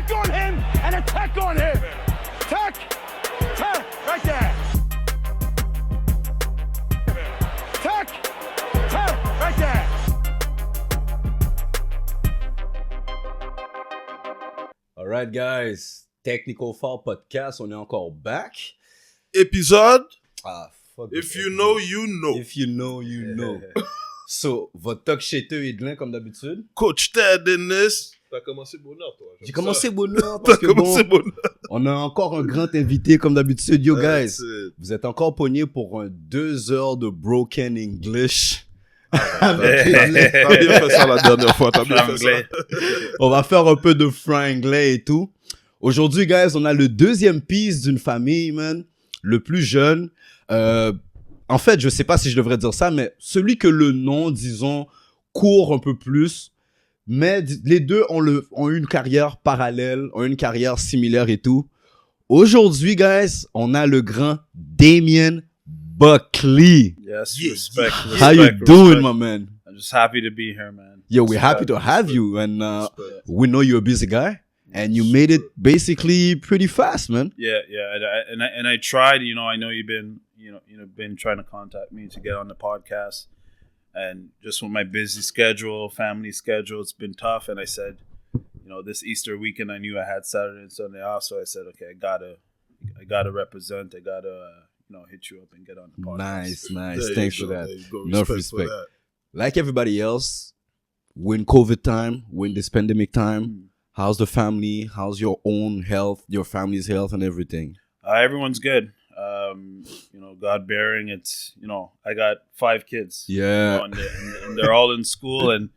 attack on him and attack on him. Attack, right there. Attack, right there. All right, guys. TechnicalFoulPodcast, on est encore back. Épisode. Fuck. If you know, you know. If you know, you know. So, votre talk chéteux et Edlin, comme d'habitude. Coach Ted Dennis. T'as commencé bonheur, toi. J'ai commencé bonheur parce que on a encore un grand invité comme d'habitude. Yo, guys, vous êtes encore pognés pour 2 heures de broken English. T'as bien fait ça la dernière fois. T'as bien fait ça. On va faire un peu de franglais et tout. Aujourd'hui, guys, on a le deuxième piece d'une famille, man. Le plus jeune. En fait, je sais pas si je devrais dire ça, mais celui que le nom, disons, court un peu plus. Mais les deux ont une carrière parallèle, ont une carrière similaire et tout. Aujourd'hui, guys, on a le grand Damian Buckley. Yes, respect. How you doing, my man? I'm just happy to be here, man. Yo, we're happy to have you, and we know you're a busy guy, and you made it basically pretty fast, man. Yeah, and I tried. You know, I know you've been, been trying to contact me to get on the podcast, and just with my busy schedule, family schedule, it's been tough. And I said, this Easter weekend, I knew I had Saturday and Sunday off, so I said, okay, I gotta represent. I gotta, hit you up and get on the podcast. Nice. Thanks for that. Enough respect. Like everybody else, we're in COVID time, we're in this pandemic time. How's the family? How's your own health, your family's health, and everything? Everyone's good. God bearing. It's I got 5 kids. Yeah, and they're all in school, and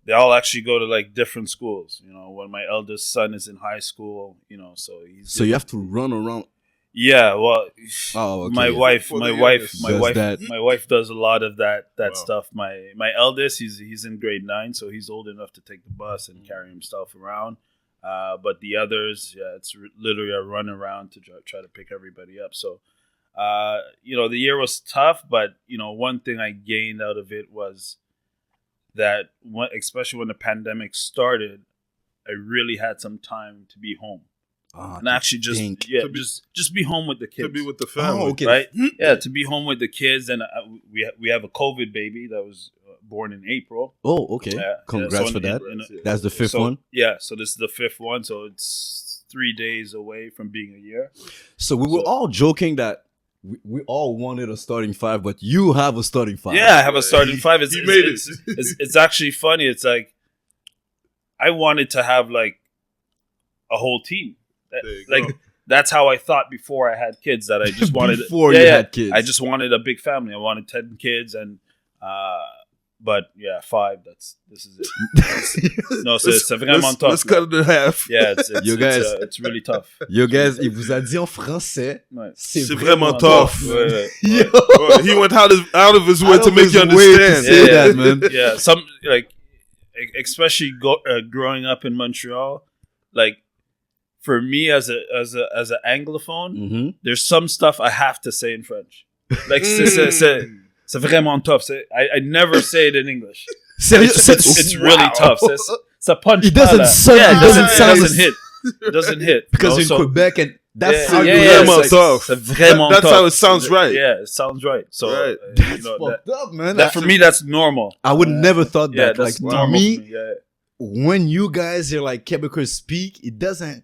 they all actually go to like different schools. When my eldest son is in high school, so you have to run around. Yeah, well, okay. my wife does a lot of that stuff. My eldest, he's in grade 9, so he's old enough to take the bus and carry himself around. But the others, it's literally a run around to try to pick everybody up. So, the year was tough, but one thing I gained out of it was that, especially when the pandemic started, I really had some time to be home. And actually just be home with the kids. To be with the family. Oh, okay. Right? Yeah, to be home with the kids. And we have a COVID baby that was born in April. Oh, okay. Congrats for that. That's the 5th one? Yeah, so this is the 5th one. So it's 3 days away from being a year. So we were all joking that we all wanted a starting 5, but you have a starting 5. Yeah, I have a starting 5. It's actually funny. It's like I wanted to have like a whole team. That's how I thought before I had kids. That I just wanted before you had kids. I just wanted a big family. I wanted 10 kids, and but 5. This is it. No, c'est vraiment tough. Let's cut it in half. Yeah, it's really tough. You guys, il vous a dit en français. Ouais. C'est vraiment tough. Ouais. He went out of his way to make you understand. Say that, man. Yeah, some especially growing up in Montreal, like. For me, as an anglophone, there's some stuff I have to say in French. Like, c'est vraiment tough. I never say it in English. It's really tough. It's a punch. It doesn't sound. Yeah, it doesn't hit. It doesn't hit. Because in Quebec, and that's how it's tough. That's how it sounds right. Yeah, it sounds right. So right. That's fucked up, man. For me, that's normal. I would never thought that. That's like normal to me, when you guys hear like Quebecers speak, it doesn't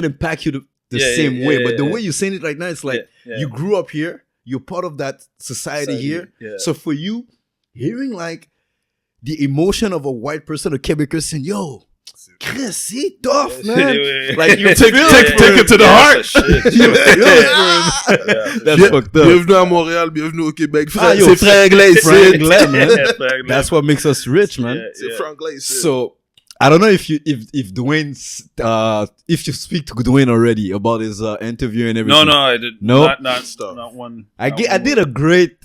impact you the same way. But the way you're saying it right now, it's like you grew up here, you're part of that society here. Yeah. So for you, hearing like the emotion of a white person, a Quebecer saying, yo, Chris, c'est tough, man. Like you take it to the heart. That's fucked up. Bienvenue à Montréal, bienvenue au Québec. C'est franglais, man. That's what makes us rich, man. C'est franglais. So I don't know if Dwayne, if you speak to Dwayne already about his interview and everything. No, I did not one. I did a great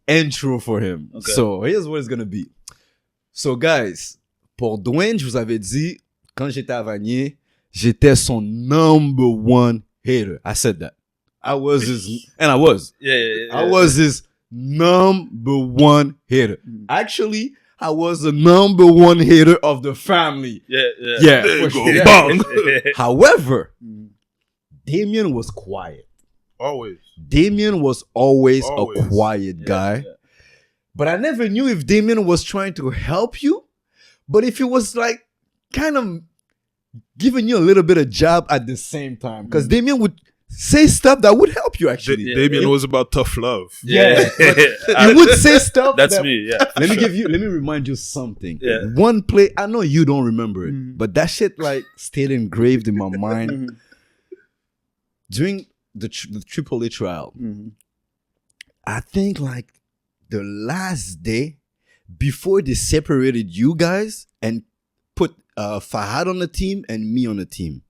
intro for him. Okay. So here's what it's gonna be. So guys, pour Dwayne, je vous avais dit quand j'étais à Vanier, j'étais son number 1 hater. I said that. I was his, and I was. Yeah. I was his number 1 hater. Actually, I was the number one hater of the family. Yeah. There you go. Bang. However, Damian was quiet. Always. Damian was always a Always. quiet guy. Yeah. But I never knew if Damian was trying to help you, but if he was like kind of giving you a little bit of jab at the same time. Because Damian would say stuff that would help you actually. Damien was about tough love. Yeah. He would say stuff. That's that, me, yeah. Let me remind you something. Yeah. One play, I know you don't remember it, but that shit like stayed engraved in my mind. During the AAA trial, I think like the last day before they separated you guys and put Fahad on the team and me on the team,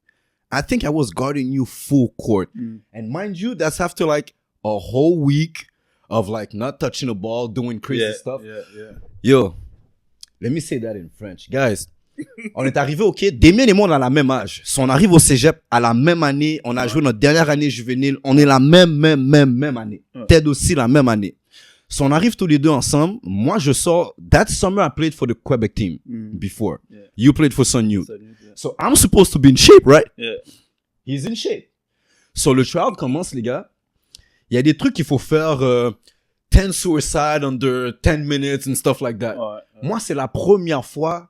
I think I was guarding you full court. And mind you, that's after like a whole week of like not touching the ball, doing crazy stuff. Yo, let me say that in French. Guys, on est arrivé au Kid. Damien et moi, on a la même âge. So, on arrive au cégep à la même année. On a joué notre dernière année juvénile. On est la même année. Ted aussi la même année. So, on arrive tous les deux ensemble. Moi, je sors. That summer, I played for the Quebec team before. Yeah. You played for Sun Youth. So, I'm supposed to be in shape, right? Yeah. He's in shape. So, le trial commence, les gars. Il y a des trucs qu'il faut faire. 10 suicide under 10 minutes and stuff like that. Moi, c'est la première fois.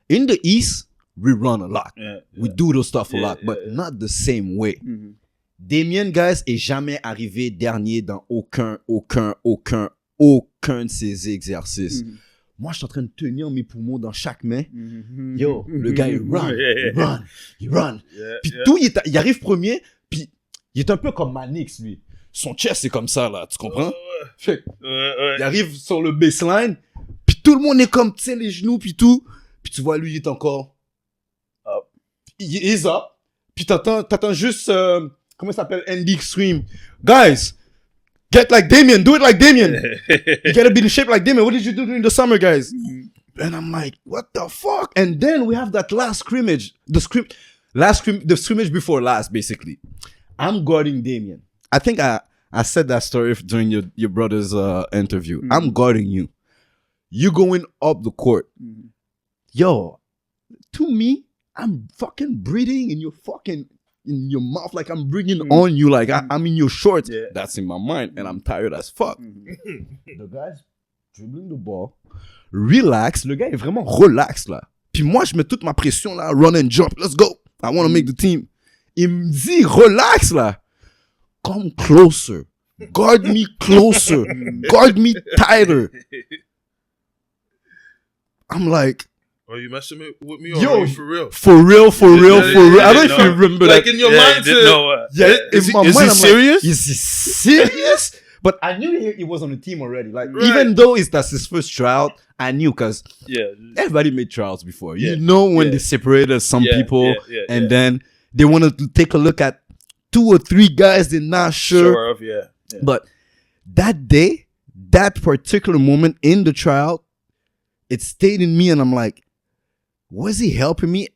In the East, we run a lot. We do those stuff a lot, but not the same way. Damien, guys, est jamais arrivé dernier dans aucun de ses exercices. Moi, je suis en train de tenir mes poumons dans chaque main. Yo, le gars, il run. Puis tout, il arrive premier, puis il est un peu comme Manix, lui. Son chest, c'est comme ça, là, tu comprends? Fait, il arrive sur le baseline, puis tout le monde est comme, tu sais, les genoux, puis tout. Puis tu vois, lui, il est encore up. Il est up. Puis t'attends juste, comment ça s'appelle? Andy Scream. Guys, get like Damian. Do it like Damian. You gotta be in shape like Damian. What did you do during the summer, guys? And I'm like, what the fuck? And then we have that last scrimmage. The scrimmage before last, basically. I'm guarding Damian. I think I said that story during your brother's interview. I'm guarding you. You going up the court. Yo, to me, I'm fucking breathing in your mouth like I'm breathing on you like I'm in your shorts. Yeah. That's in my mind and I'm tired as fuck. The guy's dribbling the ball. Relax. Le gars est vraiment relax là. Puis moi, je mets toute ma pression là. Run and jump. Let's go. I want to make the team. Il me dit, relax là. Come closer. Guard me closer. Guard me tighter. I'm like, are you messing with me or are you for real? For real. I don't know if you remember like that. in your mind. Is he serious? Is he serious? But I knew he was on the team already. Like, even though that's his first trial, I knew because everybody made trials before. You know when they separated some people and then they wanted to take a look at 2 or 3 guys they're not sure of. But that day, that particular moment in the trial, it stayed in me and I'm like, was he helping me?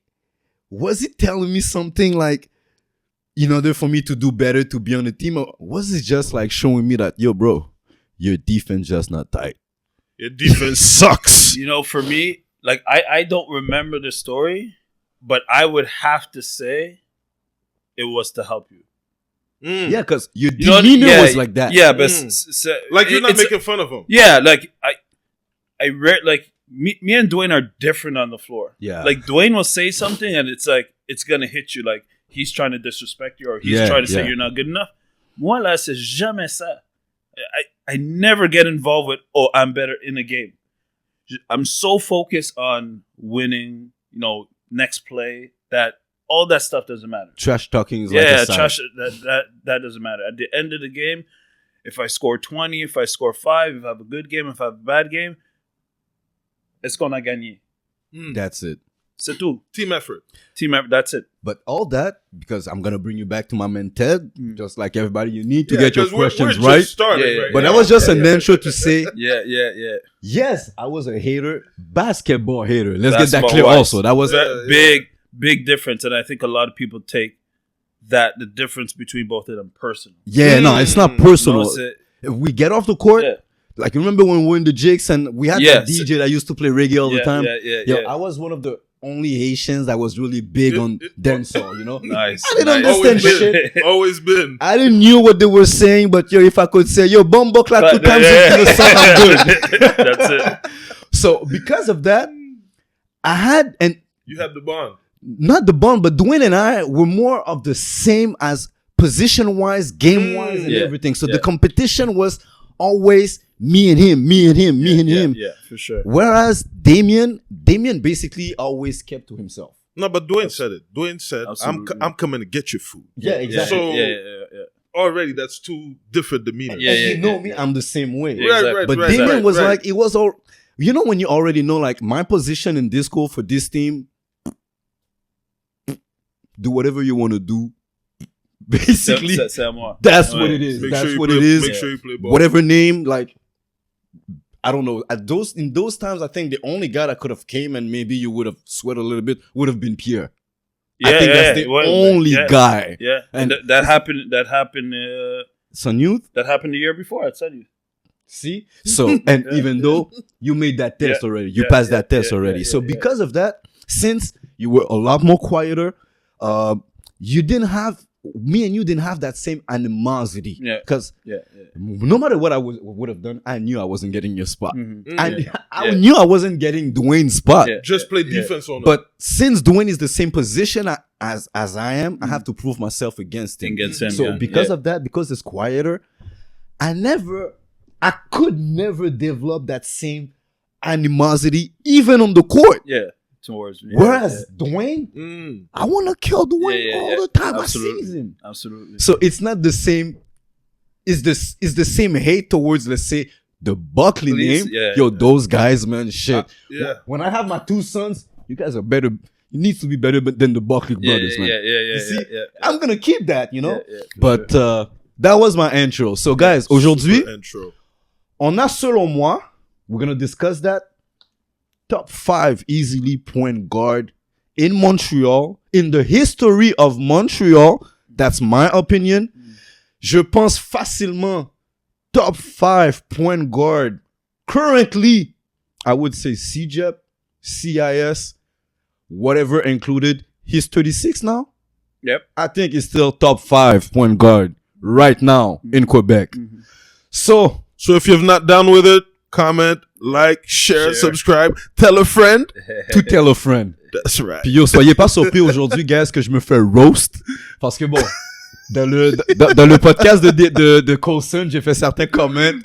Was he telling me something like, in order for me to do better, to be on the team? Or was it just like showing me that, yo, bro, your defense just not tight? Your defense sucks. You know, for me, like, I don't remember the story, but I would have to say it was to help you. Yeah, because your demeanor was like that. Yeah, but like you're not making fun of him. Yeah, like me and Dwayne are different on the floor. Yeah. Like Dwayne will say something and it's like, it's going to hit you. Like he's trying to disrespect you or he's trying to say you're not good enough. Moi, là, c'est jamais ça. I never get involved with, I'm better in a game. I'm so focused on winning, next play that all that stuff doesn't matter. Trash talking is like a side. Trash, that doesn't matter. At the end of the game, if I score 20, if I score 5, if I have a good game, if I have a bad game, est-ce qu'on a gagné? That's it. C'est tout. Team effort, that's it. But all that, because I'm going to bring you back to my man Ted, just like everybody, you need to get your questions we're right. Just started, But that was just an intro to say, Yes, I was a hater, basketball hater. Let's get that clear also. That was a big difference. And I think a lot of people take the difference between both of them personal. Yeah, no, it's not personal. If we get off the court, like, remember when we were in the Jigs and we had that DJ that used to play reggae all the time? Yo, I was one of the only Haitians that was really big on dancehall, you know? Nice. I didn't understand shit. Always been. I didn't knew what they were saying, but yo, if I could say, yo, bumbo clap 2 times into the song, I'm good. That's it. So because of that, I had, and you had the bond. Not the bond, but Dwayne and I were more of the same as position-wise, game-wise, and everything. So the competition was always me and him, me and him, me and him. Yeah, for sure. Whereas Damian basically always kept to himself. No, but Dwayne said it. Dwayne said, I'm coming to get your food. Yeah, exactly. So already that's 2 different demeanors. And you know me, I'm the same way. Right, but Damian was like, it was all, you know, when you already know, like, my position in disco for this team, do whatever you want to do. Basically, that's what it is. That's what it is. Make sure you play ball. Whatever name, like, I don't know. In those times, I think the only guy that could have came and maybe you would have sweat a little bit would have been Pierre. I think that's the only guy. Yeah, and that happened. Sun Youth. That happened the year before at Sun Youth. See, so and even though you made that test already, you passed that test already. So because of that, since you were a lot more quieter, you didn't have. Me and you didn't have that same animosity. Because no matter what I would have done, I knew I wasn't getting your spot. I knew I wasn't getting Dwayne's spot. Just play defense on it. But since Dwayne is the same position as I am, I have to prove myself against him. So because of that, because it's quieter, I could never develop that same animosity even on the court. Towards me. Whereas Dwayne, I want to kill Dwayne all the time. Absolutely. I sees him. Absolutely. So it's not the same. It's the same hate towards, let's say, the Buckley name. Those guys, man, shit. When I have my 2 sons, you guys are better. You need to be better than the Buckley brothers, man. You see, I'm gonna keep that, you know. But that was my intro. So, guys, aujourd'hui, on a selon moi, we're gonna discuss that. Top 5 easily point guard in Montreal, in the history of Montreal. That's my opinion. Je pense facilement top 5 point guard. Currently, I would say CJEP, CIS, whatever included. He's 36 now. Yep. I think he's still top 5 point guard right now in Quebec. So if you're not down with it, comment, like, share, subscribe, tell a friend. To tell a friend. That's right. Puis yo, soyez pas surpris aujourd'hui, guys, que je me fais roast. Parce que bon, dans le podcast de Coulson, j'ai fait certains comments.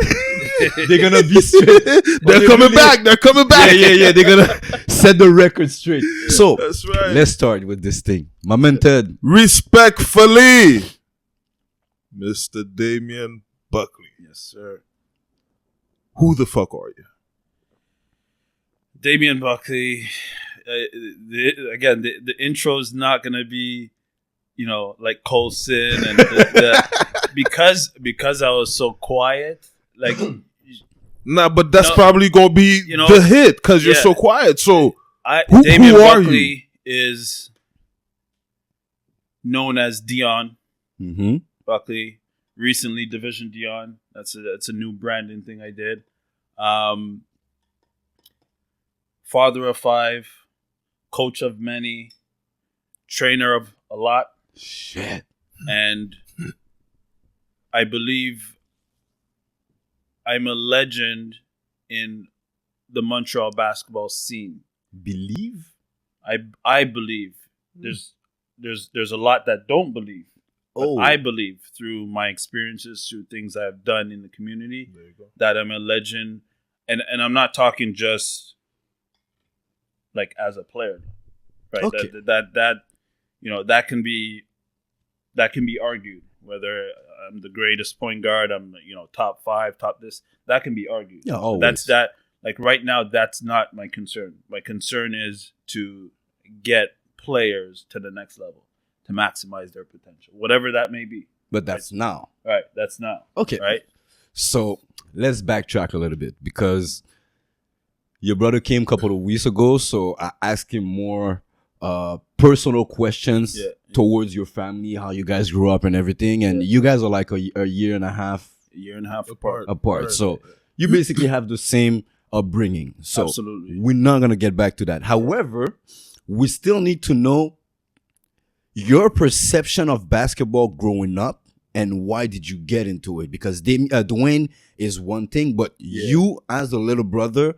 They're gonna be straight. They're coming back. Yeah. They're gonna set the record straight. So, that's right. Let's start with this thing. My man Ted. Respectfully, Mr. Damian Buckley. Yes, sir. Who the fuck are you? Damian Buckley. The intro is not going to be, like Coulson and because I was so quiet. Like, nah, but that's probably going to be the hit because you're so quiet. So, Damian who Buckley is known as Dion Buckley. Recently, Division Dion. That's a new branding thing I did. Father of 5, coach of many, trainer of a lot. Shit. And I believe I'm a legend in the Montreal basketball scene. Believe? I believe. There's a lot that don't believe. But I believe through my experiences, through things I've done in the community, that I'm a legend. And I'm not talking just like as a player, right? Okay. That can be argued whether I'm the greatest point guard, I'm top 5, top this. That can be argued. Yeah, always. That's that. Like right now, that's not my concern. My concern is to get players to the next level, to maximize their potential, whatever that may be. But that's now. Right, that's now. Okay. Right? So let's backtrack a little bit because your brother came a couple of weeks ago, so I asked him more personal questions towards your family, how you guys grew up and everything. And you guys are like a year and a half apart. Right. So you basically have the same upbringing. So Absolutely. we're not going to get back to that. However, we still need to know your perception of basketball growing up and why did you get into it? Because Dwayne is one thing, but you as a little brother,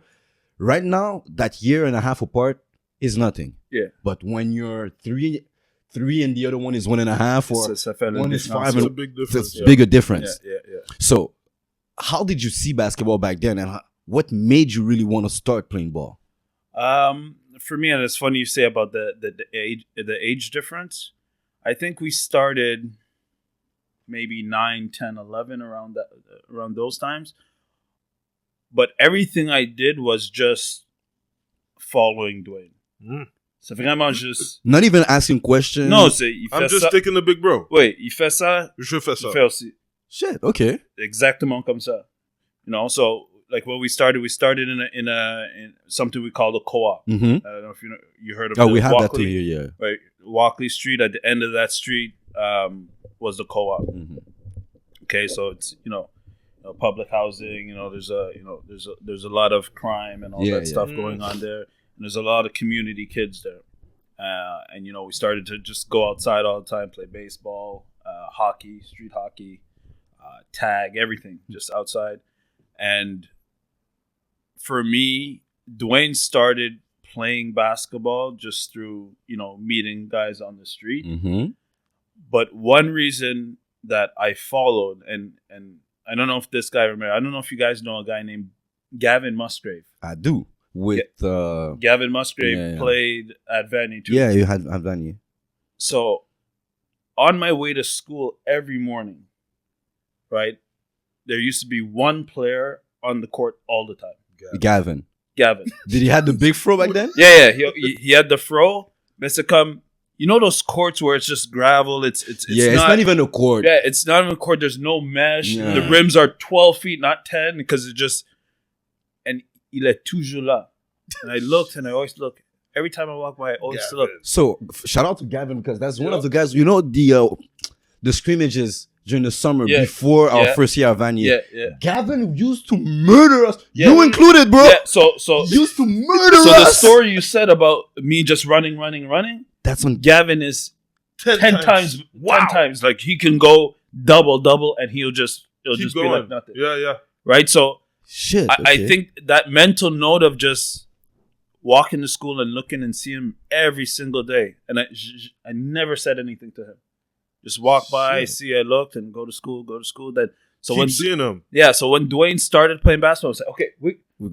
right now, that year and a half apart is nothing. Yeah. But when you're three and the other one is 1.5, or one is 5, It's a big difference. it's a bigger difference. Yeah. So how did you see basketball back then, and what made you really want to start playing ball? For me, and it's funny you say about the age difference. I think we started maybe 9, 10, 11 around those times. But everything I did was just following Dwayne. C'est vraiment juste... Not even asking questions. Non, c'est... Il fait I'm just ça. sticking the big bro. Oui, il fait ça. Je fais ça. Il fait aussi. Shit, okay. Exactement comme ça. You know, so like when we started in something we called a co-op. Mm-hmm. I don't know if you heard of Oh, it. we have that too Walkley, here, yeah. right? Walkley Street, at the end of that street was the co-op. Mm-hmm. Okay, so it's public housing. There's a lot of crime and all that stuff going on there, and there's a lot of community kids there. And we started to just go outside all the time, play baseball, hockey, street hockey, tag, everything, just outside. And for me, Dwayne started playing basketball just through, meeting guys on the street. Mm-hmm. But one reason that I followed, and I don't know if this guy remember, I don't know if you guys know a guy named Gavin Musgrave. I do. Gavin Musgrave played at Vanny too. Yeah, you had at Vanny. So on my way to school every morning, right, there used to be one player on the court all the time. Gavin. Did he have the big fro back then? Yeah. He had the fro. Mr. Come, those courts where it's just gravel. It's not even a court. Yeah, it's not even a court. There's no mesh. Yeah. The rims are 12 feet, not 10, because it just. And il est toujours là. And I looked, and I always look. Every time I walk by, I always look. So shout out to Gavin, because that's one of the guys. The scrimmages during the summer before our first year at Vanier. Yeah. Gavin used to murder us. Yeah. You included, bro. Yeah, so used to murder us. So the story you said about me just running, that's when Gavin is 10 times. Wow. 10 times. Like he can go double, and he'll just be like nothing. Yeah. Right? So shit. I think that mental note of just walking to school and looking and seeing him every single day. And I never said anything to him. Just walk by, see I looked, and go to school. Then Keep seeing him. Yeah, so when Dwayne started playing basketball, I was like, okay,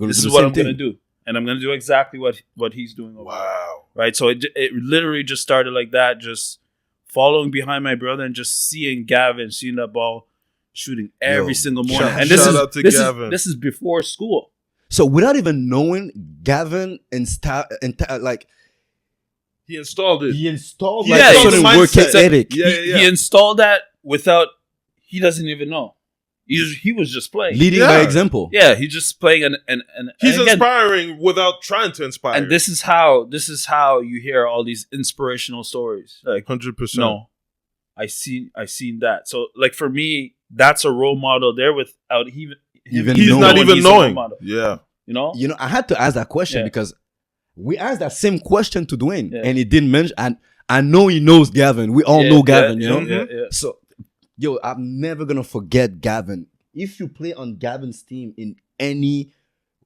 this is what I'm going to do. And I'm going to do exactly what he's doing over there. Right? So it literally just started like that, just following behind my brother and just seeing Gavin, seeing that ball, shooting every single morning. And shout out to Gavin. This is before school. So without even knowing, Gavin he installed it. He installed certain work ethic. He installed that without. He doesn't even know. He was just playing, leading by example. Yeah, he's just playing, and he's again, inspiring without trying to inspire. And this is how you hear all these inspirational stories. Like 100%. No, I seen that. So like for me, that's a role model there without he's not even knowing. Yeah, I had to ask that question because we asked that same question to Dwayne, and he didn't mention. And I know he knows Gavin. We all know Gavin, Yeah. So, I'm never gonna forget Gavin. If you play on Gavin's team in any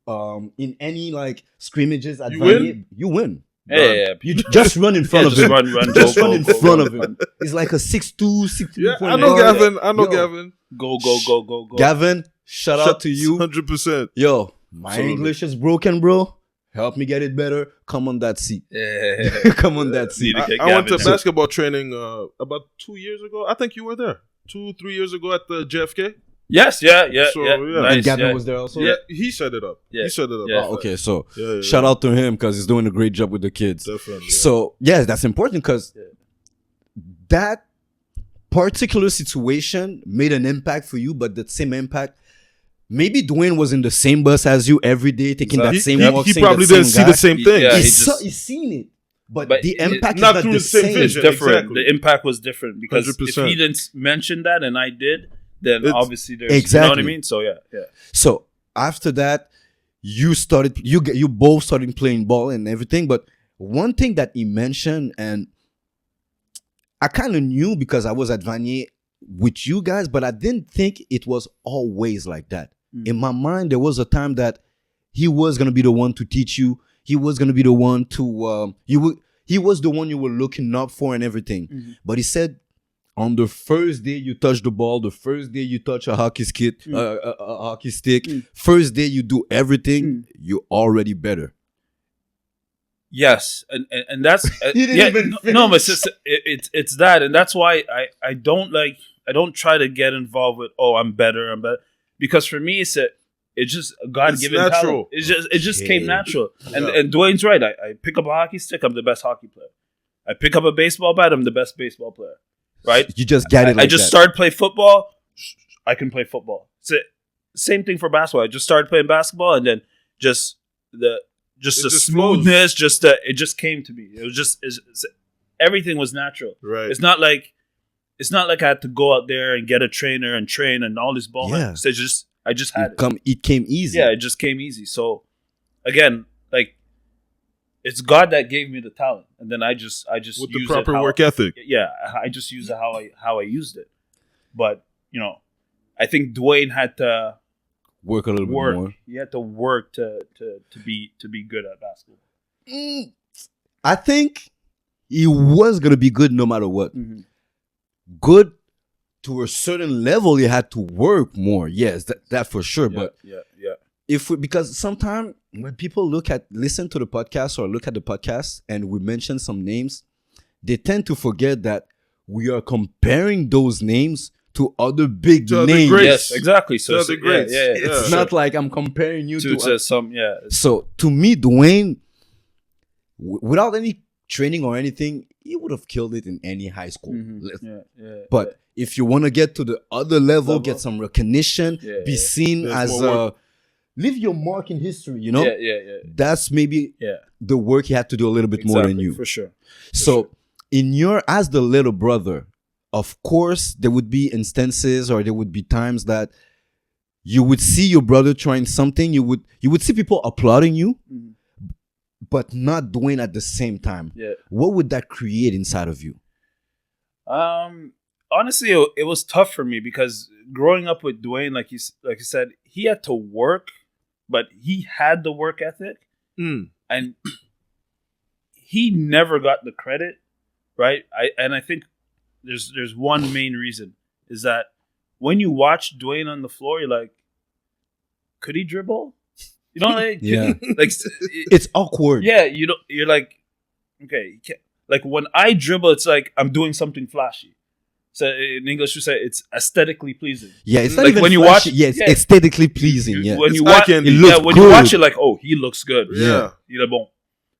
like scrimmages at Vanier, you win. Yeah. You just run in front of him. Just run in front of him. He's like a 6'2", 6'3". Yeah, I know Gavin. Gavin. Go. Gavin, shout out to you. 100%. Yo, my English is broken, bro. Help me get it better. Come on that seat. Yeah. Come on that seat. I went to basketball training about 2 years ago. I think you were there. 2-3 years ago at the JFK. Yes, yeah. So, Nice, and Gavin was there also? Yeah, he set it up. Yeah. He set it up. Oh, okay, so shout out to him because he's doing a great job with the kids. Definitely. So, yes, that's important because that particular situation made an impact for you, but that same impact, maybe Dwayne was in the same bus as you every day, taking that same walk. He probably didn't see the same thing. He's seen it. But the impact is not through the same. vision. It's different. Exactly. The impact was different because 100%. if he didn't mention that and I did, then obviously there's, exactly. you know what I mean? So, yeah. So, after that, you both started playing ball and everything. But one thing that he mentioned, and I kind of knew because I was at Vanier with you guys, but I didn't think it was always like that. In my mind, there was a time that he was going to be the one to teach you. He was going to be the one to, he was the one you were looking up for and everything. But he said, on the first day you touch the ball, the first day you touch a hockey stick, first day you do everything, you're already better. Yes, and that's but it's that, and that's why I don't try to get involved with I'm better, because for me it's just a God-given talent. It just came natural, and Dwayne's right. I pick up a hockey stick, I'm the best hockey player. I pick up a baseball bat, I'm the best baseball player. Right? You just get it. I just started playing football. I can play football. It's the same thing for basketball. I just started playing basketball, and then just the smoothness, it just came to me. It was just everything was natural. Right. It's not like I had to go out there and get a trainer and train and all this ball. Yeah. I just had it. It came easy. Yeah, it just came easy. So again, like, it's God that gave me the talent, and then I just with the proper work ethic. Yeah, I just used it how I used it. But I think Dwayne had to work a little bit more. He had to work to be good at basketball. I think he was gonna be good no matter what. Good to a certain level, he had to work more. Yes, that for sure. But because sometimes when people listen to the podcast or look at the podcast and we mention some names, they tend to forget that we are comparing those names to other big names. Yes, exactly. So it's not like I'm comparing you to some. Yeah. So to me, Dwayne, without any training or anything, he would have killed it in any high school. But if you want to get to the other level, get some recognition, be seen as leave your mark in history, That's maybe the work he had to do a little bit more than you. For sure. As the little brother, of course, there would be instances or there would be times that you would see your brother trying something. You would see people applauding you, but not Dwayne at the same time. Yeah. What would that create inside of you? Honestly, it was tough for me because growing up with Dwayne, like you said, he had to work, but he had the work ethic, and he never got the credit, right? I think there's one main reason is that when you watch Dwayne on the floor, you're like, could he dribble? Like it's awkward. Yeah, you're like, okay, he can't. Like when I dribble, it's like I'm doing something flashy. So in English, we say it's aesthetically pleasing. Yeah, it's not like even when you flashy. watch. Yeah, it's aesthetically pleasing. Yeah, when you watch, when good. you watch it, like, oh, he looks good. Yeah,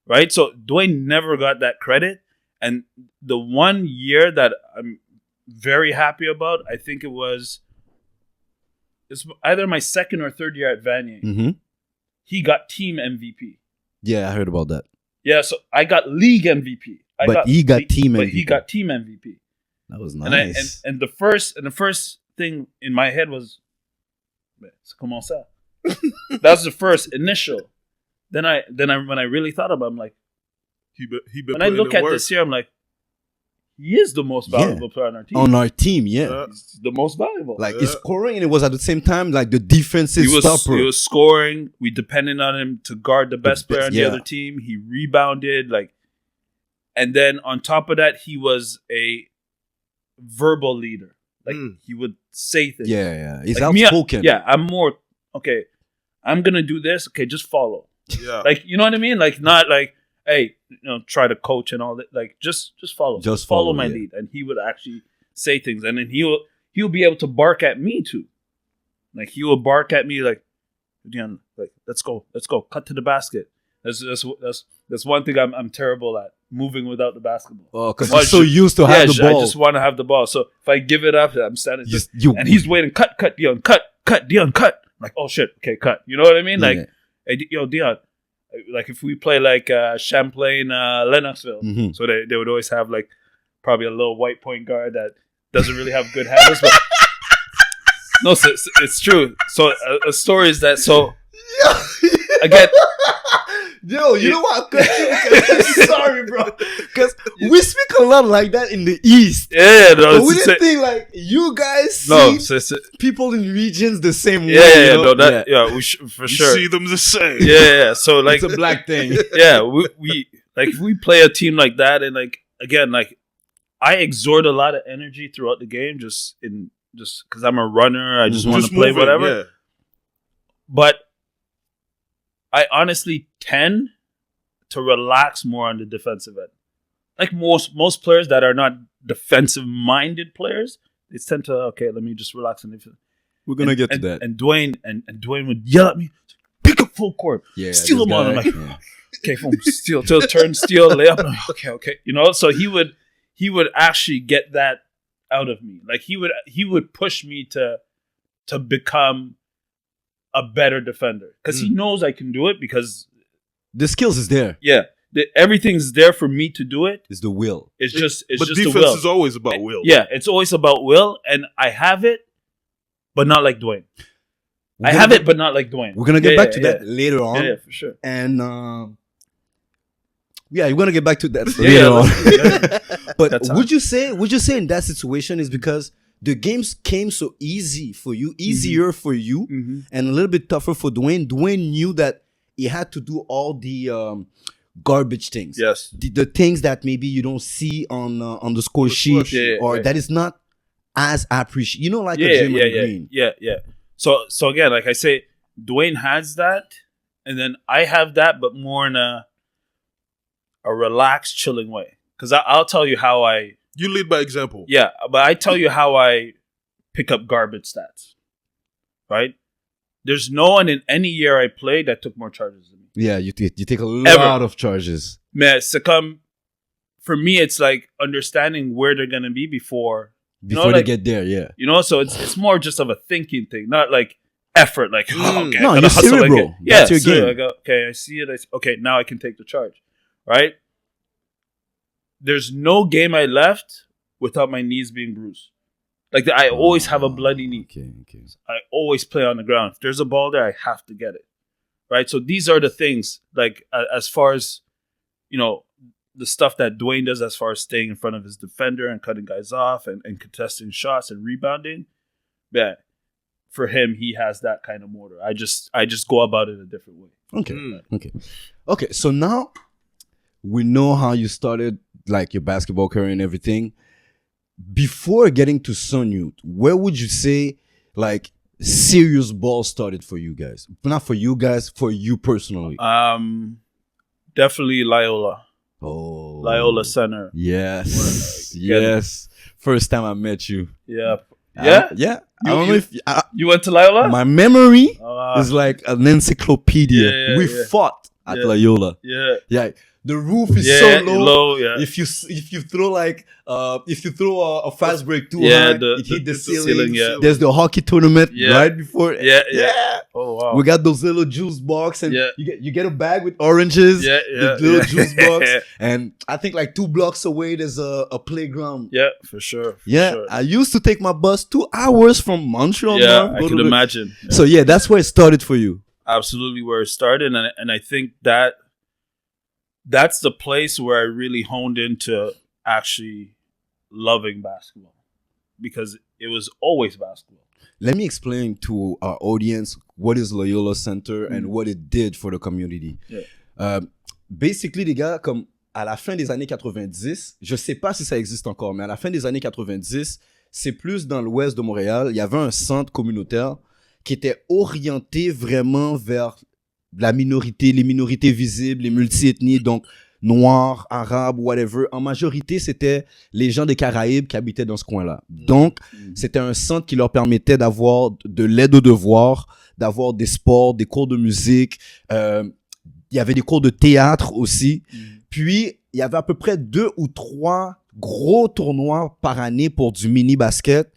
right. So Dwayne never got that credit, and the one year that I'm very happy about, I think it's either my second or third year at Vanier. He got team MVP. Yeah, I heard about that. Yeah, so I got league MVP. He got team MVP. That was nice. And the first thing in my head was, comment ça? That was the first initial. Then when I really thought about it, I'm like, when I look at this year, I'm like, he is the most valuable player on our team. On our team, He's the most valuable. Like he's scoring, and it was at the same time like the defensive stopper. He was scoring. We depended on him to guard the best player on the other team. He rebounded, and then on top of that, he was a verbal leader. Like he would say things. Yeah. He's like outspoken. I'm more okay. I'm gonna do this. Okay, just follow. Yeah. Like, you know what I mean? Like, not like, hey, try to coach and all that. Like, just follow. Just follow my lead. And he would actually say things, and then he'll be able to bark at me too. Like, he will bark at me like, Dion, like, let's go, cut to the basket. That's one thing I'm terrible at, moving without the basketball. Oh, because you're so used to have the ball. I just want to have the ball. So if I give it up, I'm standing and he's waiting, cut, Dion, cut, Dion, cut. I'm like, oh shit, okay, cut. You know what I mean? Like, hey, Dion, like if we play like Champlain, Lennoxville, so they would always have like probably a little white point guard that doesn't really have good handles, but No, so, it's true. So a story is that. So again, Yo, you know what? Sorry, bro. Because we speak a lot like that in the East. Yeah, no, but we didn't think like you guys see people in regions the same way. Yeah, no, that for sure. See them the same. Yeah. So like it's a black thing. Yeah, we like we play a team like that, and like again, like I exert a lot of energy throughout the game, just because I'm a runner. I just want to play whatever. Yeah. But I honestly tend to relax more on the defensive end. Like most players that are not defensive-minded players, they tend to, okay, let me just relax on defense. We're going to get to that. And Dwayne would yell at me, pick up full court, steal the ball. I'm like, okay, steal, turn, steal, lay up. Okay. You know, so he would actually get that out of me. Like he would push me to become a better defender because he knows I can do it because the skills is there. Yeah, everything's there for me to do it. It's the will. It's just the will. But defense is always about will. Yeah, it's always about will, and I have it, but not like Dwayne. I have it, but not like Dwayne. We're gonna get back to that later on. Yeah, for sure. And we're gonna get back to that later on. But would you say in that situation is because the games came so easier for you, and a little bit tougher for Dwayne. Dwayne knew that he had to do all the garbage things. Yes. The things that maybe you don't see on the score sheet that is not as appreciated. You know, like a Draymond Green. Yeah. So again, like I say, Dwayne has that, and then I have that, but more in a relaxed, chilling way. Because I'll tell you how I... You lead by example. Yeah, but I tell you how I pick up garbage stats, right? There's no one in any year I played that took more charges than me. Yeah, you take a lot of charges. Man, for me, it's like understanding where they're going to be before they get there, yeah. You know, so it's more just of a thinking thing, not like effort, like, okay. No, you're cerebral. That's your game. I go, okay, I see it. Okay, now I can take the charge, right? There's no game I left without my knees being bruised. Like I always have a bloody knee. Okay. I always play on the ground. If there's a ball there, I have to get it. Right? So these are the things, like as far as, you know, the stuff that Dwayne does as far as staying in front of his defender and cutting guys off and contesting shots and rebounding. Yeah. For him, he has that kind of motor. I just go about it a different way. Okay. So now we know how you started, like your basketball career and everything. Before getting to Sun Youth, where would you say like serious ball started for you guys? Not for you guys, for you personally. Definitely Loyola. Oh, Loyola Center. Yes. Yes. First time I met you. Yeah. Yeah. I don't know if you went to Loyola. My memory is like an encyclopedia. Yeah, we fought at Loyola. Yeah. The roof is so low. Yeah. If you throw like a fast break too high, it hit the ceiling. There's the hockey tournament right before. Yeah. Oh wow. We got those little juice box, and you get a bag with oranges. The little juice box, and I think like 2 blocks away there's a playground. Yeah, for sure. I used to take my bus 2 hours from Montreal. Yeah, I could imagine. Yeah. So that's where it started for you. Absolutely, where it started, and I think that's the place where I really honed into actually loving basketball, because it was always basketball. Let me explain to our audience what is Loyola Center and what it did for the community. Basically, les gars, comme à la fin des années 90, je sais pas si ça existe encore, mais à la fin des années 90, c'est plus dans l'ouest de Montréal, il y avait un centre communautaire qui était orienté vraiment vers la minorité, les minorités visibles, les multi-ethnies, donc noirs, arabes, whatever. En majorité, c'était les gens des Caraïbes qui habitaient dans ce coin-là. Donc, c'était un centre qui leur permettait d'avoir de l'aide aux devoirs, d'avoir des sports, des cours de musique. Il y avait des cours de théâtre aussi. Puis, il y avait à peu près 2 ou 3 gros tournois par année pour du mini-basket.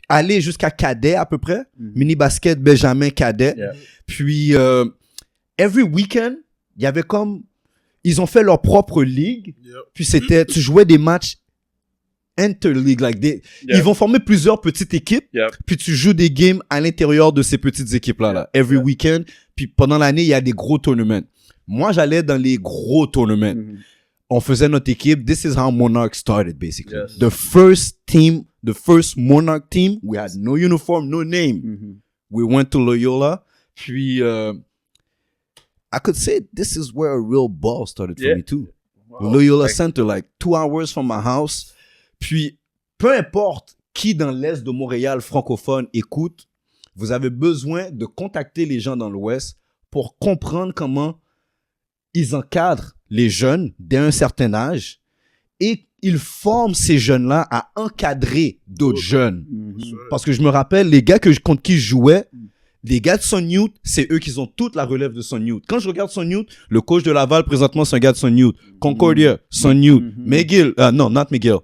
Aller jusqu'à cadet à peu près. Mini-basket, Benjamin, cadet. Puis, every weekend, il y avait comme... Ils ont fait leur propre ligue. Puis c'était... Tu jouais des matchs interleague. Ils vont former plusieurs petites équipes, puis tu joues des games à l'intérieur de ces petites équipes-là, every weekend. Puis pendant l'année, il y a des gros tournaments. Moi, j'allais dans les gros tournaments. On faisait notre équipe. This is how Monarch started, basically. Yes. The first Monarch team, we had no uniform, no name. We went to Loyola. Puis, I could say this is where a real ball started for me too. Wow. Loyola Center, 2 hours from my house. Puis, peu importe qui dans l'Est de Montréal francophone écoute, vous avez besoin de contacter les gens dans l'Ouest pour comprendre comment ils encadrent les jeunes dès un certain âge et ils forment ces jeunes-là à encadrer d'autres jeunes. Parce que je me rappelle, les gars contre qui je jouais, les gars de Son Youth, c'est eux qui ont toute la relève de Son Youth. Quand je regarde Son Youth, le coach de Laval, présentement, c'est un gars de Son Youth. Concordia, Son Youth. McGill, no, not McGill.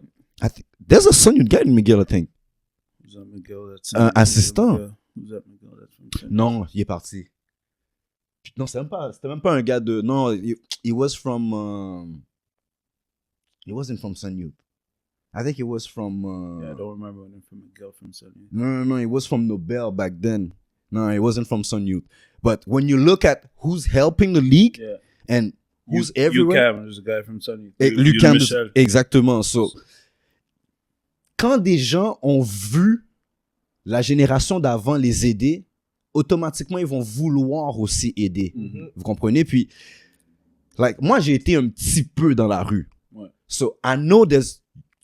There's a Son Youth guy in McGill, I think. Un assistant. Non, il est parti. Non, c'était même pas un gars de... Non, he was from... he wasn't from Sun Youth. I think he was from... I don't remember when from McGill from Sun Youth. No, he was from Nobel back then. No, he wasn't from Sun Youth. But when you look at who's helping the league and who's everywhere... Lucam, there's a guy from Sun Youth. Lucam, exactement. So, quand des gens ont vu la génération d'avant les aider, automatiquement, ils vont vouloir aussi aider. Vous comprenez? Puis, moi, j'ai été un petit peu dans la rue. So, I know there's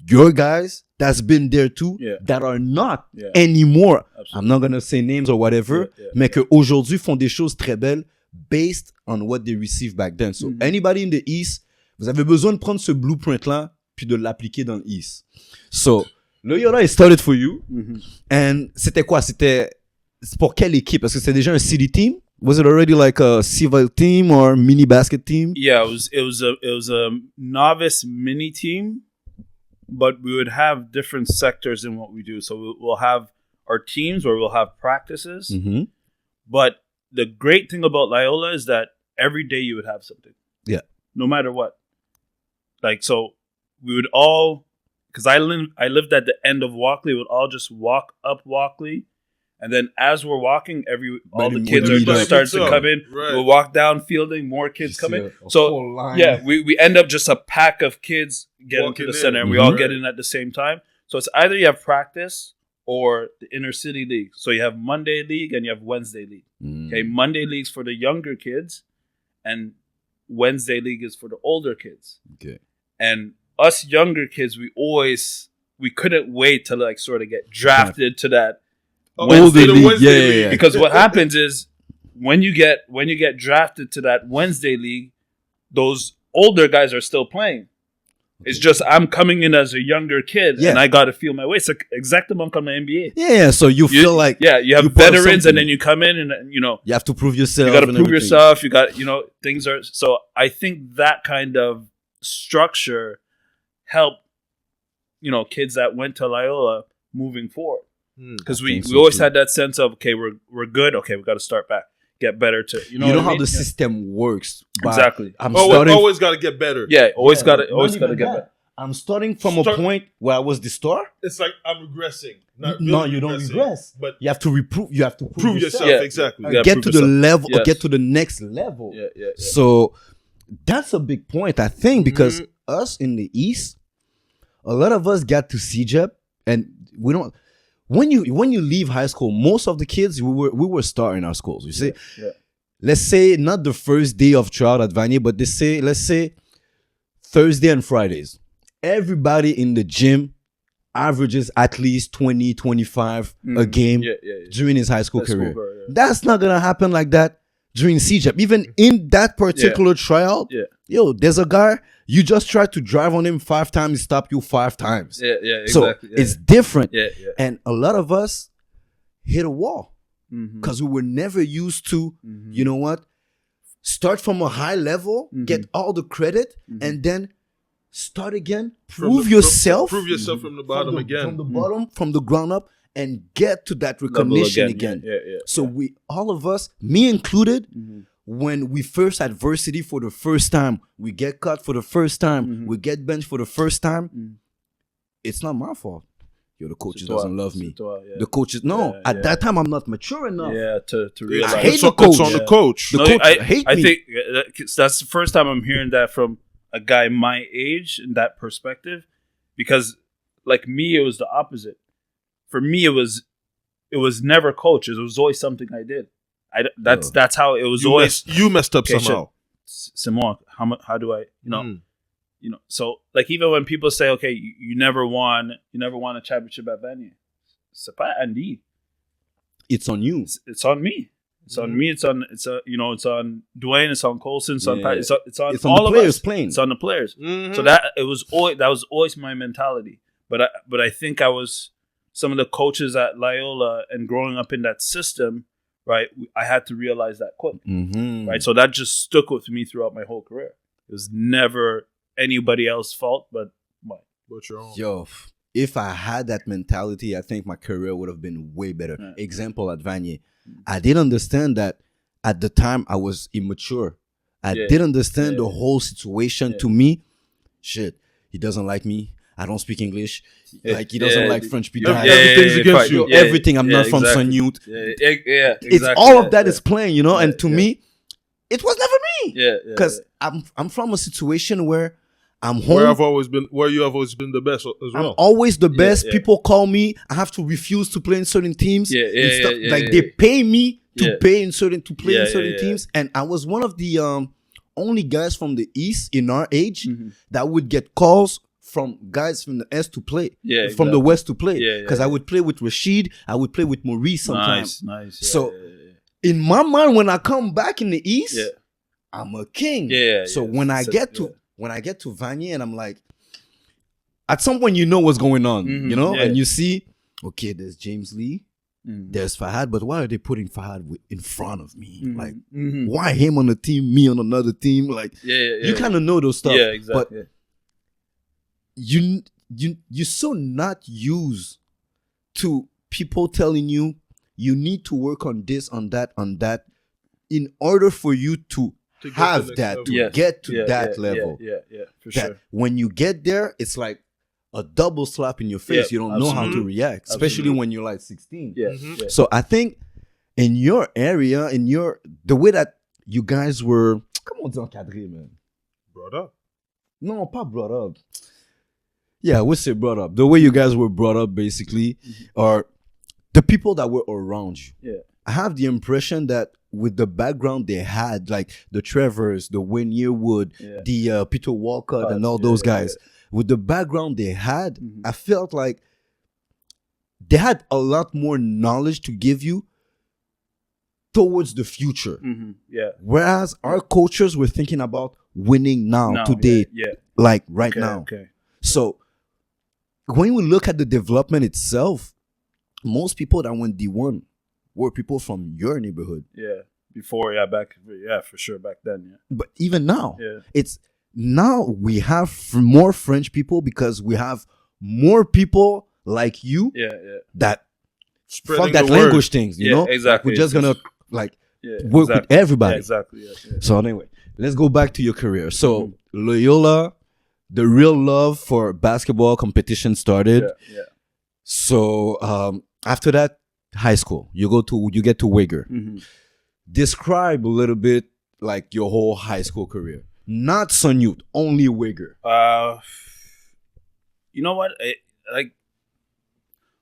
your guys that's been there too that are not anymore. Absolutely. I'm not going to say names or whatever, mais qu'aujourd'hui font des choses très belles based on what they received back then. So, anybody in the East, vous avez besoin de prendre ce blueprint-là puis de l'appliquer dans l'East. So, Loyola, it started for you. And c'était quoi? C'était pour quelle équipe? Parce que c'est déjà un city team. Was it already like a civil team or mini basket team? Yeah, it was a novice mini team, but we would have different sectors in what we do. So we'll have our teams where we'll have practices. But the great thing about Loyola is that every day you would have something. Yeah. No matter what. So we would all, because I lived at the end of Walkley, we would all just walk up Walkley. And then as we're walking, all the kids are just starting to come in. Right. We'll walk down fielding, more kids come in. So we end up just a pack of kids getting to the center, and we all get in at the same time. So it's either you have practice or the inner city league. So you have Monday league and you have Wednesday league. Okay, Monday league's for the younger kids, and Wednesday league is for the older kids. Okay, and us younger kids, we couldn't wait to sort of get drafted to that. Wednesday league. Because what happens is when you get drafted to that Wednesday league, those older guys are still playing. It's just I'm coming in as a younger kid and I got to feel my way. It's exactement comme la NBA. Yeah, so you feel like you have veterans and then you come in and you have to prove yourself. You got to prove yourself. You got things are so. I think that kind of structure helped kids that went to Loyola moving forward. Because we always had that sense of, okay, we're good. Okay, we got to start back, get better. You know how the system works. Exactly. Always got to get better. Yeah, always got to get better. I'm starting from a point where I was the star. It's like I'm regressing. No, you don't regress. But you have to prove yourself. Yeah, exactly. Get to the level, or get to the next level. Yeah. So that's a big point, I think, because us in the East, a lot of us got to CJEP, and we don't. When you leave high school, most of the kids we were starting our schools. You see, let's say not the first day of trial at Vanier, but let's say Thursday and Fridays. Everybody in the gym averages at least 20, 25 a game during his high school career. That's not gonna happen like that during CJEP. Even in that particular trial, there's a guy. You just try to drive on him 5 times, he stopped you 5 times. Yeah, exactly. So it's different. Yeah. And a lot of us hit a wall because we were never used to, you know what, start from a high level, get all the credit, and then start again, prove yourself from the bottom again. From the bottom, from the ground up, and get to that recognition again. So all of us, me included, when we first had varsity for the first time, we get cut for the first time, we get benched for the first time, it's not my fault. Yo, the coach doesn't love me. Yeah. The coaches, at that time, I'm not mature enough. Yeah, to realize. I hate the coach. It's on the coach. The coach hate me. I think that's the first time I'm hearing that from a guy my age in that perspective. Because, like me, it was the opposite. For me, it was never coach. It was always something I did. That's how it was always. You messed up somehow. Simon, how do I, you know, so like even when people say, okay, you never won a championship at Vanier, c'est pas Andy. It's on you. It's on me. It's on me. It's on Dwayne. It's on Colson. It's on Pat. It's on all the players of us. playing. It's on the players. Mm-hmm. So that was always my mentality. But I think I was some of the coaches at Loyola and growing up in that system. Right, I had to realize that quick. Mm-hmm. Right, so that just stuck with me throughout my whole career. It was never anybody else's fault, but mine. But your own. Yo, if I had that mentality, I think my career would have been way better. Yeah. Example at Vanier, I didn't understand that at the time I was immature. I didn't understand the whole situation. To me, shit, he doesn't like me. I don't speak English. Like, he doesn't like French people. Everything's against you. Everything. I'm not from Sun Youth. Exactly. It's all of that is playing, and to me, it was never me. Because I'm from a situation where I'm home. Where you have always been the best as well. I'm always the best. People call me. I have to refuse to play in certain teams. They pay me to play in certain teams. And I was one of the only guys from the East in our age that would get calls from guys from the East to play, from the West to play. Because I would play with Rashid, I would play with Maurice sometimes. Nice. So in my mind, when I come back in the East, I'm a king. So when I get to Vanier and I'm like, at some point you know what's going on, and you see, okay, there's James Lee, there's Fahad, but why are they putting Fahad in front of me? Like, why him on a team, me on another team? Like, you kind of know those stuff. Yeah, exactly. But you're so not used to people telling you need to work on this, on that, in order for you to have that, to get to that level. Yeah, for sure. When you get there, it's like a double slap in your face. You don't know how to react, especially when you're like 16. So I think in your area, the way that you guys were, comment on dit encadré, man? Brought up. No, pas brought up. Yeah, I would say brought up. The way you guys were brought up, basically, are the people that were around you. Yeah. I have the impression that with the background they had, like the Trevors, the Wayne Yearwood, the Peter Walcott, and all those guys, with the background they had, I felt like they had a lot more knowledge to give you towards the future. Whereas our coaches were thinking about winning now today, like right now. Okay. So when we look at the development itself, most people that went D1 were people from your neighborhood. Before, for sure, back then, But even now, it's now we have more French people because we have more people like you that spreading fuck that the language word. things, you know? Exactly. We're just gonna work with everybody. Exactly. So anyway, let's go back to your career. So Loyola, the real love for basketball competition started. So after that, high school, you get to Wager. Describe a little bit like your whole high school career. Not Sun Youth, only Wager. You know what? Like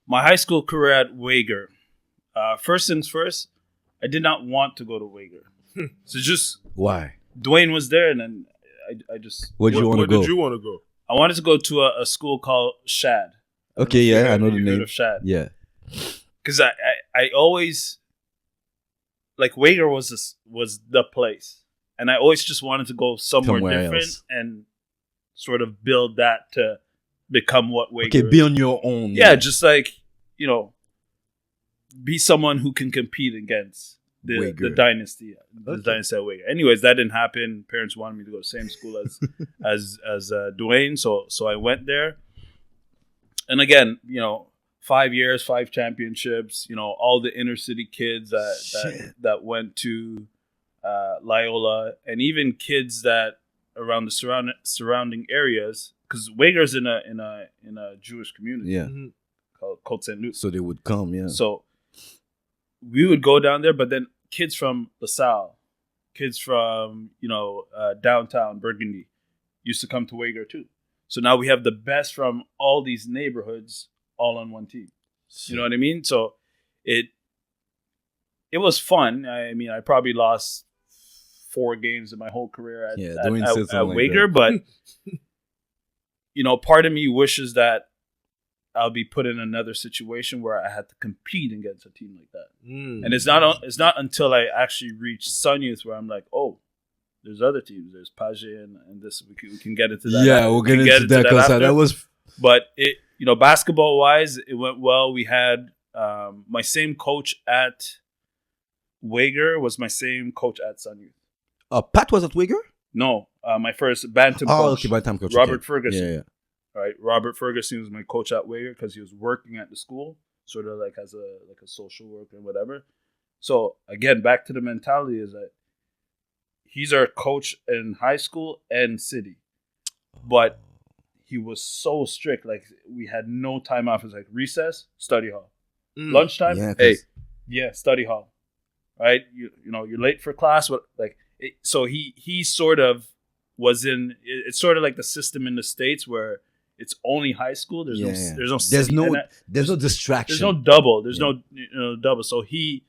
my high school career at Wager. First things first, I did not want to go to Wager. So just why? Dwayne was there, and then I just. Where did you want to go? I wanted to go to a school called Shad. Okay, I know the name. Of Shad. Yeah. Because I always, like, Wager was the place. And I always just wanted to go somewhere different else. And sort of build that to become what Wager be on your own. Yeah, just like, be someone who can compete against the dynasty. The dynasty at Wager. Anyways, that didn't happen. Parents wanted me to go to the same school as Dwayne. So I went there. And again, 5 years, 5 championships, all the inner city kids that went to Loyola, and even kids that around the surrounding areas, because Uyghurs in a Jewish community, Yeah. called Côte Saint-Luc. So they would come, yeah. So we would go down there, but then kids from LaSalle, kids from downtown Burgundy, used to come to Uyghur too. So now we have the best from all these neighborhoods all on one team. You know what I mean? So it was fun. I mean, I probably lost 4 games in my whole career at Uyghur, but part of me wishes that I'll be put in another situation where I had to compete against a team like that. And it's not until I actually reach Sun Youth where I'm like, oh, there's other teams. There's Page and this. We can get into that. Yeah, we'll get into that because that was. But basketball wise, it went well. We had my same coach at Uyghur was my same coach at Sun Youth. Pat was at Uyghur? No, my first Bantam coach. Okay, Bantam coach. Robert Ferguson. Yeah. Right, Robert Ferguson was my coach at Uyghur because he was working at the school, sort of like as a social worker and whatever. So again, back to the mentality is that he's our coach in high school and city, but he was so strict. Like we had no time off. It's like recess, study hall, lunchtime, study hall. Right, you're late for class. So he sort of was in. It's sort of like the system in the States where it's only high school. There's no distraction. There's no double. There's no double. So he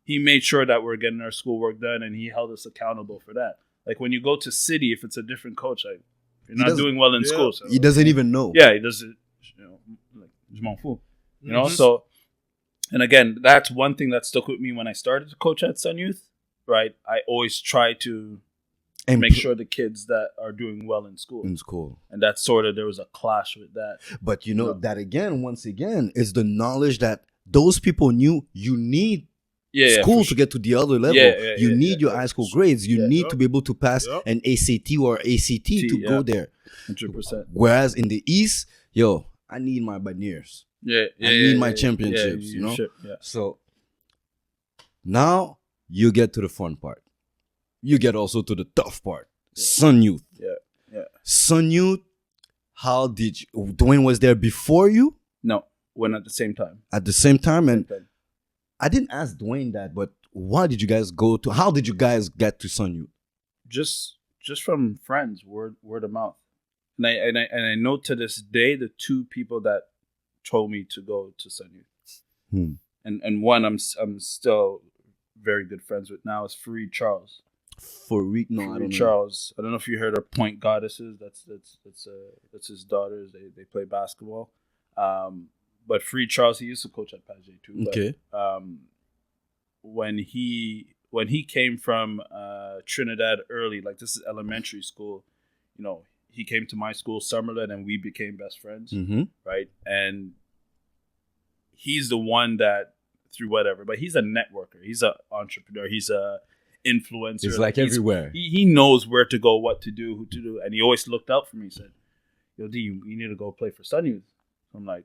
made sure that we're getting our schoolwork done, and he held us accountable for that. Like when you go to city, if it's a different coach, like you're not doing well in school, so, he doesn't even know. Yeah, he doesn't. Je m'en fous. So. And again, that's one thing that stuck with me when I started to coach at Sun Youth. Right, I always try to make sure the kids that are doing well in school. And that's there was a clash with that. But that again, once again, is the knowledge that those people knew you need school to get to the other level. You need your high school grades. You need to be able to pass an ACT or ACT to go there. 100%. Whereas in the East, I need my banners. I need my championships, So now you get to the fun part. You get also to the tough part. Sun Youth. Sun Youth, how did you... Dwayne was there before you? No, went at the same time. At the same time? And I didn't ask Dwayne that, but why did you guys go to... How did you guys get to Sun Youth? Just from friends, word of mouth. And I know to this day, the 2 people that told me to go to Sun Youth. And one I'm still very good friends with now is Fareed Charles. I don't know. Charles. I don't know if you heard of Point Goddesses. That's his daughters. They play basketball. But Fareed Charles, he used to coach at Page too. Okay. But, when he came from Trinidad early, like this is elementary school, he came to my school, Summerlin, and we became best friends, right? And he's the one that, through whatever, but he's a networker. He's an entrepreneur. He's a influencer. He's like everywhere. He knows where to go, what to do, who to do. And he always looked out for me. He said, yo, D, you need to go play for Sun Youth. So I'm like,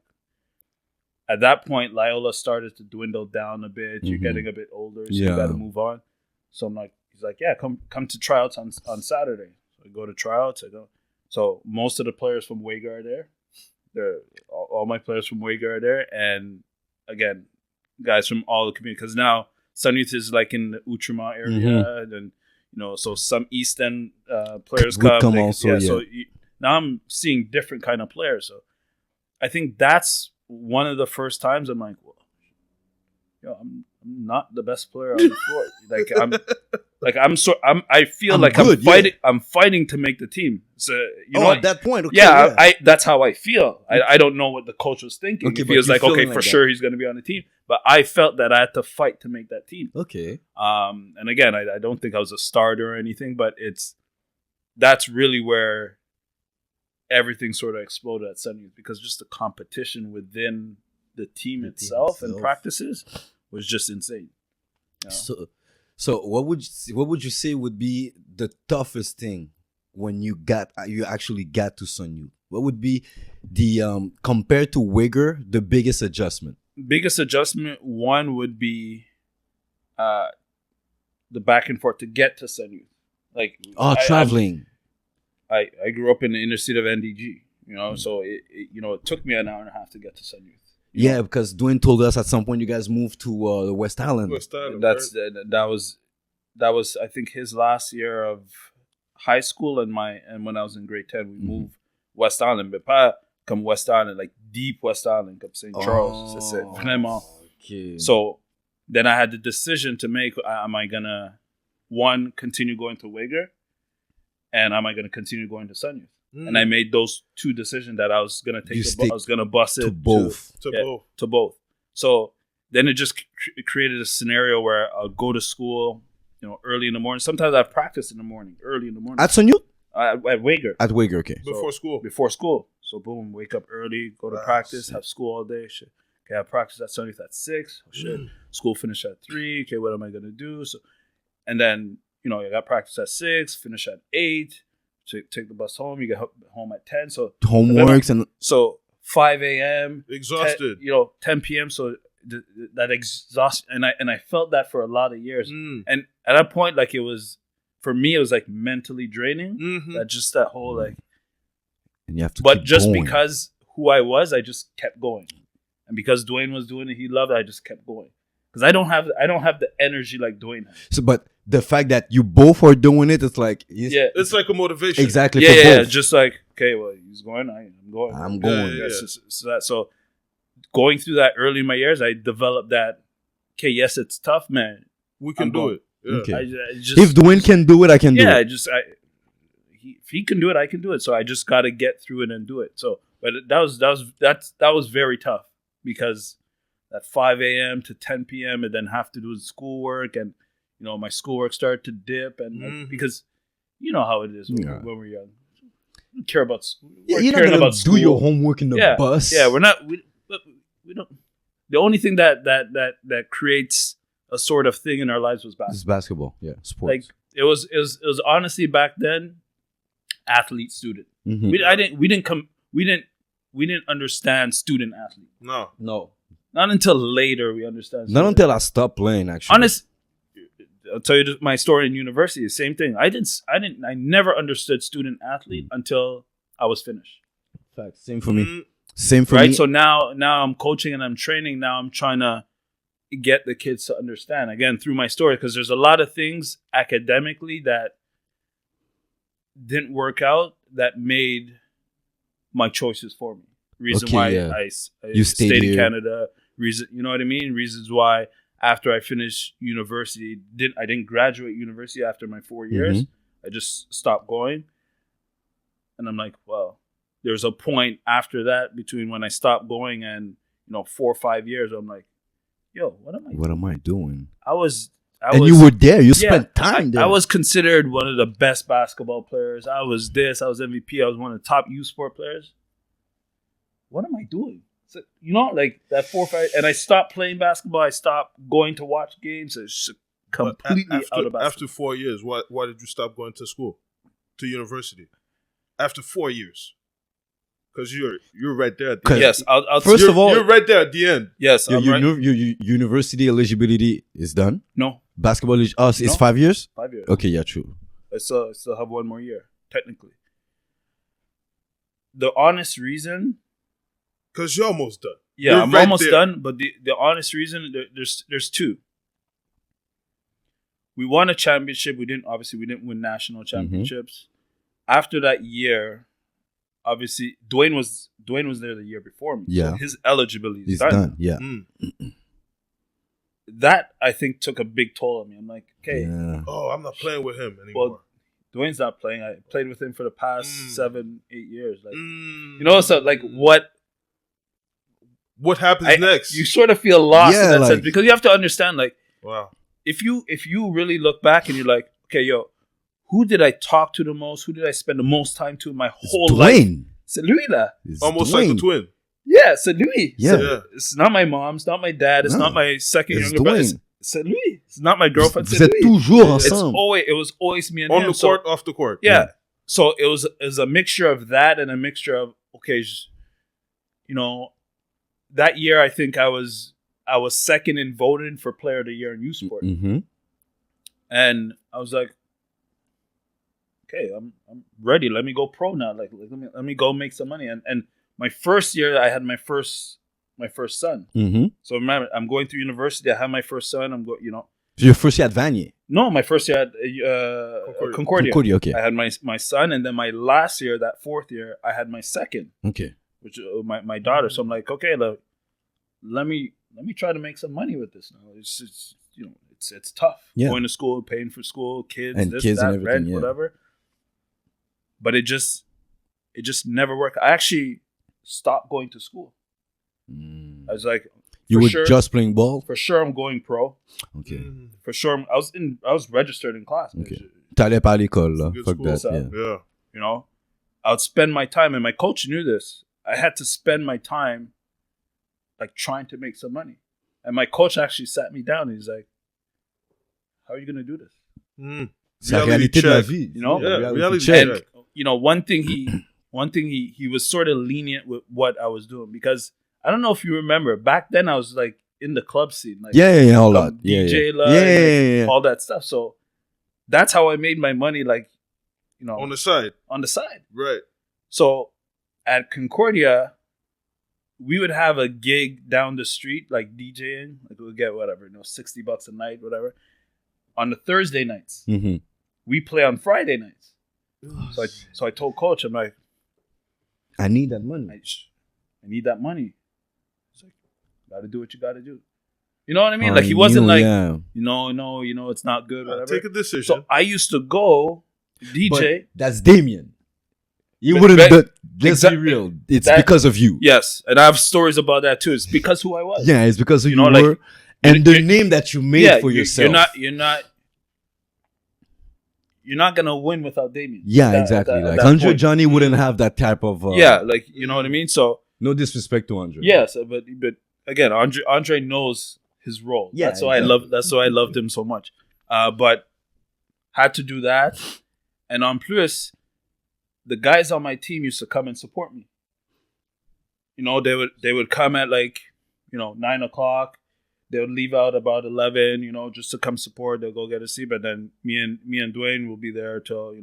at that point, Loyola started to dwindle down a bit. You're getting a bit older, so you got to move on. So I'm like, he's like, yeah, come to tryouts on Saturday. So I go to tryouts. So most of the players from Uyghur are there. All my players from Uyghur are there. And again, guys from all the community. Because now Sun Youth is like in the Outremont area. And, so some East End players come. Also, So now I'm seeing different kind of players. So I think that's one of the first times I'm like, well, I'm not the best player on the floor. I'm fighting to make the team. So at that point, that's how I feel. I don't know what the coach was thinking. He feels like for sure he's going to be on the team, but I felt that I had to fight to make that team. Okay. And again, I don't think I was a starter or anything, but that's really where everything sort of exploded at Sun Youth, because just the competition within the team itself and practices was just insane. So what would you say would be the toughest thing when you actually got to Sun Youth? What would be the compared to Uyghur, the biggest adjustment? Biggest adjustment, one would be the back and forth to get to Sun Youth. Like traveling. I grew up in the inner city of NDG, so it took me an hour and a half to get to Sun Youth. Yeah, because Dwayne told us at some point you guys moved to the West Island. That was I think his last year of high school, and when I was in grade 10 we moved West Island, but pas comme West Island, like deep West Island, comme St. Charles. C'est vraiment. Okay. So then I had the decision to make: am I gonna continue going to Wager, and am I gonna continue going to Sun Youth? And I made those two decisions that I was gonna take. I was gonna bus it to both. To both. So then it just created a scenario where I'll go to school, early in the morning. Sometimes I have practice in the morning, early in the morning. At Sun Youth? At Wager. At Wager, okay. Before school. So boom, wake up early, go to practice, have school all day. Shit. Okay, I have practice at Sun Youth at 6. Oh, shit. School finish at 3. Okay, what am I gonna do? So, and then I got practice at 6, finish at 8. Take the bus home. You get home at 10. So homeworks and 5 a.m. exhausted. 10 p.m. So that exhaustion, and I felt that for a lot of years. And at that point, like for me, it was like mentally draining. That whole like. And you have to. But just going. because who I was, I just kept going, and because Dwayne was doing it, he loved it. I just kept going because I don't have the energy like Dwayne has. So, but the fact that you both are doing it, it's like it's like a motivation. Exactly. Yeah. Just like, okay, well, he's going, I'm going. I'm going. So going through that early in my years, I developed that. Okay, yes, it's tough, man. We can do it. Yeah. Okay. I if Dwayne can do it, I can do it. Yeah, if he can do it, I can do it. So I just got to get through it and do it. So, but that was very tough because at 5 a.m. to 10 p.m. and then have to do schoolwork, and my schoolwork started to dip, and because you know how it is when we're young. We care about you're not gonna about school. Do your homework in the bus. Yeah, we're not. We don't. The only thing that creates a sort of thing in our lives was basketball. It's basketball. Yeah, sports. Like it was honestly back then, athlete student. Mm-hmm. We didn't understand student athlete. No. Not until later we understand. Not until I stopped playing. Actually, I'll tell you my story in university. Same thing. I never understood student athlete until I was finished. Fact. Same for me. Same for me. Right. So now I'm coaching and I'm training. Now I'm trying to get the kids to understand again through my story, because there's a lot of things academically that didn't work out that made my choices for me. Reason why I stayed in Canada. Reason, you know what I mean? Reasons why after I finished university, I didn't graduate university after my 4 years. I just stopped going. And I'm like, well, there's a point after that between when I stopped going and 4 or 5 years. I'm like, yo, what am I doing? You were there. You spent time there. I was considered one of the best basketball players. I was MVP. I was one of the top youth sport players. What am I doing? So, like that 4 or 5, and I stopped playing basketball. I stopped going to watch games. It's completely out of basketball. After 4 years, why did you stop going to school, to university? After 4 years, because you're right there. At the end. Yes, first of all, you're right there at the end. Yes, your university eligibility is done. No, basketball is 5 years. 5 years. Okay, yeah, true. I still have one more year technically. The honest reason. Because you're almost done. Yeah, you're I'm right almost there. done. But the honest reason, there's two. We won a championship. We didn't win national championships. After that year, obviously Dwayne was there the year before me. Yeah, so his eligibility is done. Yeah. That I think took a big toll on me. I'm like, okay, I'm not playing with him anymore. Well, Dwayne's not playing. I played with him for the past 7-8 years. Like, so like what happens next? You sort of feel lost in that sense, because you have to understand, like, wow, if you really look back and you're like, okay, yo, who did I talk to the most? Who did I spend the most time to in my whole life? C'est lui là. Almost like a twin. Yeah, c'est lui. Yeah. It's not my mom. It's not my dad. It's not my second younger brother. C'est lui. It's not my girlfriend. Vous êtes toujours ensemble. It was always me and him. On the court, off the court. Yeah. So it was a mixture of that and a mixture of, okay, that year I think I was second in voting for Player of the Year in youth sport. And I was like, okay, I'm ready. Let me go pro now. Like let me go make some money. And my first year, I had my first son. Mm-hmm. So remember, I'm going through university. I have my first son. So your first year at Vanier? No, my first year at Concordia. Concordia, okay. I had my son, and then my last year, that fourth year, I had my second. Okay. Which my daughter. So I'm like, okay, let me try to make some money with this now. It's tough. Yeah. Going to school, paying for school, kids, and this, kids that, and everything, rent, yeah. whatever. But it just never worked. I actually stopped going to school. I was like, you were sure, just playing ball? For sure, I'm going pro. Okay. For sure, I was registered in class. Okay. T'allais pas à l'école, là. Fuck school, that, so, yeah. You know, I would spend my time, and my coach knew this. I had to spend my time, like, trying to make some money. And my coach actually sat me down, and he's like, how are you going to do this? C'est la réalité de la vie. You know? Yeah, reality check. check. You know, one thing he was sort of lenient with what I was doing, because I don't know if you remember, back then I was like in the club scene, like all that, DJ, yeah, all that stuff. So that's how I made my money, like, you know, on the side, right? So at Concordia, we would have a gig down the street, like DJing, like we'll get whatever, $60 a night, whatever. On the Thursday nights, we play on Friday nights. So I told coach, I'm like, I need that money. I need that money. He's like, gotta do what you gotta do. You know what I mean? Like, he wasn't like, no, it's not good, whatever. Take a decision. So I used to go DJ. But that's Damian. You wouldn't, let's be real. It's because of you. Yes. And I have stories about that too. It's because who I was. Yeah, it's because of you were. Like, and the name that you made for yourself. You're not gonna win without Damian. Yeah, exactly. Like Andre Johnny wouldn't have that type of. Like, you know what I mean. So no disrespect to Andre. Yes, but again, Andre knows his role. Yeah, that's why I loved him so much. But had to do that, and en plus, the guys on my team used to come and support me. You know, they would come at 9:00. They would leave out about 11, just to come support. They'll go get a seat, but then me and Dwayne will be there till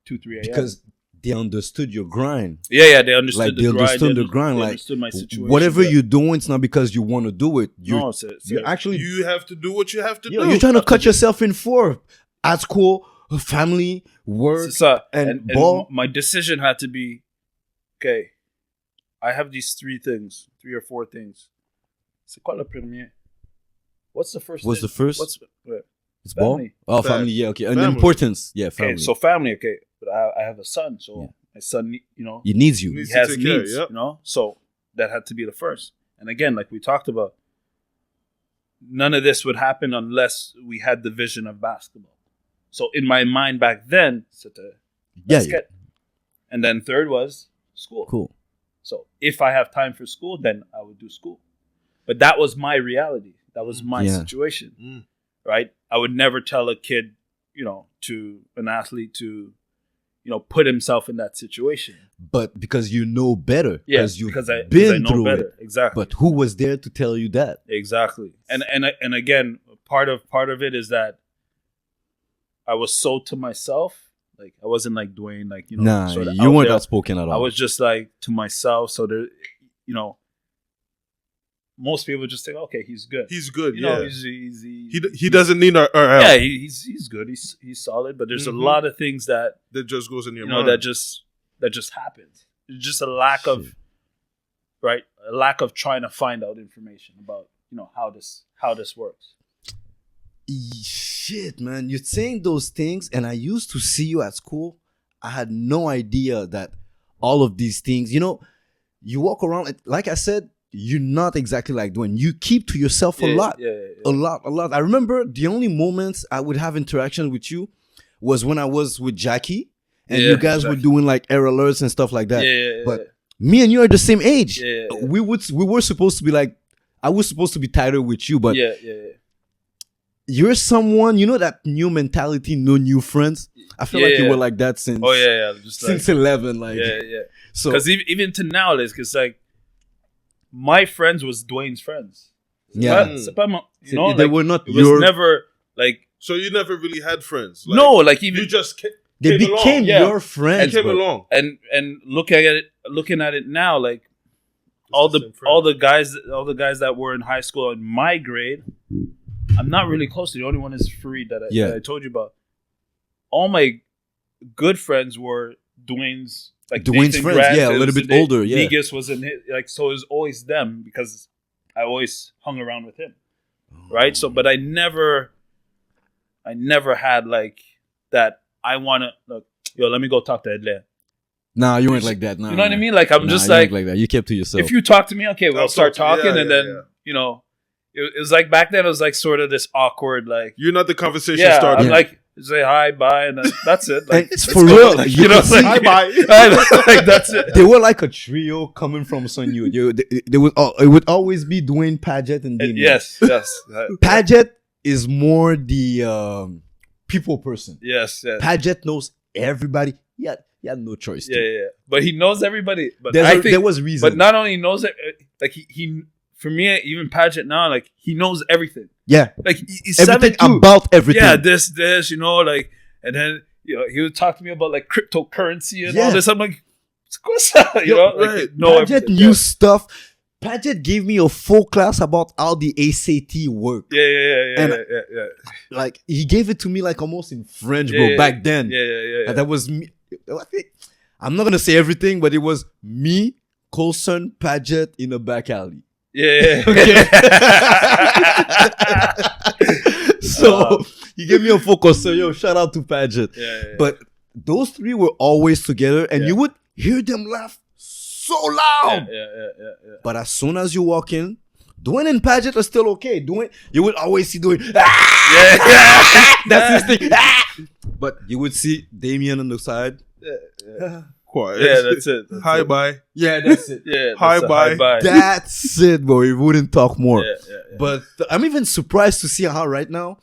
2, 3 a.m. Because they understood your grind. Yeah, they understood the grind. They understood my situation. Whatever you're doing, it's not because you want to do it. You have to do what you have to do. You're trying to cut yourself in for at school, family, work, and ball. My decision had to be, okay, I have these 3 or 4 things. C'est quoi le premier? What's the first? What's the first? It's family. Ball? Oh, family. Yeah, okay. And importance. Yeah, family. Okay, so family. Okay, but I have a son, so my son, he needs you. He has needs, So that had to be the first. And again, like we talked about, none of this would happen unless we had the vision of basketball. So in my mind back then, c'était basket. And then third was school. Cool. So if I have time for school, then I would do school. But that was my reality. That was my situation, right? I would never tell a kid, to an athlete to, put himself in that situation. But because you know better, because you've been through it. Exactly. But who was there to tell you that? Exactly. And again, part of it is that I was so to myself. Like, I wasn't like Dwayne, like, you weren't outspoken at all. I was just like to myself. So there, most people just think, okay, he's good. He's good. He doesn't need our help. Yeah, he's good. He's solid. But there's a lot of things that just goes in your mind. that just happens. It's just a lack of trying to find out information about how this works. Shit, man, you're saying those things, and I used to see you at school. I had no idea that all of these things. You walk around like I said. You're not exactly like Dwayne. You keep to yourself a lot. A lot. I remember the only moments I would have interaction with you was when I was with Jackie and you guys were doing like error alerts and stuff like that. But me and you are the same age. We were supposed to be like, I was supposed to be tighter with you, but you're someone, that new mentality, no new friends. I feel like you were like that since since 11. Like, So because even to now, because like, my friends was Dwayne's friends. Yeah. They were not it was never like. So you never really had friends. Like, no, like even you just They became your friends. Came along. And looking at it now, like all the guys that were in high school in my grade, I'm not really close to. The only one is Fareed that I told you about. All my good friends were Dwayne's friends, a little bit older. Yeah, Negus was in his, so it was always them because I always hung around with him, right? So, but I never had like that. I want to look, let me go talk to Edler. Nah, you weren't like that. Nah, you know what I mean? Like I'm just you weren't like that. You kept to yourself. If you talk to me, okay, we'll start talking, and then it was like back then. It was like sort of this awkward, like you're not the conversation starter. I'm like say hi, bye, and then that's it. Like it's for real. Like, you know, like, hi, bye. Like that's it. They were like a trio coming from Sun Yu. They would it would always be Dwayne, Paget, and Damian. Yes. Paget is more the people person. Yes. Paget knows everybody. He had no choice. Yeah. But he knows everybody. But there was reason. But not only knows it, like he for me, even Paget now, like he knows everything. Yeah, like he's everything 72. about everything. Yeah, this, like, and then he would talk to me about like cryptocurrency and all this. I'm like, what's that? Right. Paget knew stuff. Paget gave me a full class about how the ACT worked. Yeah. Like he gave it to me like almost in French, bro. Back then. Yeah. And that was me. I'm not gonna say everything, but it was me, Coulson, Paget in a back alley. Yeah. Okay. So he gave me a focus. So shout out to Paget. Yeah. But those three were always together, and you would hear them laugh so loud. Yeah. But as soon as you walk in, Dwayne and Paget are still okay. Dwayne, you would always see Dwayne. That's his thing. But you would see Damian on the side. Quiet. Yeah, that's it. Hi, bye. Yeah, that's it. Yeah. Hi, bye. That's it, bro. We wouldn't talk more. Yeah. But I'm even surprised to see how right now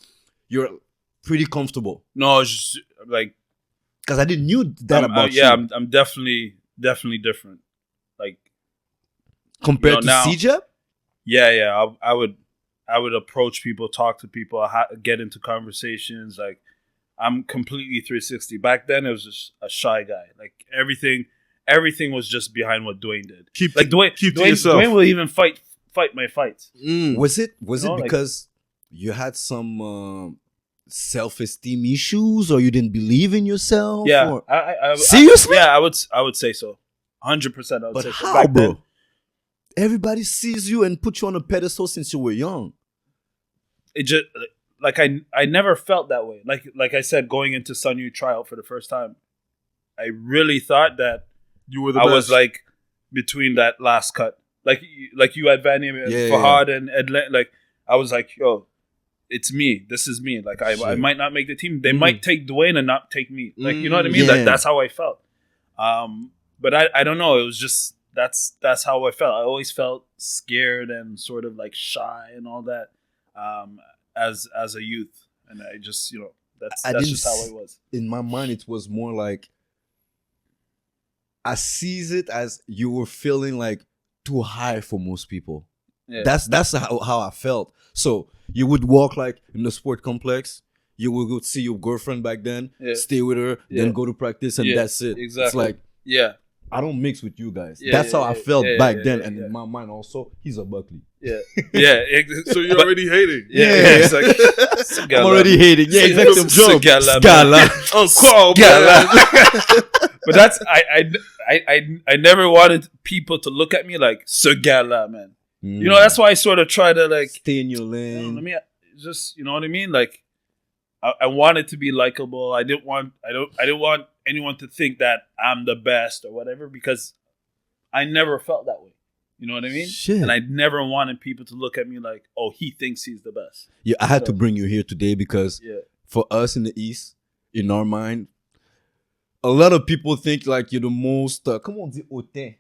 you're pretty comfortable. No, it's just like because I didn't knew that about you. Yeah, I'm definitely different. Like compared to now, CJ? Yeah. I would approach people, talk to people, get into conversations. Like I'm completely 360. Back then, it was just a shy guy. Like everything was just behind what Dwayne did. Keep to yourself. Dwayne will even fight my fights. Was it because you had some self-esteem issues, or you didn't believe in yourself? Yeah, seriously? I would say so. 100%. I would but say so. How, bro? Then, everybody sees you and put you on a pedestal since you were young. It just like I never felt that way. Like I said, going into Sun Yu tryout for the first time, I really thought that you were the best. best. Was like between that last cut, like you had Vanny and Fahad and Edlen. Like I was like, yo, it's me. This is me. Like I might not make the team. They might take Dwayne and not take me. Like you know what I mean? Like that's how I felt. But I don't know. It was just that's how I felt. I always felt scared and sort of like shy and all that. As a youth, and I just that's just how I was. In my mind, it was more like I sees it as you were feeling like too high for most people. Yeah. That's how I felt. So you would walk like in the sport complex. You would go see your girlfriend back then, stay with her, then go to practice, and that's it. Exactly. It's like I don't mix with you guys. That's how I felt back then, and in my mind also, he's a Buckley. Yeah. So you're already hating. It's like, I'm already hating. Yeah, exactly. Scala. Encore, But that's I never wanted people to look at me like Segala, man. That's why I sort of try to like stay in your lane. Let me just, you know what I mean? Like I wanted to be likable. I didn't want anyone to think that I'm the best or whatever, because I never felt that way. You know what I mean? Shit. And I never wanted people to look at me like, oh, he thinks he's the best. Yeah, I had to bring you here today because for us in the East, in our mind, a lot of people think like you're the most, comment on dit hautain?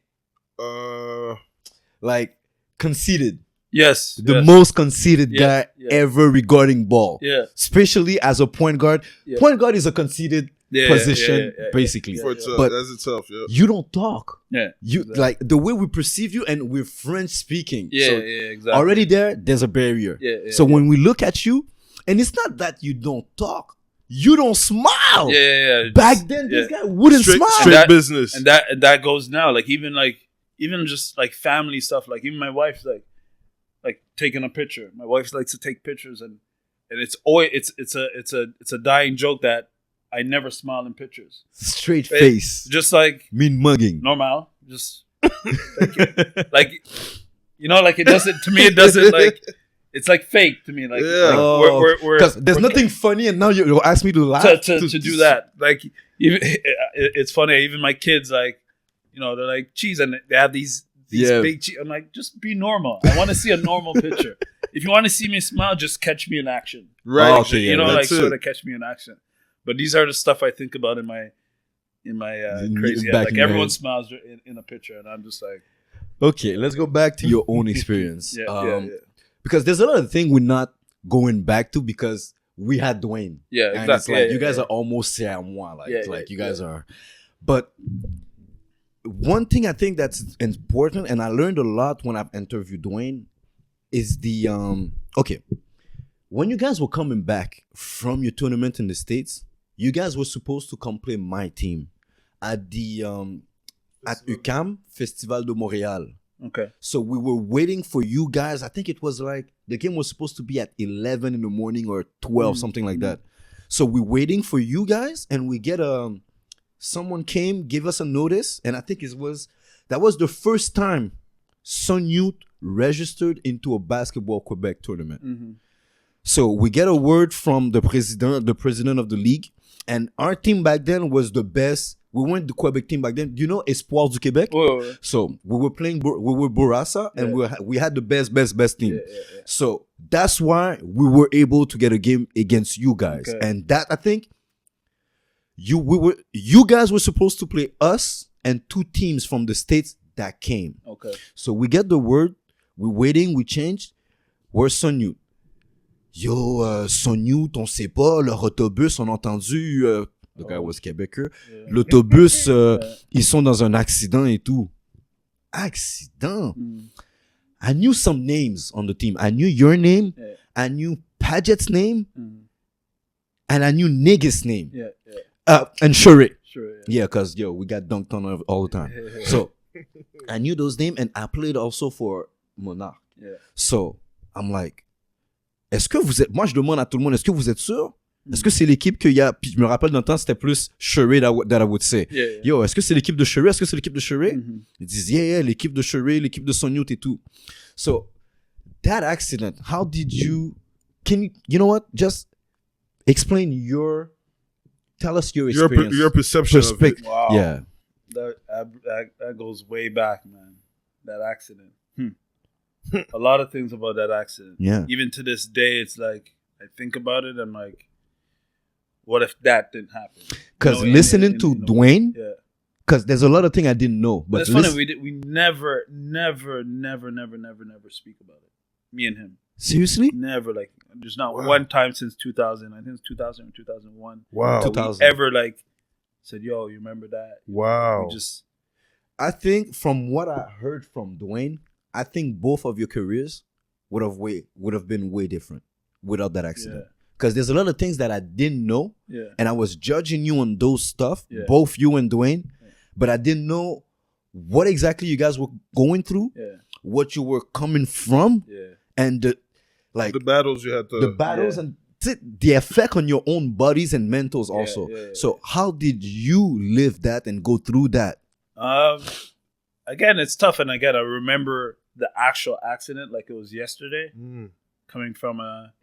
Like conceited. Yes. The most conceited guy ever regarding ball. Yeah. Especially as a point guard. Yeah. Point guard is a conceited position, basically. But that's itself, you don't talk. Yeah. You like the way we perceive you, and we're French speaking. Yeah, exactly. Already there's a barrier. Yeah, so when we look at you, and it's not that you don't talk, you don't smile. Yeah. Back then, this guy wouldn't smile. Straight business. And that goes now. Like even just like family stuff. Like even my wife's like taking a picture. My wife likes to take pictures, and it's always it's a dying joke that I never smile in pictures. Straight face. Just like mean mugging. Normal. Just like like it doesn't, to me, it doesn't, like, it's like fake to me. Like, because there's nothing funny, and now you ask me to laugh to do that. Like, even, it's funny. Even my kids, like, they're like cheese, and they have these big cheese. I'm like, just be normal. I want to see a normal picture. If you want to see me smile, just catch me in action. Right. Okay, like sort of catch me in action. But these are the stuff I think about in my crazy head. Like, everyone smiles in a picture, and I'm just like, okay, let's go back to your own experience. Yeah. Because there's a lot of things we're not going back to because we had Dwayne. Yeah, and exactly. It's like you guys are almost c'est à moi. You guys are. But one thing I think that's important, and I learned a lot when I've interviewed Dwayne, is the okay. When you guys were coming back from your tournament in the States, you guys were supposed to come play my team at the at UQAM Festival de Montréal. Okay. So we were waiting for you guys. I think it was like the game was supposed to be at 11 in the morning or 12, something like that. So we're waiting for you guys, and we get someone came, gave us a notice, and I think that was the first time Sun Youth registered into a Basketball Quebec tournament. Mm-hmm. So we get a word from the president of the league, and our team back then was the best. We weren't the Quebec team back then. You know Espoir du Québec? Whoa. So we were playing, we were Bourassa, and we had the best team. Yeah. So that's why we were able to get a game against you guys. Okay. And that, I think, you guys were supposed to play us and two teams from the States that came. Okay. So we get the word, we're waiting, we changed. Where's Sun Youth? Yo, Sun Youth, on sait pas, leur autobus, on a entendu... le gars was québécois. Yeah. L'autobus, ils sont dans un accident et tout. Accident? I knew some names on the team. I knew your name. Yeah. I knew Paget's name. And I knew Niggas' name. And Shure. Yeah, because, we got dunked on all the time. So, I knew those names, and I played also for Monarch. Yeah. So, I'm like, est-ce que vous êtes... Moi, je demande à tout le monde, est-ce que vous êtes sûr? Est-ce que c'est l'équipe qu'il y a... Puis je me rappelle d'un temps, c'était plus Shure that I would say. Yeah. Yo, est-ce que c'est l'équipe de Shure? Est-ce que c'est l'équipe de Shure? Ils disent, yeah, l'équipe de Shure, l'équipe de Sun Youth et tout. So, that accident, how did you... You know what? Just explain tell us your experience. Your perception of it. Wow. Yeah. That goes way back, man. That accident. A lot of things about that accident. Yeah. Even to this day, it's like, I think about it, I'm like, what if that didn't happen? Because listening to Dwayne, because there's a lot of things I didn't know. But that's funny. We never speak about it. Me and him. Seriously? Never. Like, there's not one time since 2000. I think it's 2000 or 2001. Wow. 2000. Ever like said, yo, you remember that? Wow. I think from what I heard from Dwayne, I think both of your careers would have been way different without that accident. Because there's a lot of things that I didn't know, and I was judging you on those stuff, both you and Dwayne, but I didn't know what exactly you guys were going through, what you were coming from, and the battles you had to... The battles and the effect on your own bodies and mentals also. So how did you live that and go through that? Again, it's tough, and again, I remember the actual accident like it was yesterday, coming from a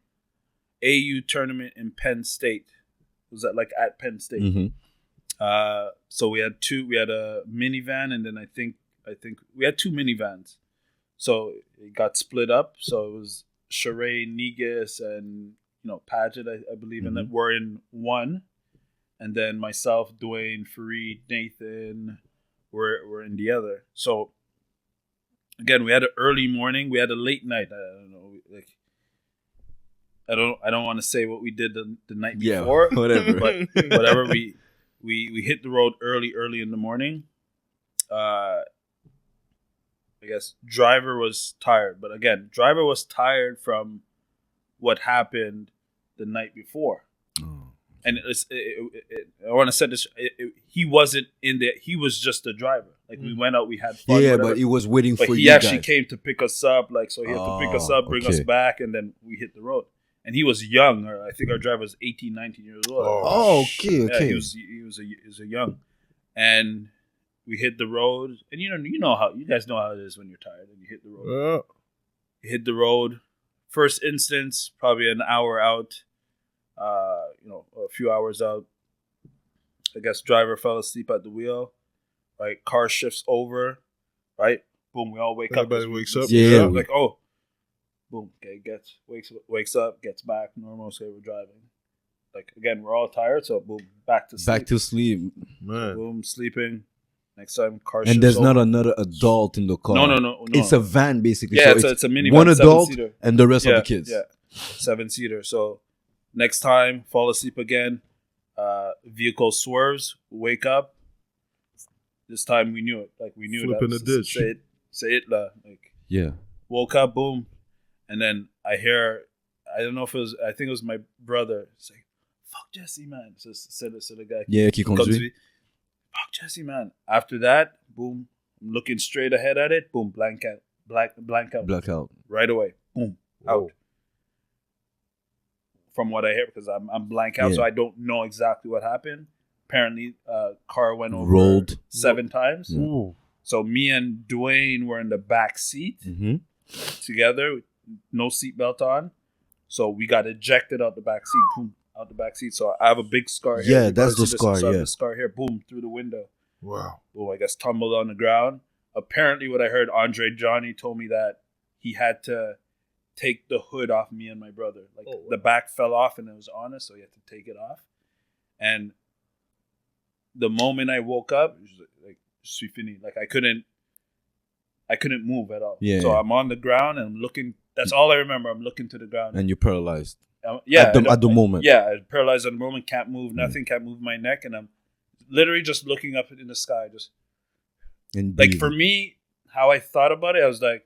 AU tournament in Penn State. It was at Penn State. Mm-hmm. So we had a minivan, and then I think we had two minivans. So it got split up. So it was Shure, Negus, and Paget, I believe, and then we're in one, and then myself, Dwayne, Fareed, Nathan, we're in the other. So again, we had an early morning, we had a late night. I don't know, like, I don't want to say what we did the night before. Whatever. But whatever, we hit the road early in the morning. I guess driver was tired, but again, driver was tired from what happened the night before. And I want to say this: he wasn't in there. He was just the driver. Like we went out, we had fun. Yeah, whatever. but he was waiting but for you. He actually guys. came to pick us up. Like so, he had to pick us up, bring us okay. back, and then we hit the road. And he was young. Or I think our driver was 18, 19 years old. Oh, okay. Yeah, he was a young, and we hit the road. And you know how you guys know how it is when you're tired and you hit the road. You hit the road. First instance, probably an hour out. A few hours out. I guess driver fell asleep at the wheel. Right, car shifts over. Right, boom. We all wake up. Everybody wakes up. Yeah. Like boom. Okay, wakes up, gets back. Normal. So we're driving. Like again, we're all tired. So boom, back to sleep. Back to sleep. Man. Boom, sleeping. Next time, car. And there's over. not another adult in the car. No. It's a van basically. Yeah, so it's a minivan. One adult 7-seater. and the rest of the kids. Yeah, 7-seater. So next time, fall asleep again. Vehicle swerves. Wake up. This time we knew it. Like we knew Flip that. in the ditch. Say it. Like Yeah. woke up. Boom. And then I hear. I don't know if it was. I think it was my brother saying, "Fuck Jesse, man." So the guy. Yeah, qui comes to conduit. me, "Fuck Jesse, man." After that, boom. I'm looking straight ahead at it. Boom. Blank out. Blackout. Right away. Boom. Whoa. Out. From what I hear, because I'm blank out, so I don't know exactly what happened. Apparently, car went over Rolled 7 times. Ooh. So me and Dwayne were in the back seat together, no seatbelt on. So we got ejected out the back seat. Boom, out the back seat. So I have a big scar here. Yeah, that's the scar. So I have Yeah. the scar here. Boom, through the window. Wow. Boom, I guess tumbled on the ground. Apparently, what I heard, Andre Johnny told me that he had to take the hood off me and my brother. Like the back fell off and it was on us, so he had to take it off. And the moment I woke up, it was like suis fini. Like I couldn't move at all. Yeah. So I'm on the ground and I'm looking. That's all I remember. I'm looking to the ground. And you're paralyzed. Yeah. At the moment. Yeah, I'm paralyzed at the moment. Can't move. Nothing. Can't move my neck, and I'm literally just looking up in the sky. Just And like for me, how I thought about it, I was like,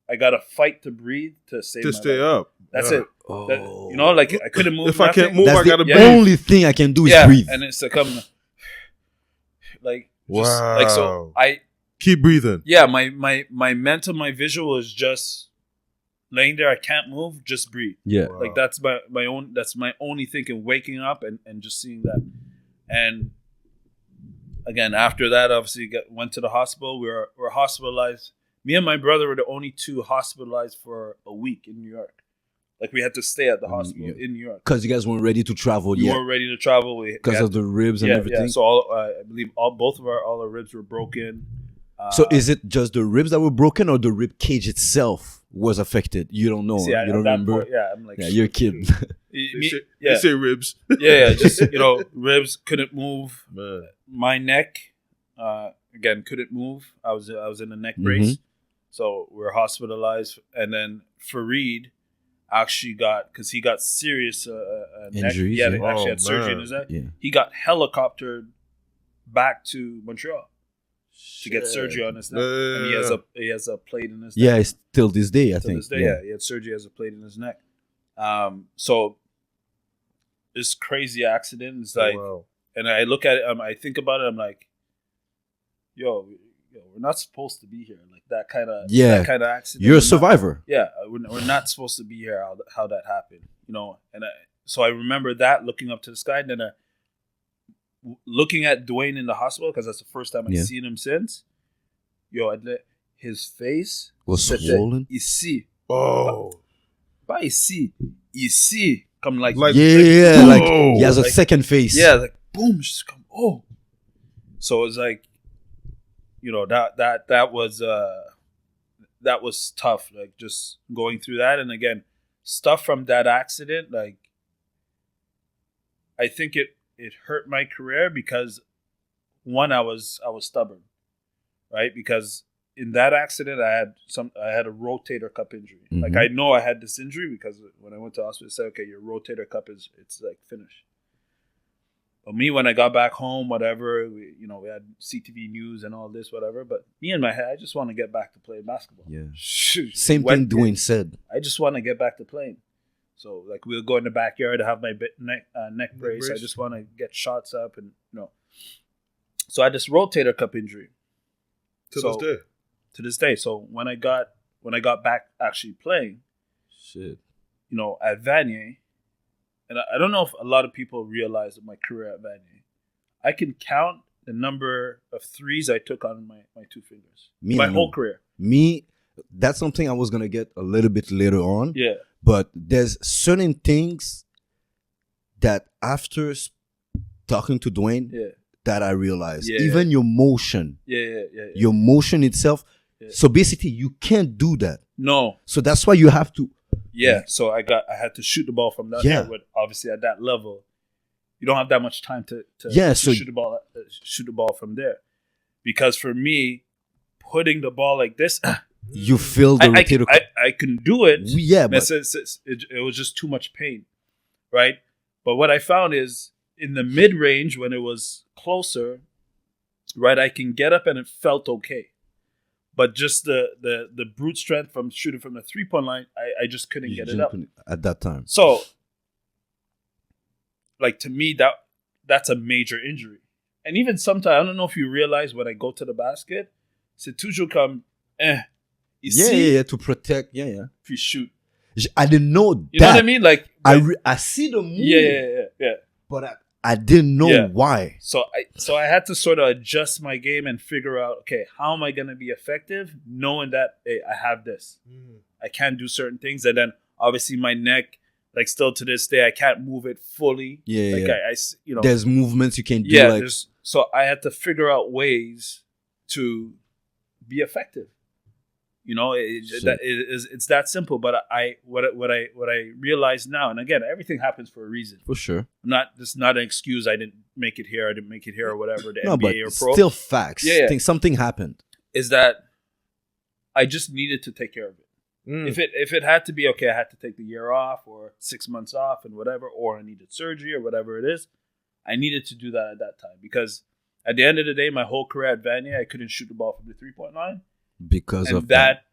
I gotta fight to breathe to save my stay life. up. That's Yeah. it. That, like I couldn't move. If I can't move, That's I gotta the breathe. only thing I can do is breathe. And it's like come, like Wow. just, like so I Keep breathing. my mental, my visual is just laying there. I can't move. Just breathe. Yeah. Wow. Like that's my own. That's my only thinking. Waking up and just seeing that, and again after that, obviously went to the hospital. We were hospitalized. Me and my brother were the only 2 hospitalized for a week in New York. Like we had to stay at the hospital in New York. Because you guys weren't ready to travel We yet. weren't ready to travel. Because of the ribs and everything. Yeah. So I believe all our ribs were broken. So is it just the ribs that were broken or the rib cage itself was affected? You don't know. See, You don't remember? Point, I'm like, Yeah, you're a kid. They say ribs. yeah. Just ribs couldn't move. Man. My neck, again, couldn't move. I was in a neck brace, so we were hospitalized. And then Fareed actually because he got serious Injuries. neck. He Yeah. actually had surgery in his neck. Yeah. He got helicoptered back to Montreal to get surgery on his neck, and he has a plate in his neck. Yeah, it's till this day, I Till think. this day, he had surgery, has a plate in his neck. So this crazy accident is like, Wow. and I look at it, I think about it, I'm like, yo, we're not supposed to be here. Like that kind of accident. You're a survivor. We're not supposed to be here. How that happened, And so I remember that looking up to the sky, and then looking at Dwayne in the hospital because that's the first time I've seen him since. His face Was swollen. Ici. Oh. Pas ici. Come like like He has a second face. Yeah, like boom, just come. Oh, so it's like, that was tough. Like just going through that, and again, stuff from that accident. Like, I think it hurt my career because one, I was stubborn, right? Because in that accident, I had a rotator cuff injury. Mm-hmm. Like I know I had this injury because when I went to hospital, they said, okay, your rotator cuff it's like finished. But me, when I got back home, whatever, we had CTV News and all this, whatever. But me in my head, I just want to get back to playing basketball. Yeah. Shoot. Same thing Dwayne said. I just want to get back to playing. So like we'll go in the backyard to have my neck brace. I just want to get shots up and So I had this rotator cuff injury. To this day. So when I got back actually playing, shit, at Vanier, and I don't know if a lot of people realize my career at Vanier, I can count the number of threes I took on my two fingers. My whole career. That's something I was gonna get a little bit later on. Yeah. But there's certain things that after talking to Dwayne, that I realized. Even your motion. Your motion itself. Yeah. So basically, you can't do that. No. So that's why you have to. Yeah. So I had to shoot the ball from that. Yeah. But obviously, at that level, you don't have that much time to shoot the ball from there. Because for me, putting the ball like this, you feel the rotator. I can do it. Yeah, but it was just too much pain, right? But what I found is in the mid range when it was closer, right, I can get up and it felt okay. But just the brute strength from shooting from the 3-point line, I just couldn't get it up at that time. So, like to me, that's a major injury. And even sometimes, I don't know if you realize when I go to the basket, c'est toujours comme, to protect, if you shoot. I didn't know that. You know what I mean? Like I see the move. Yeah. But I didn't know why. So I had to sort of adjust my game and figure out, okay, how am I going to be effective knowing that, hey, I have this. I can't do certain things. And then obviously my neck, like still to this day, I can't move it fully. There's movements you can do. So I had to figure out ways to be effective. It's that simple. But what I realize now, and again, everything happens for a reason. For sure. It's not an excuse. I didn't make it here. I didn't make it here, or whatever. The no, NBA but or pro. Still facts. Yeah. Think something happened. Is that I just needed to take care of it. If it had to be okay, I had to take the year off or 6 months off and whatever, or I needed surgery or whatever it is. I needed to do that at that time because at the end of the day, my whole career at Vanier, I couldn't shoot the ball from the 3-point line. Because of that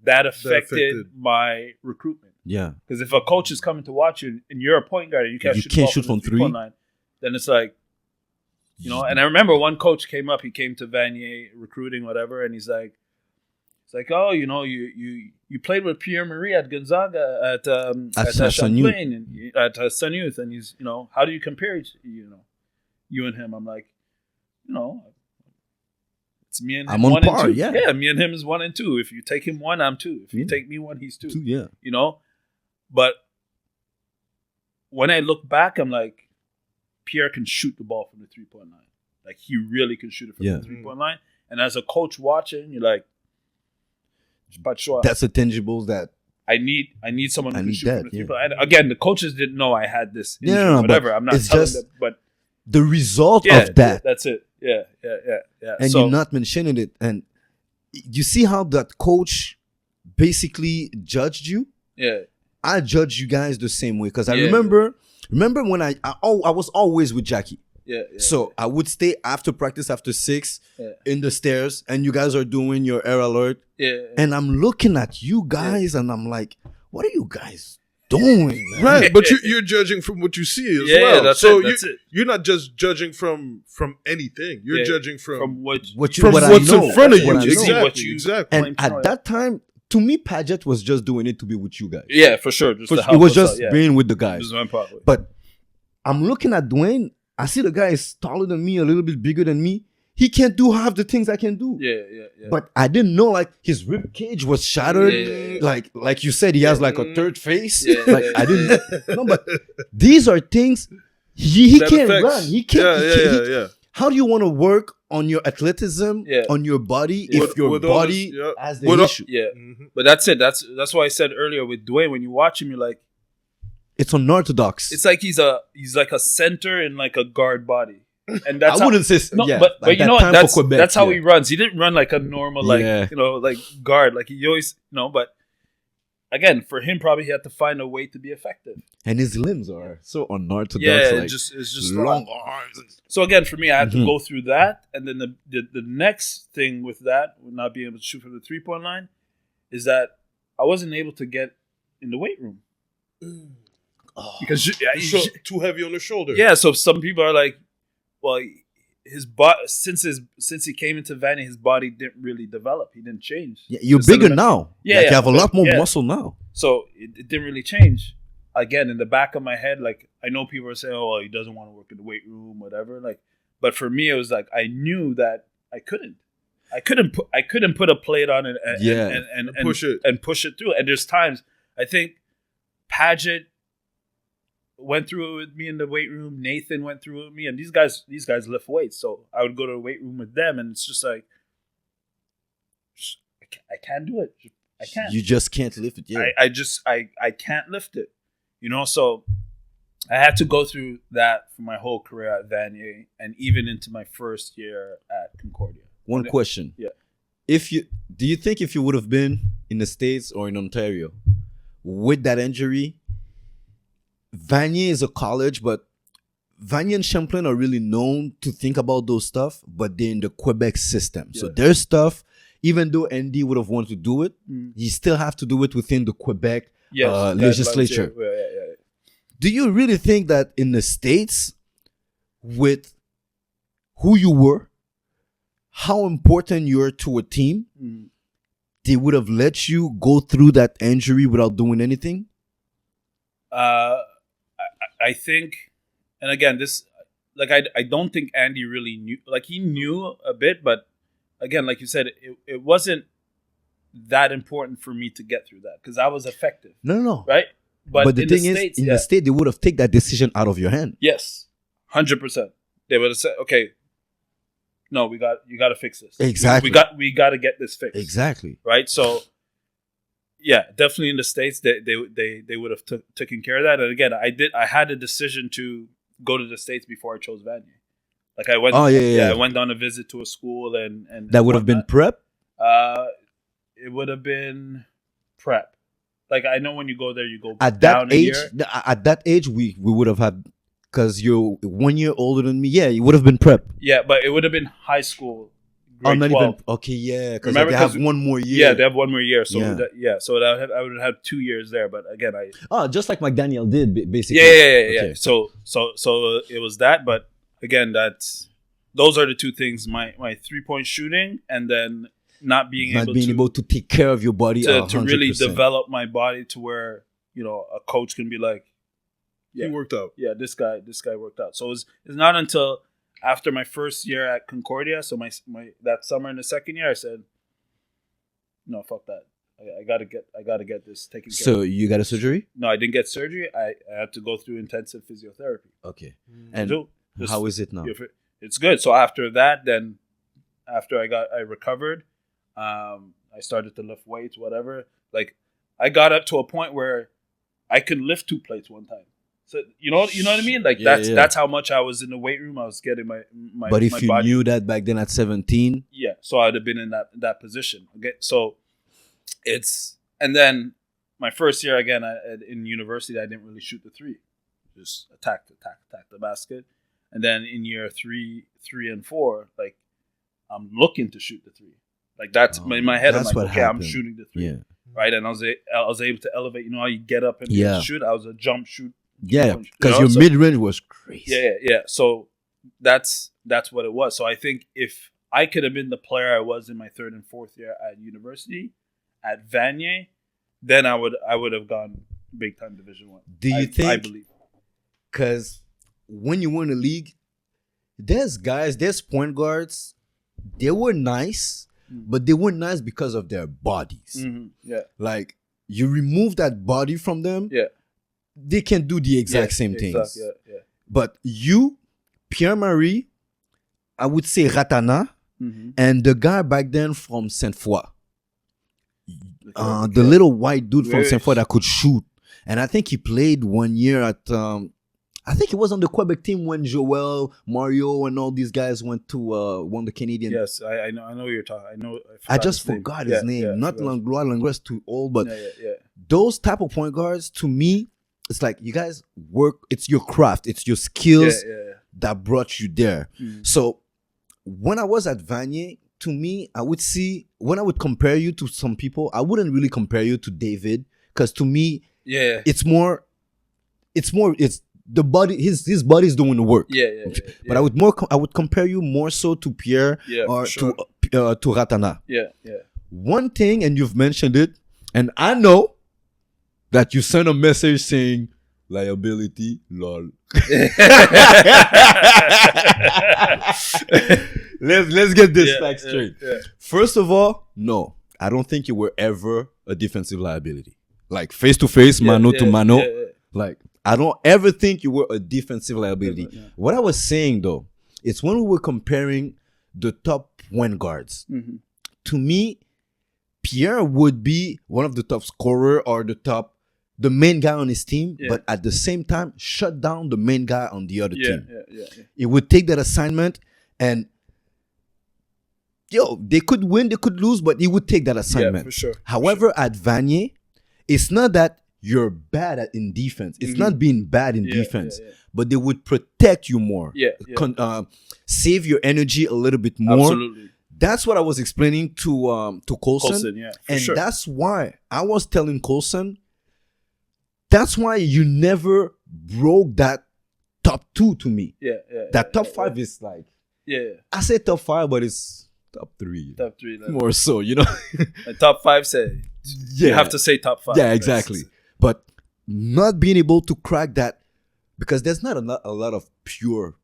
affected my recruitment. Yeah. Because if a coach is coming to watch you and you're a point guard and you can't shoot from 3-point line, then it's like, and I remember one coach came to Vanier recruiting, whatever, and he's like, oh, you played with Pierre Marie at Gonzaga at Champlain and at Sun Youth, and he's, how do you compare you and him? I'm like, it's me and him. I'm on 1 par, and 2. yeah. Yeah, me and him is 1 and 2. If you take him 1, I'm 2. If you take me 1, he's 2. 2, yeah. But when I look back, I'm like, Pierre can shoot the ball from the 3-point line. Like, he really can shoot it from the 3-point line. And as a coach watching, you're like, that's a tangible that I need someone who can shoot from the 3-point line. And again, the coaches didn't know I had this injury, whatever. I'm not telling them, but the result of that. That's it. Yeah. And you're not mentioning it. And you see how that coach basically judged you? Yeah. I judge you guys the same way. Because I remember when I was always with Jackie. Yeah. So I would stay after practice after 6 in the stairs and you guys are doing your air alert. Yeah. And I'm looking at you guys and I'm like, what are you guys doing? Man? Right, but you're judging from what you see as well. Yeah, that's it. You're not just judging from anything. You're judging from what's in front of you. Exactly. And at that time, to me, Paget was just doing it to be with you guys. Yeah, for sure. It was just being with the guys. Probably. But I'm looking at Dwayne. I see the guy is taller than me, a little bit bigger than me. He can't do half the things I can do. Yeah. But I didn't know, like, his rib cage was shattered. Yeah. Like you said, he has like a third face. I didn't know. No, but these are things he can't run. He can't. How do you want to work on your athleticism, on your body, if your body has the issue? Yeah. Mm-hmm. But that's it. That's why I said earlier with Dwayne, when you watch him, you're like, it's unorthodox. It's like he's like a center in like a guard body. And that's I wouldn't say but you know what? That's how he runs. He didn't run like a normal like guard. Like he always but again, for him probably he had to find a way to be effective. And his limbs are so unorthodox. Yeah, like it's just long arms. So again, for me, I had to go through that, and then the next thing with that, with not being able to shoot from the 3-point line, is that I wasn't able to get in the weight room. because too heavy on the shoulder. Yeah, so some people are like, well, his body since he came into Vanier, his body didn't really develop. He didn't change. Yeah, you're bigger now. Yeah, you have a lot more muscle now. So it didn't really change. Again, in the back of my head, like I know people are saying, "Oh, well, he doesn't want to work in the weight room, whatever." Like, but for me, it was like I knew that I couldn't put a plate on it and push it through. And there's times I think Paget went through it with me in the weight room. Nathan went through it with me, and these guys lift weights. So I would go to the weight room with them, and it's just like I can't do it. I can't. You just can't lift it. Yeah. I can't lift it. You know, so I had to go through that for my whole career at Vanier and even into my first year at Concordia. One question. Yeah. Do you think if you would have been in the States or in Ontario with that injury, Vanier is a college, but Vanier and Champlain are really known to think about those stuff, but they're in the Quebec system. Yeah. So their stuff, even though Andy would have wanted to do it, you still have to do it within the Quebec legislature. Yeah. Do you really think that in the States, with who you were, how important you are to a team, they would have let you go through that injury without doing anything? I think, and again, this, like, I don't think Andy really knew. Like, he knew a bit, but again, like you said, it wasn't that important for me to get through that because I was effective. No. Right? But the thing is, in the State, they would have taken that decision out of your hand. Yes, 100%. They would have said, "Okay, no, you got to fix this. Exactly. We got to get this fixed. Exactly. Right. So, yeah, definitely in the States, they would have taken care of that. And again, I had a decision to go to the States before I chose Vanier. Like I went. I went on a visit to a school and that would have been prep. It would have been prep. Like I know when you go there, you go at down that age. a year. At that age, we would have had, because you're 1 year older than me. Yeah, you would have been prep. Yeah, but it would have been high school. Not 12. even okay. Yeah, because they have 1 more year. Yeah, they have 1 more year. So so I would have 2 years there. But again, just like McDaniel did basically. Yeah. Okay. So it was that. But again, those are the two things: my 3-point shooting, and then not being able to take care of your body to really develop my body to where a coach can be like, he worked out. Yeah, this guy worked out. So it's not until after my first year at Concordia, so my that summer in the second year, I said, no, fuck that. I gotta get this taken care of. So you got a surgery? No, I didn't get surgery. I had to go through intensive physiotherapy. Okay. And how is it now? It's good. So after that, then after I recovered, I started to lift weights, whatever. Like I got up to a point where I could lift 2 plates one time. So you know what I mean? Like that's how much I was in the weight room. I was getting my But if my you body. knew that back then at 17, yeah, so I'd have been in that position. Okay, so and then my first year again in university, I didn't really shoot the 3, just attack the basket. And then in year 3 and 4, like I'm looking to shoot the 3. Like that's in my head. I'm like, okay, happened. I'm shooting the 3. Yeah. Right, and I was able to elevate. You know how you get up and shoot. I was a jump shoot. Yeah, because your mid range was crazy. Yeah. So that's what it was. So I think if I could have been the player I was in my 3rd and 4th year at university, at Vanier, then I would have gone big time Division 1. Do you think? I believe. Because when you were in the league, there's point guards. They were nice. But they weren't nice because of their bodies. Mm-hmm. Yeah. Like, you remove that body from them, they can do the exact same things. Yeah. But you, Pierre-Marie, I would say Ratana, and the guy back then from Sainte-Foy, the little white dude from Sainte-Foy that could shoot. And I think he played 1 year at... I think it was on the Quebec team when Joel, Mario, and all these guys went to won the Canadian. Yes, I know you're talking. I just forgot his name. Not Langlois. Langlois is too old, but those type of point guards, to me, it's like you guys work. It's your craft. It's your skills that brought you there. So when I was at Vanier, to me, I would see, when I would compare you to some people, I wouldn't really compare you to David, because to me, it's more it's the body. His body's doing the work. Yeah. But I would compare you more so to Pierre or to Ratana. Yeah. One thing, and you've mentioned it, and I know that you sent a message saying liability, lol. Let's get this fact straight. First of all, no, I don't think you were ever a defensive liability. Like face to face, mano to mano. Like I don't ever think you were a defensive liability. What I was saying though, it's when we were comparing the top point guards. Mm-hmm. To me, Pierre would be one of the top scorer or the main guy on his team, but at the same time, shut down the main guy on the other team. He would take that assignment and they could win, they could lose, but he would take that assignment. Yeah, for sure. However, at Vanier, it's not that you're bad in defense. It's not being bad in defense, but they would protect you more. Save your energy a little bit more. Absolutely. That's what I was explaining to Coulson. And sure. that's why I was telling Coulson, that's why you never broke that top 2 to me. That top 5 is like, I say top 5, but it's top 3. Top 3. Like, more so, you know. Top 5 say, you have to say top 5. Yeah, exactly. But not being able to crack that, because there's not a lot of pure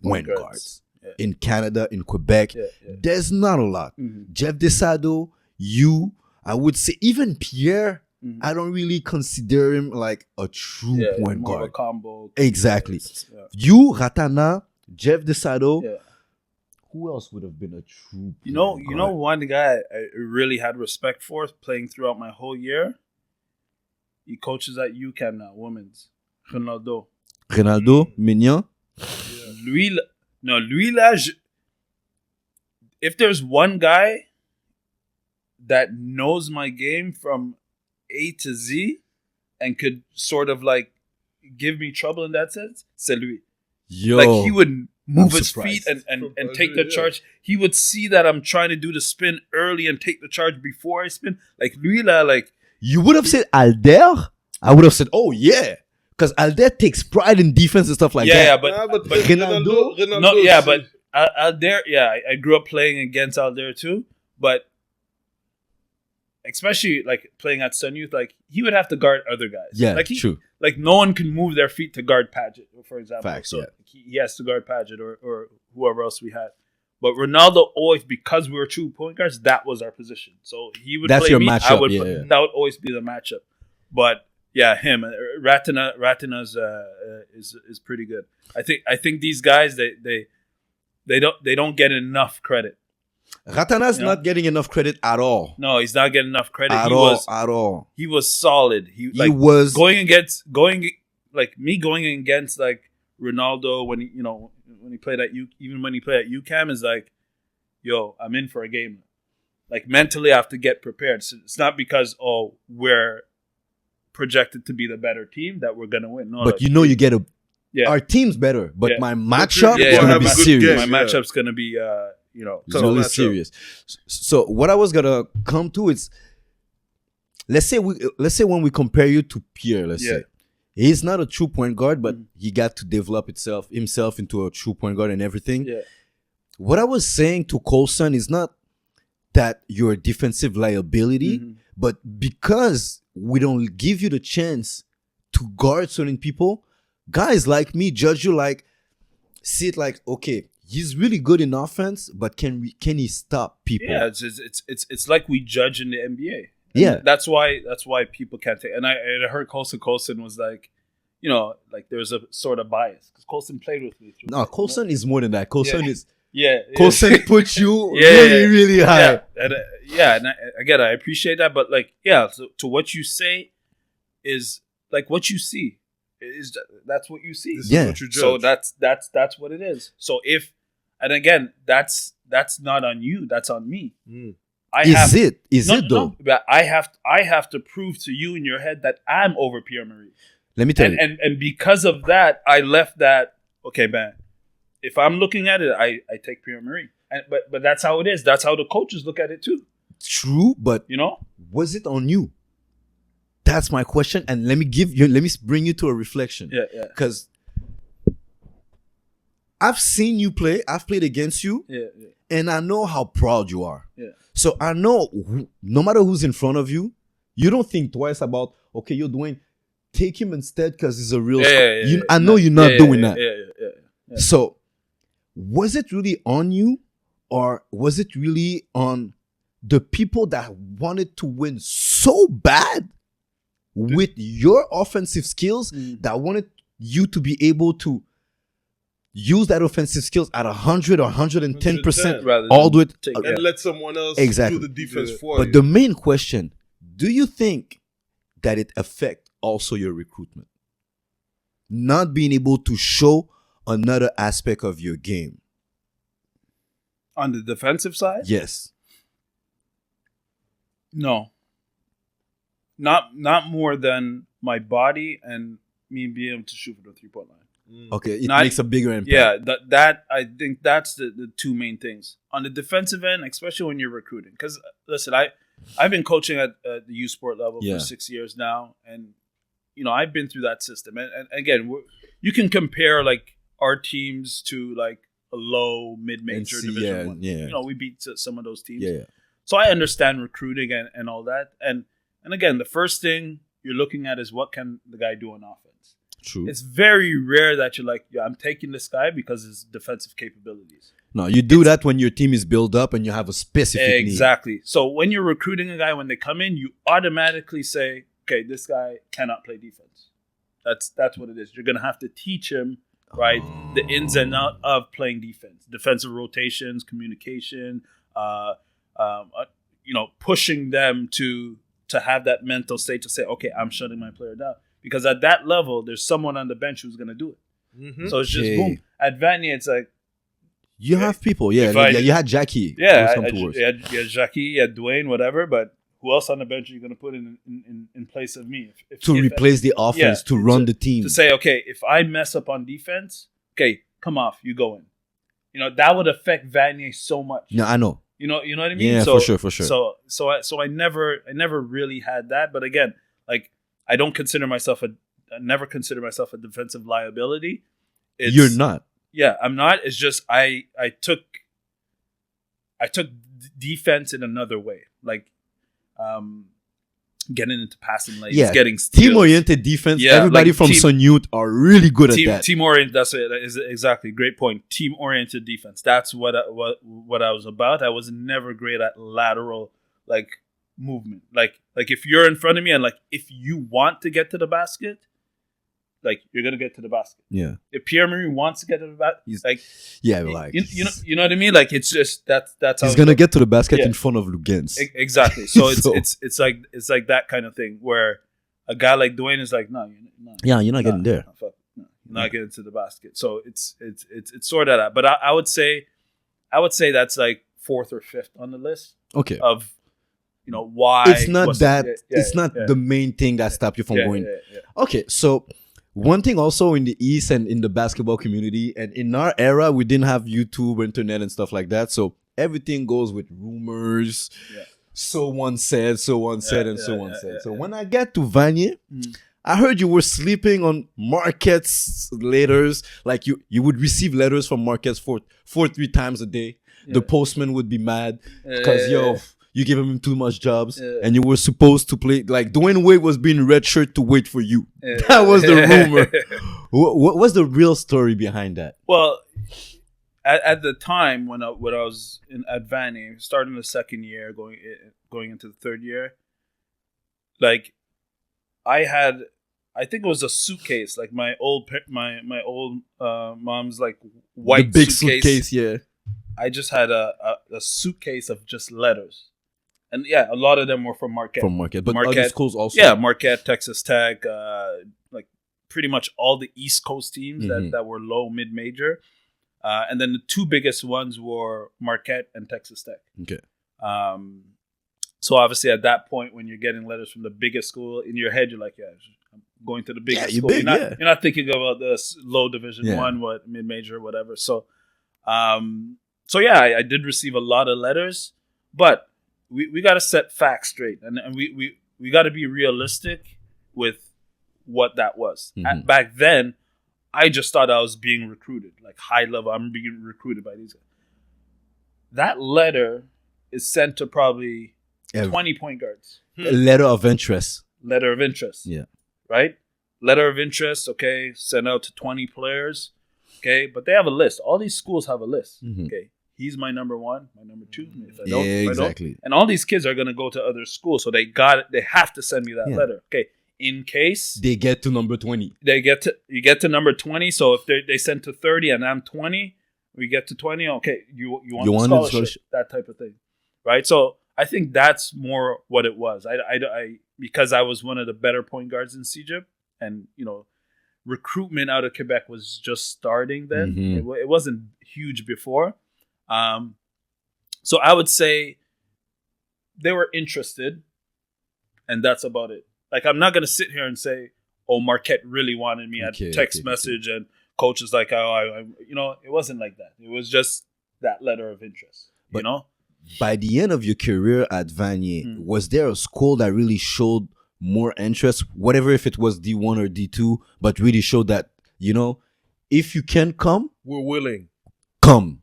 point guards. In Canada, in Quebec, there's not a lot. Jeff Desado, I would say, even Pierre, I don't really consider him like a true point guard. Of a combo. Exactly. You, Ratana, Jeff Desado. Who else would have been a true point guard? You know one guy I really had respect for playing throughout my whole year? He coaches at UCAM now, women's. Ronaldo Mignon. Lui là, if there's one guy that knows my game from A to Z and could sort of like give me trouble in that sense, c'est lui. Like he would move his feet and take the charge. He would see that I'm trying to do the spin early and take the charge before I spin. Like lui là, like you would have said Alder. I would have said, oh yeah. Because Alder takes pride in defense and stuff like that. Yeah, but Ronaldo, no, yeah, but Alder, I grew up playing against Alder too, but especially like playing at Sun Youth, like he would have to guard other guys. Yeah, like true. Like no one can move their feet to guard Padgett, for example. Facts, so he has to guard Padgett or whoever else we had. But Ronaldo always, because we were true point guards, that was our position. So he would That's play your me. matchup. I would that would always be the matchup. But yeah, him Ratina's is pretty good. I think these guys they don't get enough credit. Ratana's not getting enough credit at all. No, he's not getting enough credit. At all. He was solid. He was going against like Ronaldo when he played at even when he played at UCAM is like, yo, I'm in for a game. Like mentally, I have to get prepared. So it's not because we're projected to be the better team that we're gonna win. No, but you get our team's better, but my matchup is gonna be serious. My matchup's gonna be really serious. So what I was gonna come to is, let's say when we compare you to Pierre, let's say he's not a true point guard, but he got to develop himself into a true point guard and everything. Yeah. What I was saying to Coulson is not that you're a defensive liability, but because we don't give you the chance to guard certain people, guys like me judge you like, see it like, okay, he's really good in offense, but can he stop people? Yeah, it's like we judge in the NBA. Yeah, that's why people can't take. And I heard Coulson was like, like there's a sort of bias because Coulson played with me. No, Coulson is more than that. Coulson is. Yeah, Coulson puts you really high. Yeah, and I appreciate that, but like, so to what you say is like what you see is that's what you see. This is what you judge. So that's what it is. So and again, that's not on you. That's on me. Is it though? But I have to prove to you in your head that I'm over Pierre Marie. Let me tell you. And because of that, I left that. Okay, man. If I'm looking at it, I take Pierre Marie. But that's how it is. That's how the coaches look at it too. True, but you know, was it on you? That's my question. And let me bring you to a reflection. Yeah. Because I've seen you play. I've played against you. Yeah. And I know how proud you are. Yeah. So I know no matter who's in front of you, you don't think twice about, okay, you're doing, take him instead because he's a real scorer. I know you're not doing that. Yeah. So was it really on you, or was it really on the people that wanted to win so bad with your offensive skills that wanted you to be able to use that offensive skills at 100 or 110% all the way and let someone else exactly do the defense for you. But the main question, do you think that it affect also your recruitment? Not being able to show another aspect of your game. On the defensive side? Yes. No. Not more than my body and me being able to shoot for the 3-point line. Okay, it makes a bigger impact. Yeah, that I think that's the two main things. On the defensive end, especially when you're recruiting. Because, listen, I've been coaching at the U Sport level for 6 years now. And, I've been through that system. And again, you can compare, like, our teams to, like, a low, mid-major Division 1. Yeah. We beat some of those teams. Yeah. So I understand recruiting and all that. And again, the first thing you're looking at is what can the guy do on offense. True. It's very rare that you're like, I'm taking this guy because his defensive capabilities. No, you do that when your team is built up and you have a specific need. Exactly. So when you're recruiting a guy, when they come in, you automatically say, okay, this guy cannot play defense. That's what it is. You're going to have to teach him, right, the ins and outs of playing defense. Defensive rotations, communication, pushing them to have that mental state to say, okay, I'm shutting my player down. Because at that level, there's someone on the bench who's going to do it. Mm-hmm. So it's just boom. At Vanier, it's like, you have people, you had Jackie. Yeah, you had Jackie, you had Dwayne, whatever, but who else on the bench are you going to put in place of me? If replace the offense, to run the team. To say, okay, if I mess up on defense, okay, come off, you go in. That would affect Vanier so much. No, I know. You know what I mean? Yeah, for sure. So I never really had that. But again, like, I never consider myself a defensive liability. You're not. Yeah, I'm not. It's just I took defense in another way, like getting into passing lanes, getting steals. Team-oriented defense. Yeah, everybody from Sun Youth are really good at that. Team-oriented. That's it. That is exactly great point. Team-oriented defense. That's what I was about. I was never great at lateral movement. Like if you're in front of me and if you want to get to the basket, you're gonna get to the basket. Yeah. If Pierre-Marie wants to get to the basket, you know what I mean. It's just that's how he's gonna get to the basket in front of Lugens. Exactly. So it's like that kind of thing where a guy like Dwayne is like, no, you're not getting there. No, you're not getting to the basket. So it's sort of that. But I would say that's like 4th or 5th on the list. Okay. Of why it's not that. It's not the main thing that stopped you from going. Okay, so. One thing also in the East and in the basketball community, and in our era, we didn't have YouTube, internet, and stuff like that. So everything goes with rumors. Yeah. So one said, and so one said. So when I get to Vanier, I heard you were sleeping on Marquette's letters. Like you would receive letters from Marquette's 3 times a day. Yeah. The postman would be mad because you gave him too much jobs, and you were supposed to play. Like Dwayne Wade was being redshirt to wait for you. That was the rumor. What was the real story behind that? Well, at the time when I was at Vanier, starting the 2nd year, going into the 3rd year, I think it was a suitcase, like my old mom's white big suitcase. Yeah. I just had a suitcase of just letters. And a lot of them were from Marquette. But other schools also. Yeah, Marquette, Texas Tech, pretty much all the East Coast teams that were low, mid-major. And then the 2 biggest ones were Marquette and Texas Tech. Okay. So obviously at that point, when you're getting letters from the biggest school, in your head, you're like, I'm going to the biggest school. Big, you're not thinking about this low Division 1, mid-major, whatever. So, I did receive a lot of letters, but we got to set facts straight, and we got to be realistic with what that was. Mm-hmm. Back then, I just thought I was being recruited, like high level. I'm being recruited by these guys. That letter is sent to probably 20 point guards. A letter of interest. Letter of interest. Yeah. Right? Letter of interest, okay, sent out to 20 players. Okay, but they have a list. All these schools have a list. Mm-hmm. Okay. He's my number one, my number two. If I Yeah, don't, if I exactly. don't. And all these kids are gonna go to other schools, so they have to send me that letter. Okay. In case they get to number 20. you get to number 20. So if they send to 30 and I'm 20, we get to 20. Okay, you want the scholarship, that type of thing, right? So I think that's more what it was. I because I was one of the better point guards in CEGEP, and recruitment out of Quebec was just starting then. Mm-hmm. It wasn't huge before. So I would say they were interested, and that's about it. Like, I'm not going to sit here and say, oh, Marquette really wanted me. I text message and coach is like, oh, it wasn't like that. It was just that letter of interest, but by the end of your career at Vanier, was there a school that really showed more interest, whatever if it was D1 or D2, but really showed that, if you can come, we're willing. Come.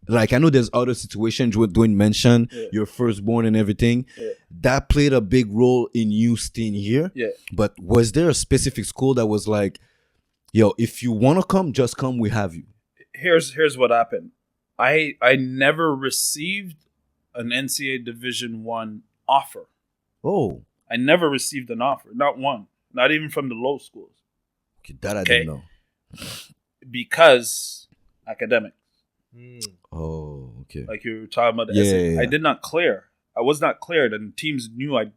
Like, I know there's other situations where Dwayne mentioned your firstborn and everything. Yeah. That played a big role in you staying here. Yeah. But was there a specific school that was like, yo, if you want to come, just come, we have you? Here's what happened. I never received an NCAA Division I offer. Oh. I never received an offer. Not one. Not even from the low schools. Okay, that I didn't know. Because academic. Oh, okay. Like you were talking about the SAT. I did not clear. I was not cleared, and teams knew I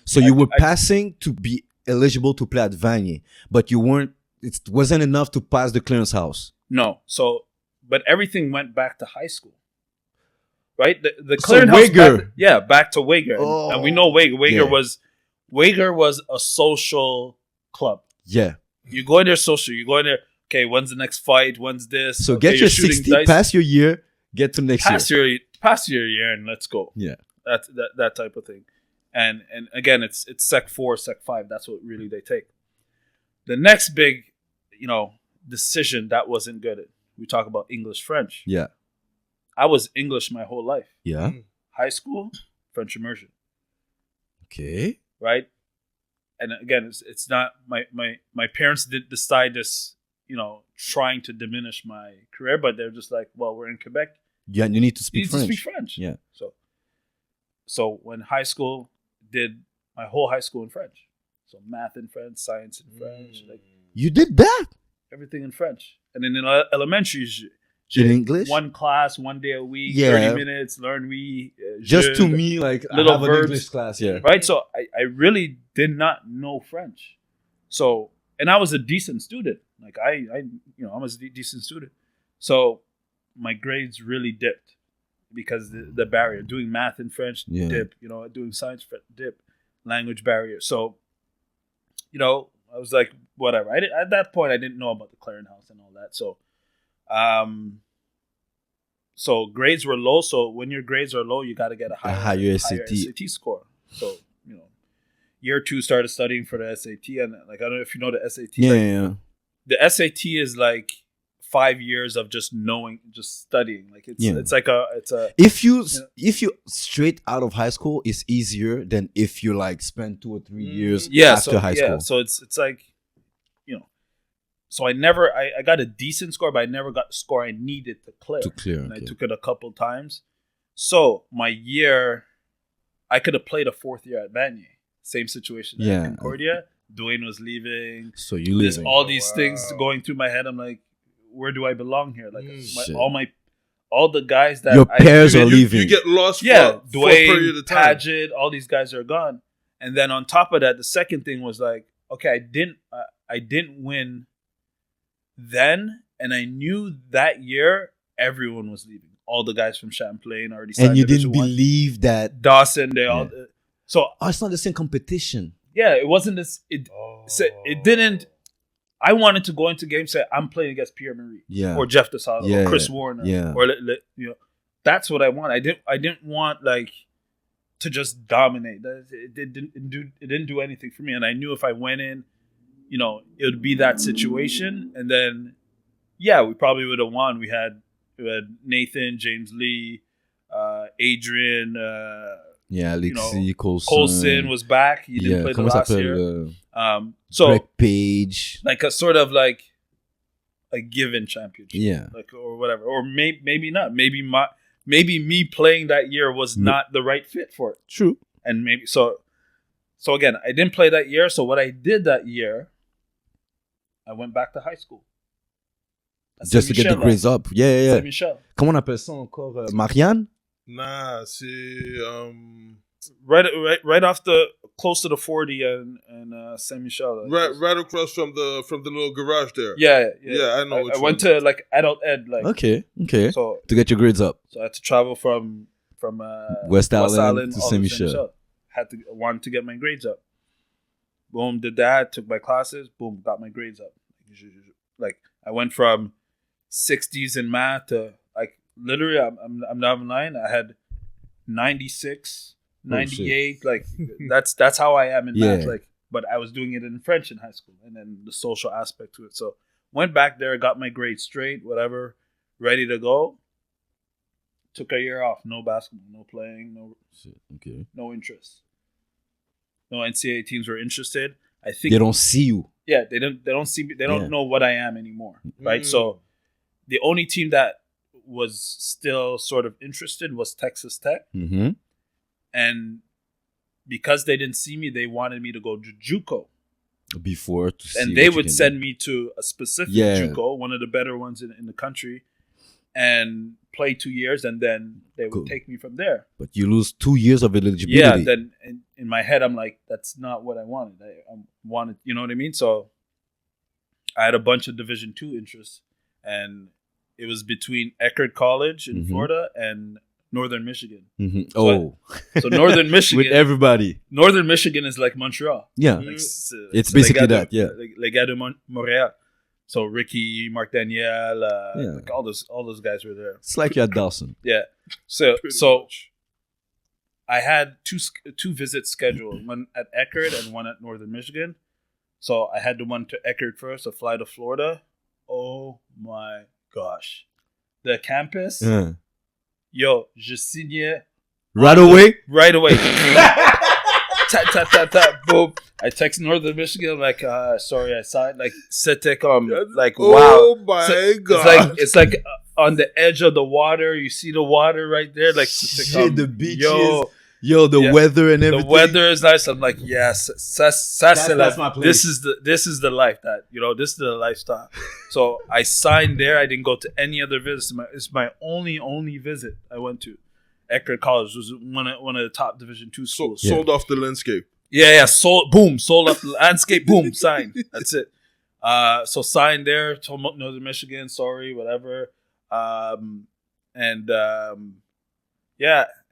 So you were passing to be eligible to play at Vanier, but you weren't. It wasn't enough to pass the clearance house. No. So, but everything went back to high school, right? The clearance house. Back to Wager, and we know Wager. Wager was a social club. Yeah. You go in there social. You go in there. Okay, when's the next fight? When's this? So get your 60, pass your year, get to next year. Pass your year, and let's go. Yeah, that type of thing. And again, it's Sec 4, Sec 5. That's what really they take. The next big, decision that wasn't good. We talk about English, French. Yeah, I was English my whole life. Yeah, high school, French immersion. Okay, right. And again, it's not my parents did decide this. Trying to diminish my career, but they're just like, well, we're in Quebec. Yeah, you need to speak French. Yeah. So when high school, did my whole high school in French. So math in French, science in French. Like, you did that? Everything in French. And then in elementary, in English? One class, 1 day a week, 30 minutes, learn we. Just to me, like, little I have verbs, an English class, yeah. Right? So I really did not know French. So, and I was a decent student. Like I'm a decent student. So my grades really dipped because the barrier, doing math in French, dip, doing science, dip, language barrier. So, I was like, whatever. At that point, I didn't know about the clearinghouse and all that. So grades were low. So when your grades are low, you got to get a higher SAT score. So, year 2 started studying for the SAT. And like, I don't know if you know the SAT. Yeah. The SAT is like 5 years of just knowing, just studying. Like it's like it's a. If you straight out of high school, it's easier than if you like spend 2 or 3 years after high school. So it's like, so I got a decent score, but I never got the score I needed to clear. And I took it a couple times. So my year, I could have played a 4th year at Vanier. Same situation at Concordia. Dwayne was leaving. So you leaving. There's all these things going through my head. I'm like, where do I belong here? Like all the guys that your pairs are leaving. You get lost. Yeah, Dwayne, Paget, all these guys are gone. And then on top of that, the second thing was like, okay, I didn't win then, and I knew that year everyone was leaving. All the guys from Champlain already signed. And you didn't believe that Dawson, they all. So it's not the same competition. Yeah, it wasn't this. It didn't. I wanted to go into games say I'm playing against Pierre Marie, or Jeff DeSalvo, or Chris Warner, or that's what I want. I didn't want like to just dominate. It didn't do anything for me. And I knew if I went in, you know, it would be that situation. And then, yeah, we probably would have won. We had Nathan, James Lee, Adrian. Alexis, Coulson was back. He didn't play the last year. So Greg Page, like a sort of like a given championship, yeah, like or whatever, or maybe not. Maybe me playing that year was not the right fit for it. True, and maybe so again, I didn't play that year. So what I did that year, I went back to high school. Just to get the grades up. Yeah. Saint-Michel. Comment on appelle ça encore? Marianne? Nah, c'est right off the close to the 40 and Saint Michel. Right across from the little garage there. Yeah. I know. I went to like adult ed. Like Okay. So to get your grades up. So I had to travel from West Island to Saint Michel. Wanted to get my grades up. Boom, did that. Took my classes. Boom, got my grades up. Like I went from 60s in math to like literally. I'm not lying. I had 96, 98. Like that's how I am in math. Like, but I was doing it in French in high school, and then the social aspect to it. So went back there, got my grades straight, whatever, ready to go. Took a year off. No basketball, no playing, no interest. No NCAA teams were interested. I think they don't see you. Yeah, they don't see me. They don't know what I am anymore, right? So the only team that was still sort of interested was Texas Tech, and because they didn't see me, they wanted me to go to JUCO before, and they would send me to a specific JUCO, one of the better ones in the country, and play 2 years, and then they would take me from there. But you lose 2 years of eligibility. Yeah, then in my head, I'm like, that's not what I wanted. I wanted, you know what I mean? So I had a bunch of Division II interests, and it was between Eckerd College in Florida and Northern Michigan. So Northern Michigan. With everybody. Northern Michigan is like Montreal. Yeah. Like, it's basically that, Les gars de Montréal. So Ricky, Marc Daniel, like all those guys were there. It's like you're at Dawson. Yeah. So I had two visits scheduled, one at Eckerd and one at Northern Michigan. So I had the one to Eckerd first, to fly to Florida. Oh my gosh. The campus. Yo, je signais. Right away? Right away. Tap, boom. I text Northern Michigan, I'm like, sorry, I signed. Like, c'était comme, like, wow. Oh my God. It's like on the edge of the water. You see the water right there. Like, the beaches. The weather and everything. The weather is nice. I'm like, yes, that's my place. This is the life that, this is the lifestyle. So I signed there. I didn't go to any other visits. It's my only visit I went to. Eckerd College was one of the top Division II schools. Sold off the landscape. Yeah. Sold off the landscape. Boom, signed. That's it. So signed there. Told Northern Michigan, sorry, whatever. And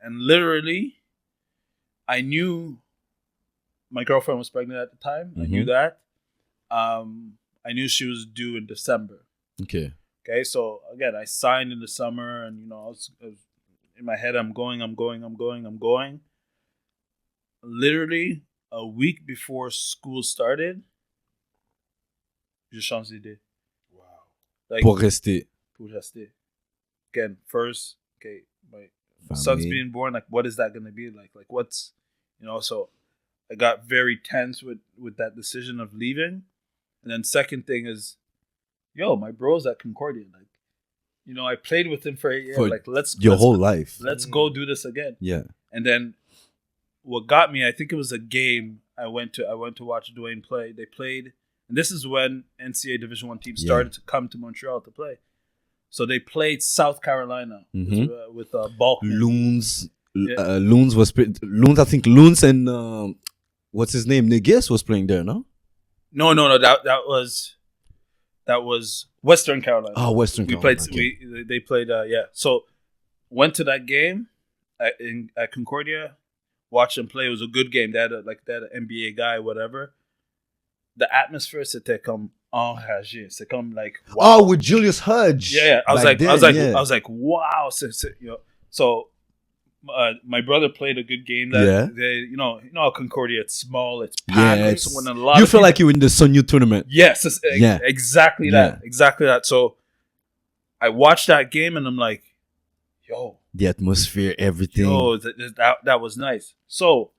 literally, I knew my girlfriend was pregnant at the time. I knew that. I knew she was due in December. Okay. So again, I signed in the summer, and I was in my head, I'm going. Literally a week before school started, je change d'idée. Wow. Like, pour rester. Again, first, my son's being born. Like, what is that going to be like? Like, what's, so I got very tense with that decision of leaving. And then second thing is, my bro's at Concordia. Like, I played with him for 8 years. Like, let's whole life. Let's go do this again. Yeah. And then what got me, I think it was a game I went to watch Dwayne play. They played, and this is when NCAA Division I teams started to come to Montreal to play. So they played South Carolina with Balkman. Loons. Loons. I think Loons and what's his name? Negis was playing there, no? No. That was Western Carolina. Oh, Western Carolina. They played. So went to that game at Concordia. Watched them play. It was a good game. They had an NBA guy, whatever. The atmosphere, c'était comme enragé. C'est comme like, wow. Oh, with Julius Hudge. Yeah. I was like, wow. So my brother played a good game. You know how Concordia, it's small, it's packed. So when you feel like you're in the Sonyu tournament. Yes, exactly that. Exactly that. So I watched that game and I'm like, yo. The atmosphere, everything. Yo, that was nice. So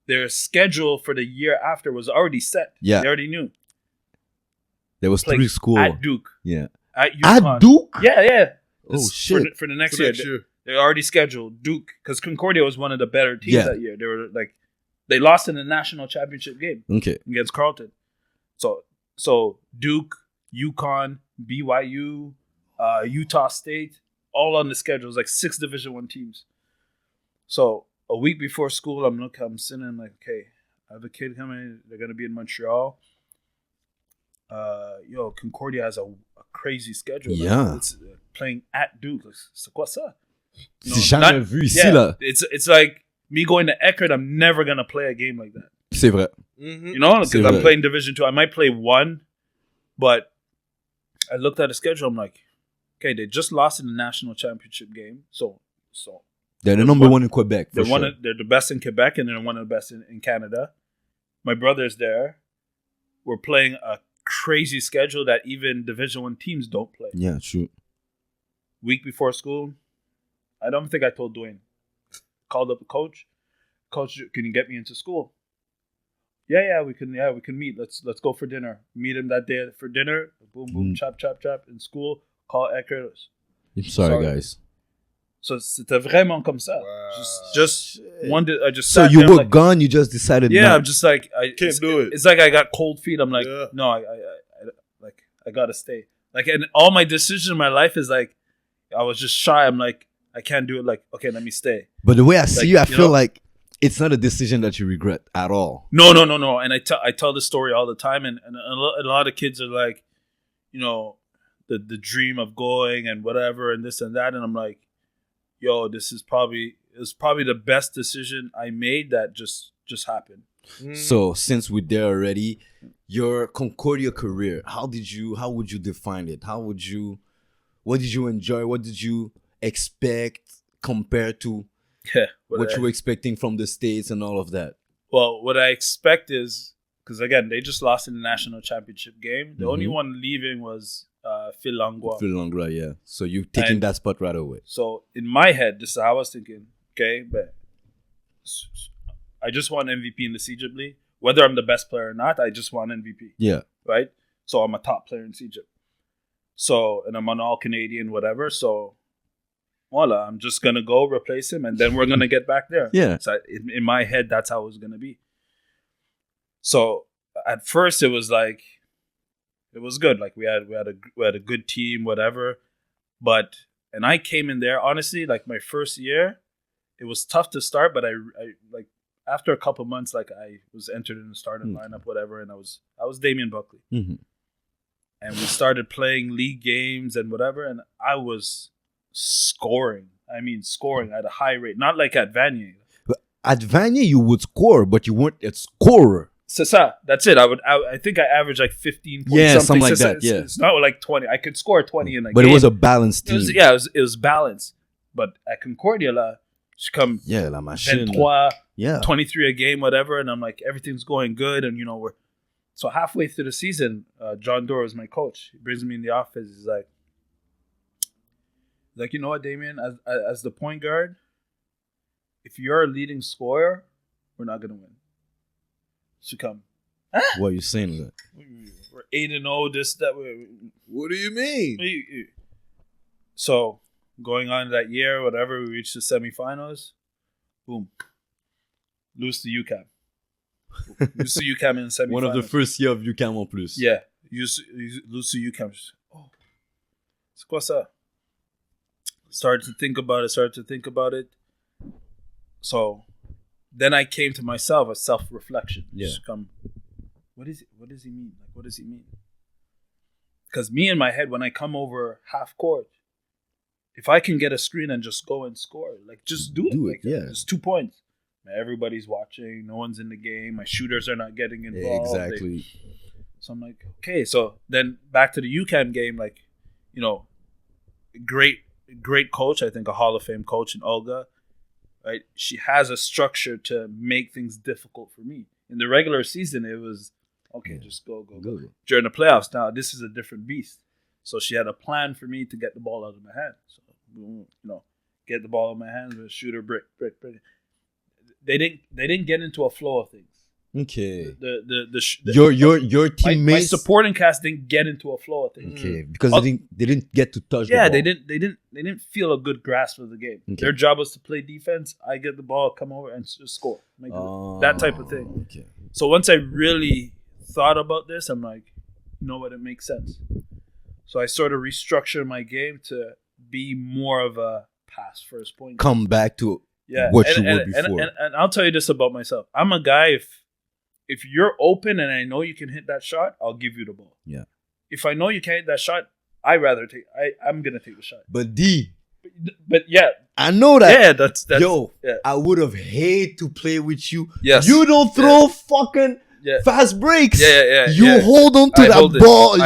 their schedule for the year after was already set. Yeah. They already knew. There was 3 schools. At Duke. Yeah. At UConn. At Duke? Yeah. Oh, shit. For the next year. They already scheduled Duke, because Concordia was one of the better teams that year. They were like, they lost in the national championship game against Carleton. So Duke, UConn, BYU, Utah State, all on the schedule. It was like 6 Division I teams. So a week before school, I'm sitting, I'm like, okay, I have a kid coming. They're gonna be in Montreal. Concordia has a crazy schedule. Yeah, it's playing at Duke. C'est quoi ça? C'est jamais vu ici là. It's like me going to Eckerd. I'm never gonna play a game like that. C'est vrai. You know, because I'm playing Division II. I might play 1, but I looked at the schedule. I'm like, okay, they just lost in the national championship game. So they're the number 1 in Quebec. They're the best in Quebec, and they're one of the best in Canada. My brother's there. We're playing a crazy schedule that even Division I teams don't play. Yeah, true. Week before school, I don't think I told Dwayne. Called up a coach. Coach, can you get me into school? Yeah, we can meet. Let's go for dinner. Meet him that day for dinner. Boom, chop in school. Call Eckerd. I'm sorry, guys. So c'était vraiment comme ça. Wow. Just one day, I just so you were gone. You just decided. Yeah, I'm just like I can't do it. It's like I got cold feet. I'm like, no, I gotta stay. Like, and all my decisions in my life is like, I was just shy. I'm like, I can't do it. Like, okay, let me stay. But the way I see you, I feel like it's not a decision that you regret at all. No. And I tell this story all the time, and a lot of kids are like, you know, the dream of going and whatever and this and that, and I'm like, yo, it was probably the best decision I made that just happened. So since we're there already, your Concordia career, how would you define it? What did you enjoy? What did you expect compared to what you were expecting from the States and all of that? Well, what I expect is, because again, they just lost in the national championship game. The only one leaving was Phil Langlois, yeah. So you taking that spot right away. So in my head, this is how I was thinking. Okay, but I just want MVP in the CEGEP League. Whether I'm the best player or not, I just want MVP. Yeah. Right? So I'm a top player in CEGEP. So, and I'm an all-Canadian, whatever. So, voila, I'm just going to go replace him, and then we're going to get back there. Yeah. So in my head, that's how it was going to be. So at first, it was like, it was good. Like we had a good team, whatever. And I came in there, honestly, like my first year, it was tough to start, but I like after a couple months, like I was entered in the starting lineup, whatever, and I was Damian Buckley. Mm-hmm. And we started playing league games and whatever, and I was scoring. I mean, scoring at a high rate, not like at Vanier. But at Vanier, you would score, but you weren't a scorer. C'est ça. That's it. I think I averaged like 15 points. Yeah, something like that. Yeah. It's not like 20. I could score 20 in a game. But it was a balanced team. It was balanced. But at Concordia, she come la machine. 23 a game, whatever. And I'm like, everything's going good. And, so halfway through the season, John Doerr is my coach. He brings me in the office. He's like, you know what, Damian? As the point guard, if you're a leading scorer, we're not going to win. To come. What are you saying that? We're 8-0, this, that. What do you mean? So, going on that year, whatever, we reached the semifinals. Boom. Lose to UQAM. Lose to UQAM in the semifinals. One of the first year of UQAM en plus. Yeah. Lose to UQAM. Oh. C'est quoi ça? Started to think about it. So, then I came to myself, a self-reflection. Yeah. What is it? What does he mean? Like, what does he mean? Because me in my head, when I come over half court, if I can get a screen and just go and score, like just do it. Like, just 2 points. Everybody's watching. No one's in the game. My shooters are not getting involved. Exactly. So I'm like, okay. So then back to the UQAM game, like, great coach. I think a Hall of Fame coach in Olga. right? She has a structure to make things difficult for me. In the regular season, it was, okay, just go. During the playoffs, now this is a different beast. So she had a plan for me to get the ball out of my hand. So, get the ball out of my hands, shooter, brick. They didn't get into a flow of things. Okay. Your teammates, my supporting cast didn't get into a flow of things. Okay, because they didn't get to touch the ball. They didn't feel a good grasp of the game. Okay. Their job was to play defense. I get the ball, come over and just score. That type of thing. Okay. So once I really thought about this, I'm like, you know what, it makes sense. So I sort of restructured my game to be more of a pass first point. Come back to what you were before. And I'll tell you this about myself. I'm a guy, if you're open and I know you can hit that shot, I'll give you the ball. Yeah. If I know you can't hit that shot, I'm going to take the shot. But yeah. I know that. Yeah, that's yeah. I would have hated to play with you. Yes. You don't throw fucking fast breaks. Yeah. You hold on to that ball,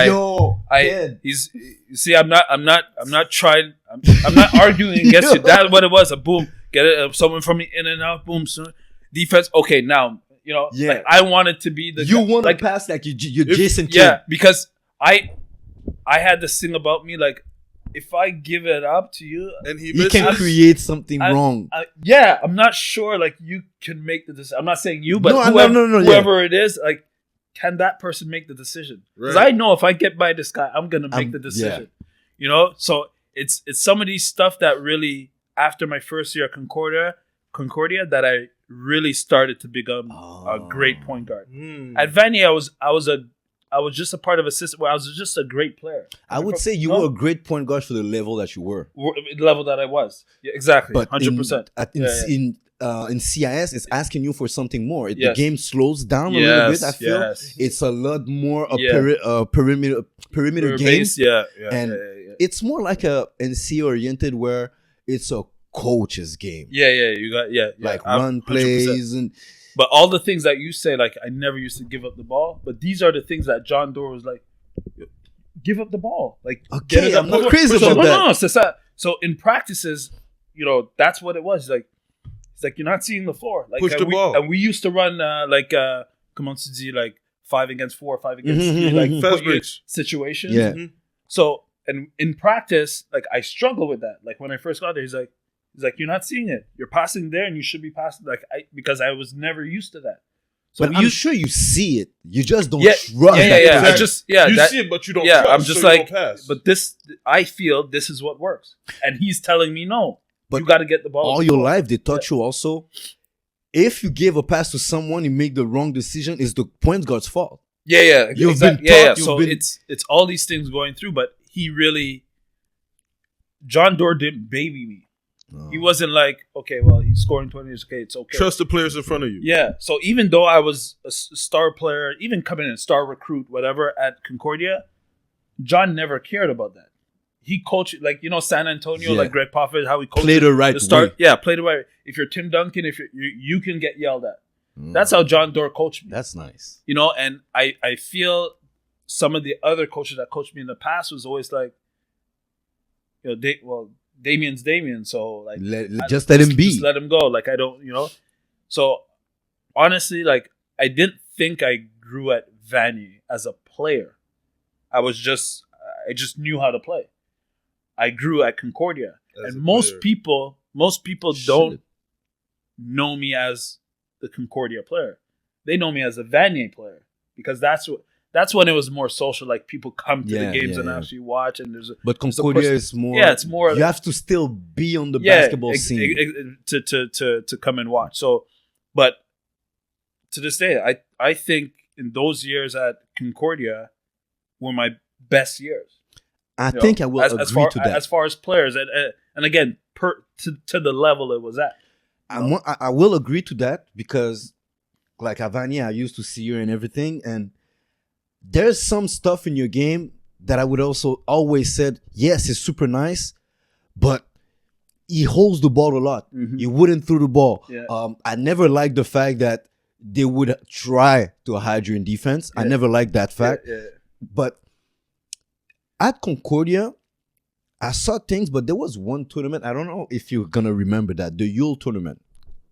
I'm not trying. I'm not arguing against you. That's what it was. A boom. Get it. Someone from me in and out. Boom. So defense. Okay, now like I wanted to be the. You guy, want to like, pass like you're Jason Kidd. Yeah, because I had this thing about me like, if I give it up to you, and he can create something wrong. I'm not sure. Like you can make the decision. I'm not saying you, but whoever it is, like, can that person make the decision? Because I know if I get by this guy, I'm gonna make the decision. Yeah. So it's some of these stuff that really, after my first year at Concordia, that I really started to become a great point guard. At Vanier, I was just a part of a system where I was just a great player. I would say you were a great point guard for the level that you were. The level that I was. Yeah, exactly. But 100%. In CIS, it's asking you for something more. The game slows down a little bit, I feel. It's a lot more perimeter game. It's more like a NC oriented where it's a coach's game. You got like run plays 100%. But all the things that you say, like, I never used to give up the ball. But these are the things that John Doerr was like, give up the ball. Like, okay, I'm not crazy about that. No. So in practices, that's what it was. It's like you're not seeing the floor. Like, push the ball. And we used to run comment tu dis, like 5 against 4, 5 against 3, like fast breaks situations. Yeah. So, and in practice, like, I struggle with that. Like when I first got there, he's like, you're not seeing it. You're passing there, and you should be passing because I was never used to that. So but I'm sure you see it. You just don't trust. Yeah. You see it, but you don't. Trust, I'm just so like, pass. But this, I feel this is what works, and he's telling me no. But you got to get the ball. All your life, they taught you also. If you give a pass to someone, you make the wrong decision. It's the point guard's fault. Yeah. You've been taught. So it's all these things going through, but John Doerr didn't baby me. He wasn't like, okay, well, he's scoring 20. Okay, it's okay. Trust the players in front of you. Yeah. So even though I was a star player, even coming in, star recruit, whatever, at Concordia, John never cared about that. He coached, like, San Antonio, like Greg Popovich, how he coached. Play the right way. Yeah, play the right way. If you're Tim Duncan, if you can get yelled at. That's how John Doerr coached me. That's nice. And I feel some of the other coaches that coached me in the past was always like, Damian's Damian, so like just let him be. Just let him go. Like, I don't, So honestly, like, I didn't think I grew at Vanier as a player. I just knew how to play. I grew at Concordia, and most people don't know me as the Concordia player. They know me as a Vanier player because that's when it was more social. Like, people come to the games and actually watch. And but Concordia is more. Yeah, it's more. You have to still be on the basketball scene to come and watch. So, but to this day, I think in those years at Concordia were my best years. I think I will agree to that. As far as players, and again, to the level it was at. I will agree to that because, like, at Vanier, I used to see you and everything, and there's some stuff in your game that I would also always said, yes, it's super nice, but he holds the ball a lot. Mm-hmm. He wouldn't throw the ball. Yeah. I never liked the fact that they would try to hide you in defense. I never liked that fact. But at Concordia, I saw things, but there was one tournament. I don't know if you're going to remember that. The Yule tournament.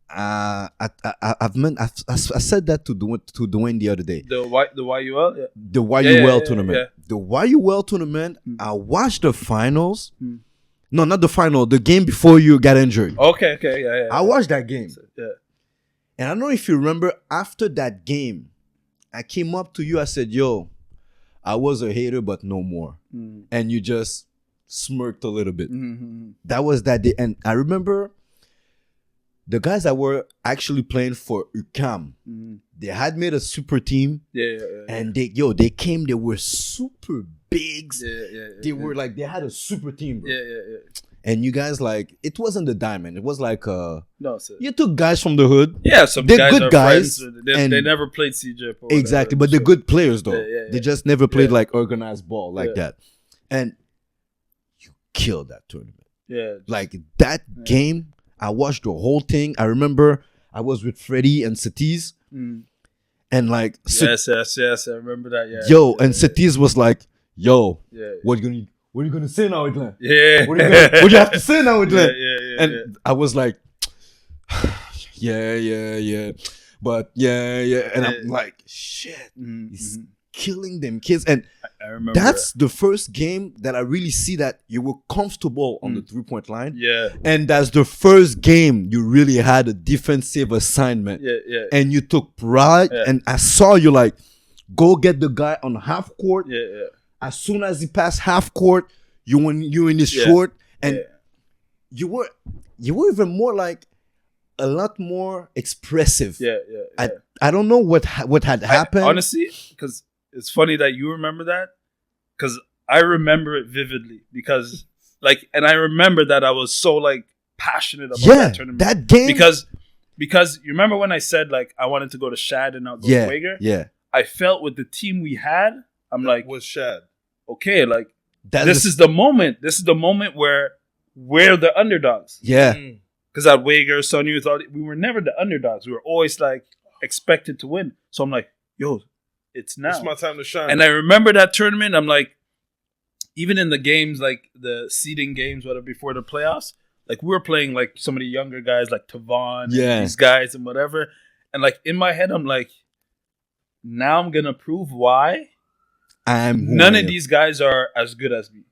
I said that to Dwayne the other day. The YUL? Yeah. The YUL tournament. Yeah. The YUL tournament, I watched the finals. No, not the final. The game before you got injured. Okay, yeah. I watched that game. Yeah. And I don't know if you remember, after that game, I came up to you. I said, yo, I was a hater, but no more. And you just smirked a little bit. That was that day. And I remember the guys that were actually playing for UQAM, they had made a super team. Yeah. And they came, they were super bigs. They were like, they had a super team, bro. Yeah. And you guys, like, it wasn't the diamond. It was like, No, sir. you took guys from the hood. Yeah, some they're guys good are guys. Friends. And they never played CJ. Exactly, but they're good players, though. Yeah. They just never played like organized ball like that. And you killed that tournament. Yeah. Like that game, I watched the whole thing. I remember I was with Freddie and Satiz. And like... Yes. I remember that, yeah. And Satiz was like, yo, what are you gonna say now, Glenn? Yeah. What do you have to say now, Glenn? Yeah. And I was like, yeah. But yeah. And I'm like, shit, he's killing them kids. And I remember that's the first game that I really see that you were comfortable on the 3-point line. Yeah. And that's the first game you really had a defensive assignment. Yeah. And you took pride. Yeah. And I saw you like, go get the guy on half court. Yeah. As soon as he passed half court, you in his short, and you were even more like a lot more expressive. Yeah. I don't know what had happened. Honestly, because it's funny that you remember that, because I remember it vividly. Because and I remember that I was so like passionate about that tournament. That game, because you remember when I said like I wanted to go to Shad and not go to Wager. Yeah, I felt with the team we had, I'm like, was Shad. Okay, like this is the moment. This is the moment where we're the underdogs. Yeah. Because at Wager, Sonny thought we were never the underdogs. We were always like expected to win. So I'm like, yo, it's now. It's my time to shine. And I remember that tournament. I'm like, even in the games, like the seeding games, whatever, before the playoffs, like we were playing like some of the younger guys like Tavon and these guys and whatever. And like in my head, I'm like, now I'm going to prove why none of these guys are as good as me.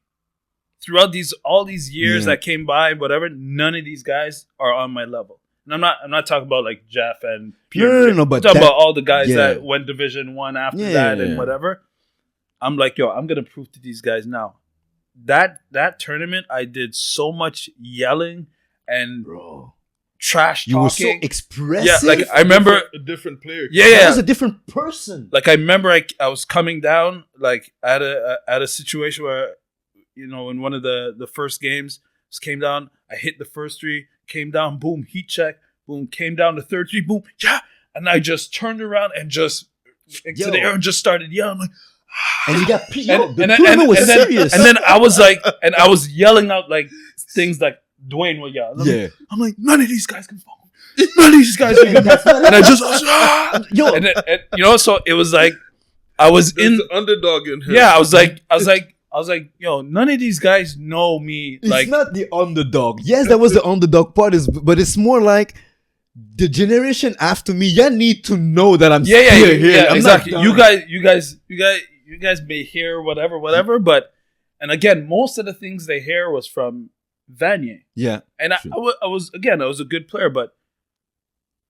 Throughout all these years that came by, whatever, none of these guys are on my level. And I'm not talking about like Jeff and Pierre. No, but I'm talking about all the guys that went Division 1 after that and whatever. I'm like, yo, I'm gonna prove to these guys now. That tournament, I did so much yelling and trash talking. You were so expressive. Yeah, like I remember a different player. Yeah, I was a different person. Like I remember, I was coming down like at a situation where, you know, in one of the first games, just came down. I hit the first three, came down, boom, heat check, boom, came down the third three, boom, and I just turned around and just into the air and just started yelling. I'm like, and you got the tournament was serious. And then I was like, and I was yelling out like things like Dwayne would yell. I'm like, none of these guys can fall. None of these guys can fall. And I just, and you know, so it was like, I was in the underdog in him. Yeah, I was like, yo, none of these guys know me. It's not the underdog. Yes, that was the underdog part, but it's more like the generation after me. You need to know that I'm still here. Yeah, exactly. You guys may hear whatever, but and again, most of the things they hear was from Vanier. Yeah, and I was a good player, but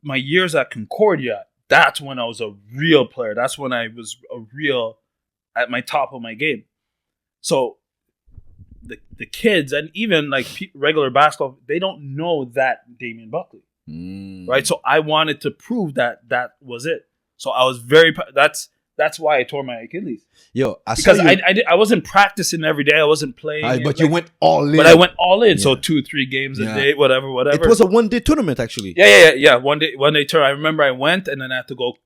my years at Concordia, that's when I was a real player. That's when I was a real at my top of my game. So the kids and even like regular basketball, they don't know that Damian Buckley, right? So I wanted to prove that was it. So I was that's why I tore my Achilles. Yo, I wasn't practicing every day. I wasn't playing. But you went all in. But I went all in. Yeah. So 2-3 games a day, whatever. It was a one-day tournament, actually. Yeah. One day tournament. I remember I went and then I had to go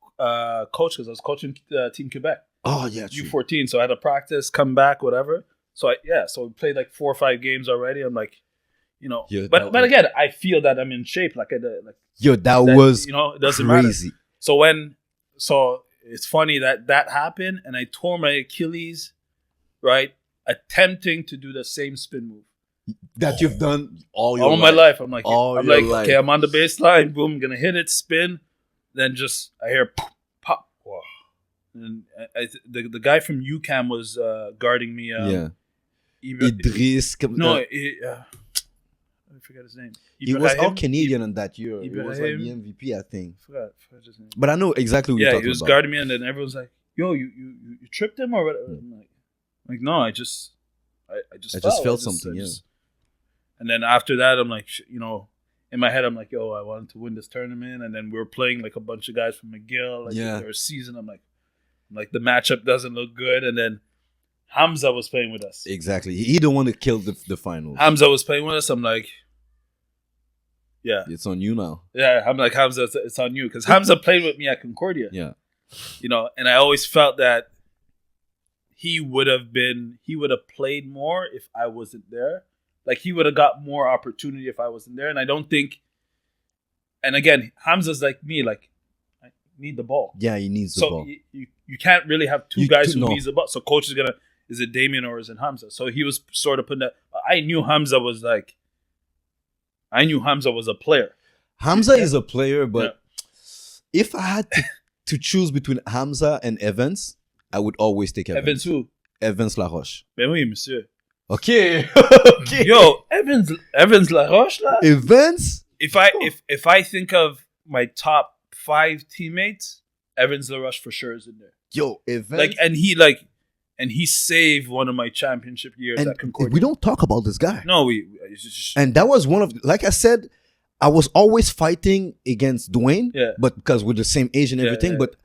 coach because I was coaching Team Quebec. Oh yeah, U14. So I had to practice, come back, whatever. So we played like 4 or 5 games already. I'm like, you know, but again, I feel that I'm in shape. Like that was, you know, it doesn't crazy. Matter. So it's funny that happened, and I tore my Achilles, right? Attempting to do the same spin move. that you've done all your my life. I'm like, life. okay, I'm on the baseline. Boom, I'm gonna hit it, spin, then just I hear pop. Wow. And the guy from UCAM was guarding me. Idris. I forgot his name. He was all Canadian in that year. He was like the MVP, I think. Forgot his name. But I know exactly what you're talking about. Yeah, he was guarding me, and then everyone's like, "Yo, you tripped him or what?" I'm like, no, I just felt something. And then after that, I'm like, in my head, I'm like, yo, I wanted to win this tournament, and then we were playing like a bunch of guys from McGill, their season. I'm like, the matchup doesn't look good, and then Hamza was playing with us. Exactly, he the one that killed the finals. Hamza was playing with us. I'm like, yeah, it's on you now. Yeah, I'm like, Hamza, it's on you, because Hamza played with me at Concordia. Yeah, and I always felt that he would have played more if I wasn't there. Like, he would have got more opportunity if I wasn't there. And I don't think, and again, Hamza's like me, like, I need the ball. Yeah, he needs the ball. So you can't really have two guys who needs the ball. So coach is is it Damian or is it Hamza? So he was sort of putting that. I knew Hamza was a player. Hamza is a player, but if I had to choose between Hamza and Evans, I would always take Evans. Evans who? Evans Laroche. Ben oui, monsieur. Okay. Yo, Evans Laroche là. Evans? If I think of my top 5 teammates, Evans Laroche for sure is in there. Yo, Evans. And he saved one of my championship years at Concordia. We don't talk about this guy. No, and that was one of, like I said, I was always fighting against Dwayne, but because we're the same age and everything. But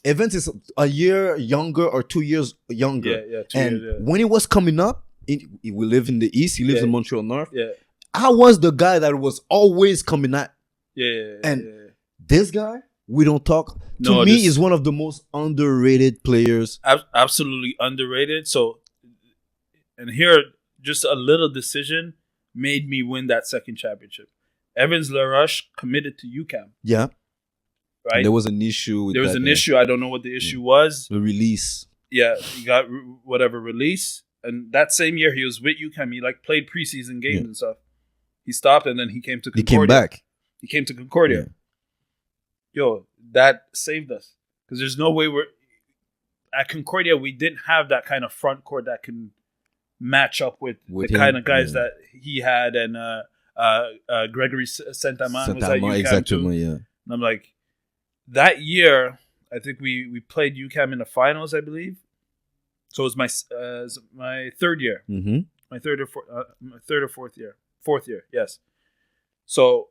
Evans is a year younger or 2 years younger. Yeah, 2 and years. When he was coming up, we live in the East. He lives in Montreal North. Yeah, I was the guy that was always coming at. This guy, we don't talk. To me, is one of the most underrated players. Absolutely underrated. So, and here, just a little decision made me win that second championship. Evans Laroche committed to UCAM. Yeah. Right? There was an issue. There was an issue. I don't know what the issue was. The release. Yeah, he got whatever release. And that same year, he was with UCAM. He played preseason games and stuff. He stopped, and then he came to Concordia. He came back. He came to Concordia. Yeah. Yo, that saved us. Because there's no way at Concordia, we didn't have that kind of front court that can match up with the kind of guys that he had. And Gregory Saint-Amand was at UCAM too. Yeah. And I'm like, that year, I think we played UCAM in the finals, I believe. So it was my third year. Mm-hmm. My third or fourth year. Fourth year, yes. So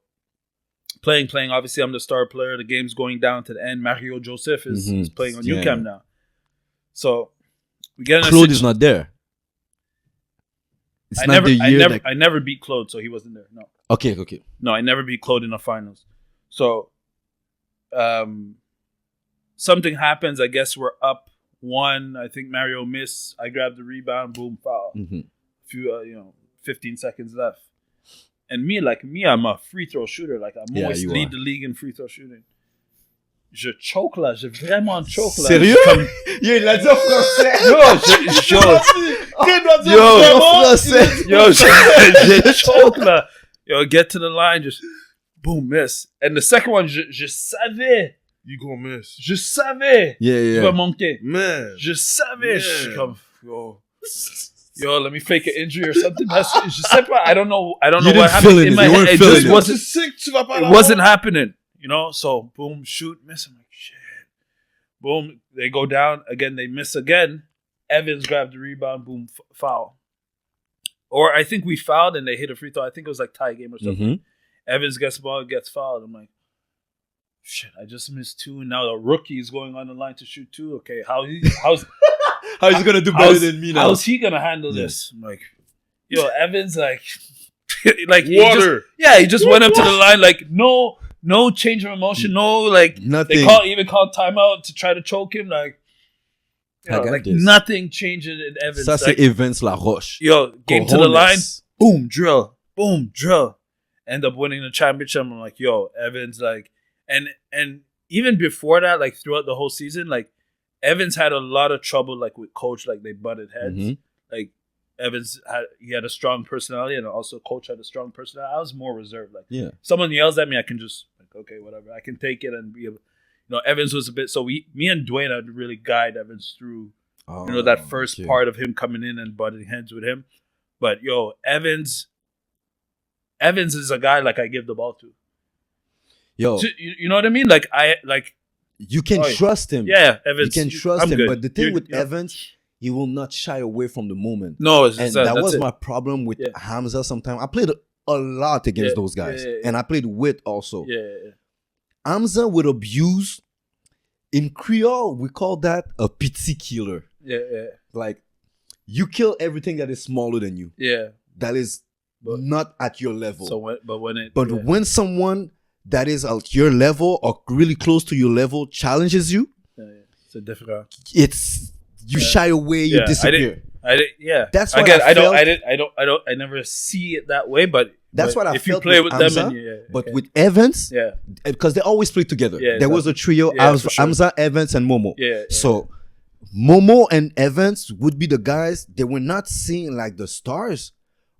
playing. Obviously, I'm the star player. The game's going down to the end. Mario Joseph is playing on UCAM now. So we get in Claude is not there. I never beat Claude, so he wasn't there. No. Okay. No, I never beat Claude in the finals. So something happens. I guess we're up 1. I think Mario missed. I grabbed the rebound. Boom, foul. Mm-hmm. Few 15 seconds left. And me, I'm a free throw shooter. Like, I'm always lead the league in free throw shooting. Je choke là, j'ai vraiment choke là. Sérieux? Yo, il l'a dit en français. Yo, je choke là. Yo, get to the line, just boom, miss. And the second one, je savais. You gonna miss. Je savais. Yeah. Tu vas manquer. Man. Je savais. Je suis comme, yo, let me fake an injury or something. Je sais pas. I don't know what happened in my head. It just wasn't sick. It wasn't happening. So boom, shoot, miss. I'm like, shit. Boom, they go down again. They miss again. Evans grabbed the rebound. Boom, foul. Or I think we fouled and they hit a free throw. I think it was like tie game or something. Mm-hmm. Evans gets the ball, gets fouled. I'm like, shit, I just missed 2. And now the rookie is going on the line to shoot 2. Okay, how's he gonna do better than me now? How's he gonna handle this? I'm like, yo, Evans, like water. He just went up to the line, like no change of emotion, no nothing. They even called timeout to try to choke him, nothing changes in Evans. Ça c'est Evans Laroche. Yo, game to the line, boom, drill, end up winning the championship. I'm like, yo, Evans, and even before that, throughout the whole season, Evans had a lot of trouble with coach, they butted heads. Mm-hmm. Evans had a strong personality, and also coach had a strong personality. I was more reserved. Like, Yeah. someone yells at me, I can just like, okay, whatever. I can take it and be able. Evans was a bit. So me and Dwayne had to really guide Evans through. That first part of him coming in and butting heads with him. But Evans is a guy like I give the ball to. Yo, So, you know what I mean? Like you can trust him. Yeah, Evans. You can trust him. Good. But the thing with Evans, he will not shy away from the moment. No, and that was my problem with Yeah. Hamza. Sometimes I played a lot against those guys, and I played with also. Yeah. Hamza would abuse. In Creole, we call that a pity killer. Yeah. Like, you kill everything that is smaller than you. Yeah. That is not at your level. So when someone that is at your level or really close to your level challenges you, it's a difficult. It's you shy away, you disappear. That's what I never see it that way, but that's what I if felt you play with them, Hamza, but with Evans, because they always play together. There was a trio: Hamza, Evans, and Momo. So Momo and Evans would be the guys. They were not seeing like the stars,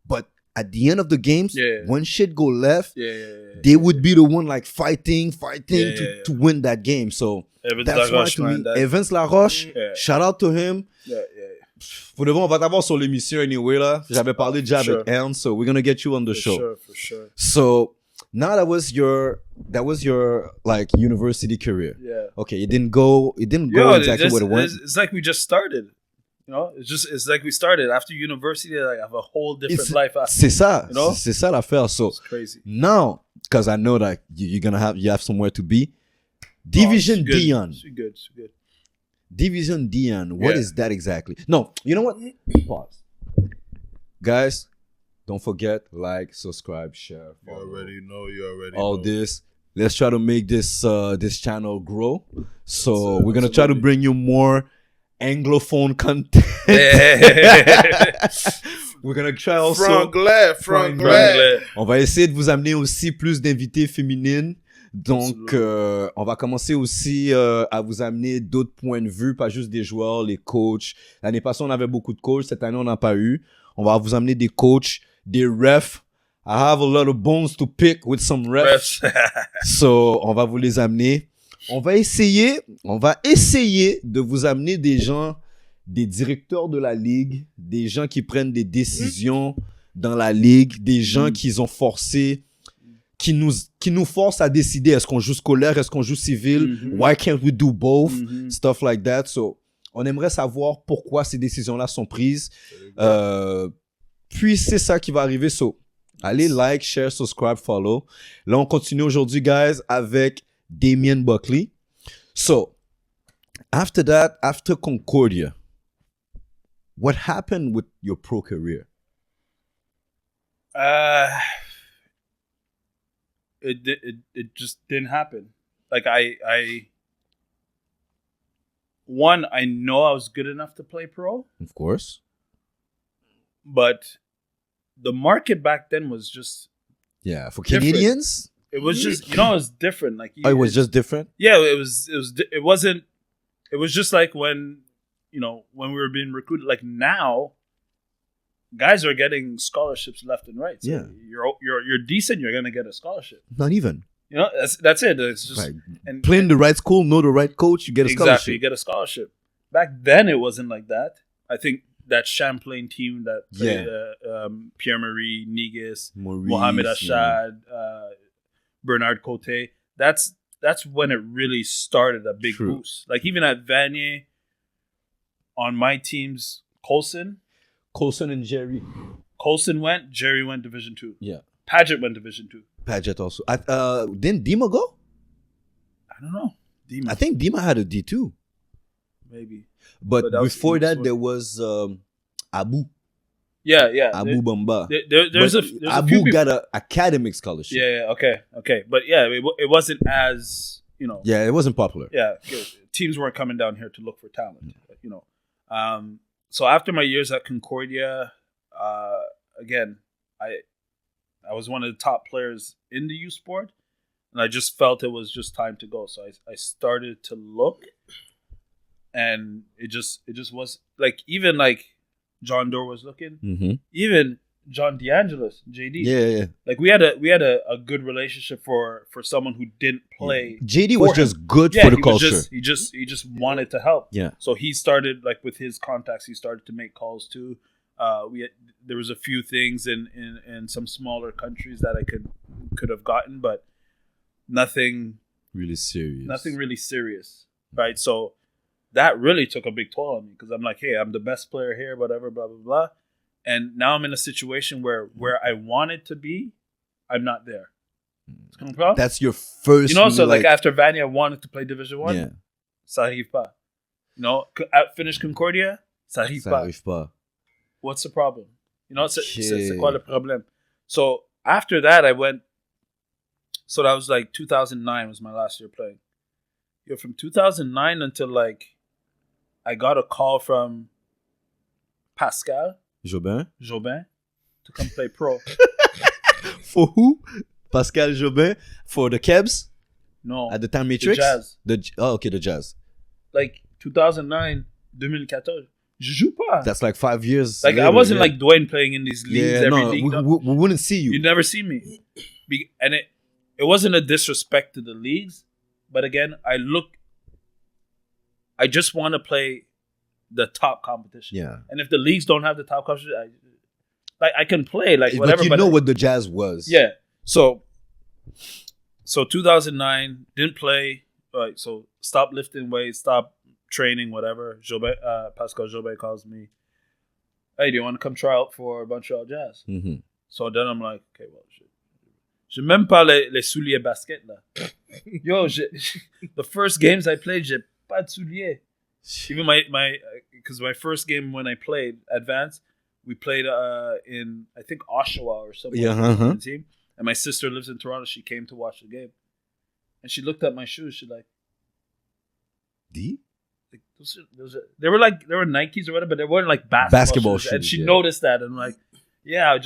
but at the end of the games, when shit go left, they would be the one like fighting to win that game. So Evans that's why to me, Evans Laroche, shout out to him. Pour de vrai, on va t'avoir sur l'émission anyway là. J'avais parlé déjà avec Ernst, so we're gonna get you on the show. For sure. So now that was your like university career. Yeah. Okay, it didn't go exactly where it went. It's like we just started. It's like we started after university. Like I have a whole different life. C'est ça. C'est ça l'affaire. So it's crazy. Now, because I know that you have somewhere to be. Division Dion. It's good. Division Dion. What is that exactly? No, you know what? Pause. Guys, don't forget, like, subscribe, share. You already know. All this. Let's try to make this channel grow. So we're gonna try to bring you more Anglophone content. We're gonna try also. Franglais. On va essayer de vous amener aussi plus d'invités féminines. Donc, on va commencer aussi à vous amener d'autres points de vue, pas juste des joueurs, les coachs. L'année passée, on avait beaucoup de coachs. Cette année, on n'a pas eu. On va vous amener des coachs, des refs. I have a lot of bones to pick with some refs. So, on va vous les amener. On va essayer de vous amener des gens, des directeurs de la ligue, des gens qui prennent des décisions dans la ligue, des gens qui ont forcé, qui nous forcent à décider, est-ce qu'on joue scolaire, est-ce qu'on joue civil, why can't we do both, stuff like that. So, on aimerait savoir pourquoi ces décisions-là sont prises. Puis, c'est ça qui va arriver. So, allez like, share, subscribe, follow. Là, on continue aujourd'hui, guys, avec Damian Buckley. So, after that, after Concordia, what happened with your pro career? It just didn't happen. Like I know I was good enough to play pro. Of course. But the market back then was just for Canadians. It was just it was different. Like it was just different. Yeah, it wasn't. It was just like when when we were being recruited. Like now, guys are getting scholarships left and right. So you're decent. You're gonna get a scholarship. Not even. That's it. It's just and playing the right school, know the right coach, you get a scholarship. Exactly, you get a scholarship. Back then, it wasn't like that. I think that Champlain team that played Pierre-Marie, Negus, Mohamed Ashad, Bernard Cote. That's when it really started a big boost. Like even at Vanier, on my teams, Colson and Jerry. Colson went, Jerry went Division 2. Yeah. Paget went Division 2. Paget also. Didn't Dima go? I don't know. I think Dima had a D2. Maybe. But before that, there was Abu. Yeah. Abu Bamba. There's a Abu got an academic scholarship. Yeah, okay. But it wasn't as, Yeah, it wasn't popular. Yeah, teams weren't coming down here to look for talent, So after my years at Concordia, again, I was one of the top players in the youth sport, and I just felt it was just time to go. So I started to look, and it just was like, even like John Doe was looking. Mm-hmm. Even John DeAngelis, JD. Yeah. Like we had a good relationship for someone who didn't play. JD was just good for the culture. He just wanted to help. Yeah. So he started, like, with his contacts, he started to make calls too. There was a few things in some smaller countries that I could have gotten, but nothing really serious. Right? So that really took a big toll on me, because I'm like, hey, I'm the best player here, whatever, blah blah blah. And now I'm in a situation where I wanted to be, I'm not there. That's your first. So like after Vanier, I wanted to play Division 1. Yeah. Ça arrive pas. Finish Concordia, ça arrive pas. What's the problem? C'est quoi le problème? So after that, I went. So that was like 2009 was my last year playing. From 2009 until like I got a call from Pascal Jobin to come play pro. For who? Pascal Jobin? For the Cavs? No. At the time, Matrix? The Jazz. The Jazz. Like 2009, 2014. Je joue pas. That's like 5 years. Like later, I wasn't like Dwayne playing in these leagues every league. We wouldn't see you. You'd never see me. And it wasn't a disrespect to the leagues, but again, I just want to play the top competition. Yeah. And if the leagues don't have the top competition, I can play like whatever. But you know what the Jazz was. Yeah. So 2009, didn't play. Right. So stopped lifting weights, stopped training, whatever. Pascal Jobin calls me. Hey, do you want to come try out for Montreal Jazz? Mm-hmm. So then I'm like, okay, well, shit. J'ai même pas les souliers basket là. Yo, the first games I played, j'ai pas de souliers. Even because my first game when I played advanced, we played in I think Oshawa or something. Yeah, team. And my sister lives in Toronto. She came to watch the game, and she looked at my shoes. She's like, D? Like, they were Nikes or whatever, but they weren't like basketball shoes. And she noticed that, and I'm like, yeah,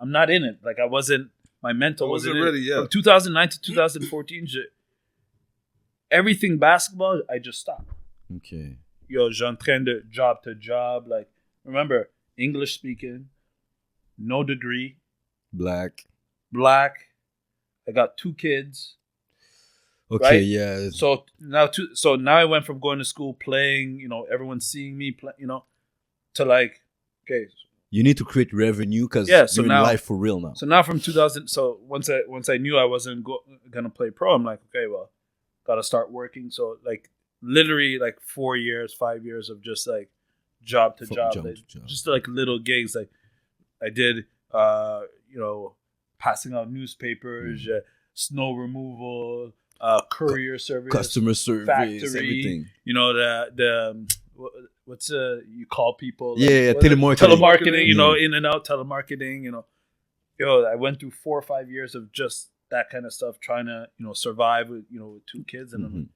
I'm not in it. Like I wasn't. My mental wasn't ready. Yeah. From 2009 to 2014, everything basketball, I just stopped. Okay. Yo, j'entraîne de job to job. Like, remember, English speaking, no degree. Black. I got 2 kids. Okay, right? Yeah. So now I went from going to school playing, everyone seeing me play, to like, okay. You need to create revenue because you're in life for real now. So now from 2000, so once I knew I wasn't gonna play pro, I'm like, okay, well, gotta start working. So like literally like 4 years, 5 years of just like job to job. Just like little gigs. Like I did, passing out newspapers, snow removal, courier service, customer service, factory, everything. What's you call people? Telemarketing. In and out telemarketing. I went through 4 or 5 years of just that kind of stuff, trying to survive with with 2 kids, and I'm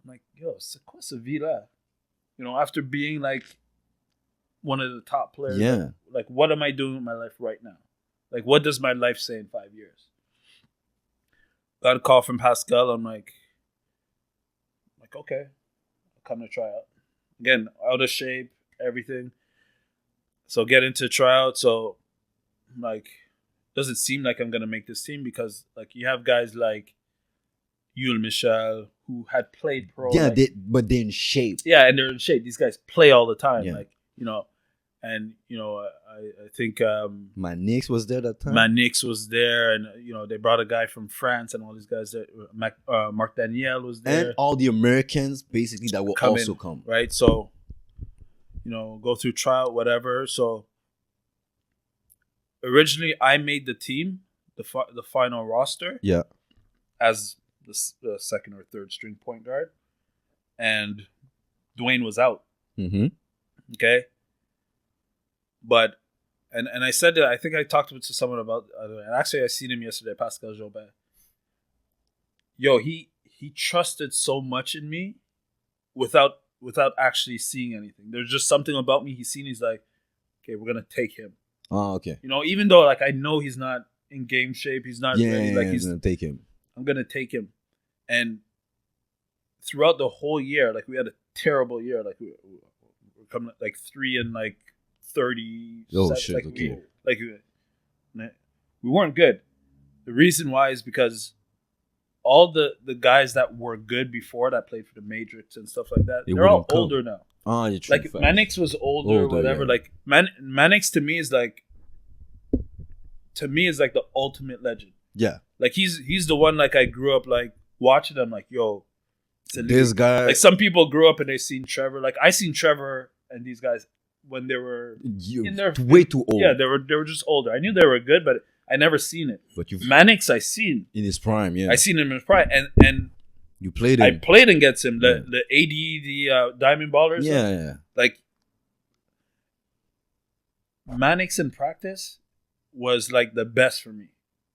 like, yo, c'est quoi ce vie là? After being like one of the top players, like what am I doing with my life right now? Like what does my life say in 5 years? Got a call from Pascal. I'm like, okay, I'll come to try out. Again, out of shape, everything. So get into tryout. So like, doesn't seem like I'm gonna make this team because like you have guys like Yul Michel who had played pro. Yeah, but they're in shape. Yeah, and they're in shape. These guys play all the time. Yeah. Like and I think Manix was there that time. Manix was there, and they brought a guy from France, and all these guys there. Marc Daniel was there, and all the Americans basically that will also come. Right, so go through tryout, whatever. So originally, I made the team, the final roster, as the second or third string point guard, and Dwayne was out. Mm-hmm. Okay. But, and I said that, I think I talked to someone about, and actually I seen him yesterday, Pascal Jobin. Yo, he trusted so much in me without actually seeing anything. There's just something about me he's like, okay, we're going to take him. Oh, okay. Even though like I know he's not in game shape, he's not ready. Like he's going to take him. I'm going to take him. And throughout the whole year, like we had a terrible year. Like we're coming like 3 and like 30. Oh, sets, shit, like, okay. We weren't good. The reason why is because all the guys that were good before that played for the Matrix and stuff like that, they're all older now. Oh, you're true. Like Mannix was older, whatever. Yeah. Like Mannix to me is like the ultimate legend. Yeah. Like he's the one like I grew up like watching. I'm like, yo, this guy. Like some people grew up and they seen Trevor. Like I seen Trevor and these guys when they were in their way too old. Yeah, they were just older. I knew they were good, but I never seen it. But Mannix, I seen in his prime. Yeah, I seen him in his prime, and you played him. I played against him. The AD, the Diamond Ballers. Yeah. Like Mannix in practice was like the best for me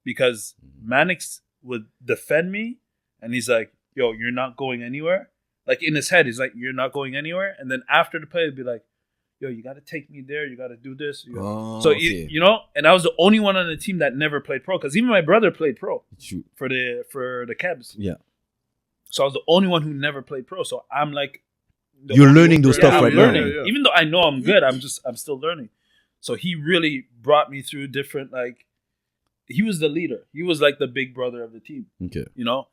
because Mannix would defend me, and he's like, "Yo, you're not going anywhere." Like in his head, he's like, "You're not going anywhere," and then after the play, he'd be like, "Yo, you got to take me there. You got to do this." Okay. You know, and I was the only one on the team that never played pro because even my brother played pro Shoot. for the Cavs. Yeah. So I was the only one who never played pro. So I'm like, you're learning those stuff right now. Yeah. Even though I know I'm good, I'm still learning. So he really brought me through different, like, he was the leader. He was like the big brother of the team. Okay. You know?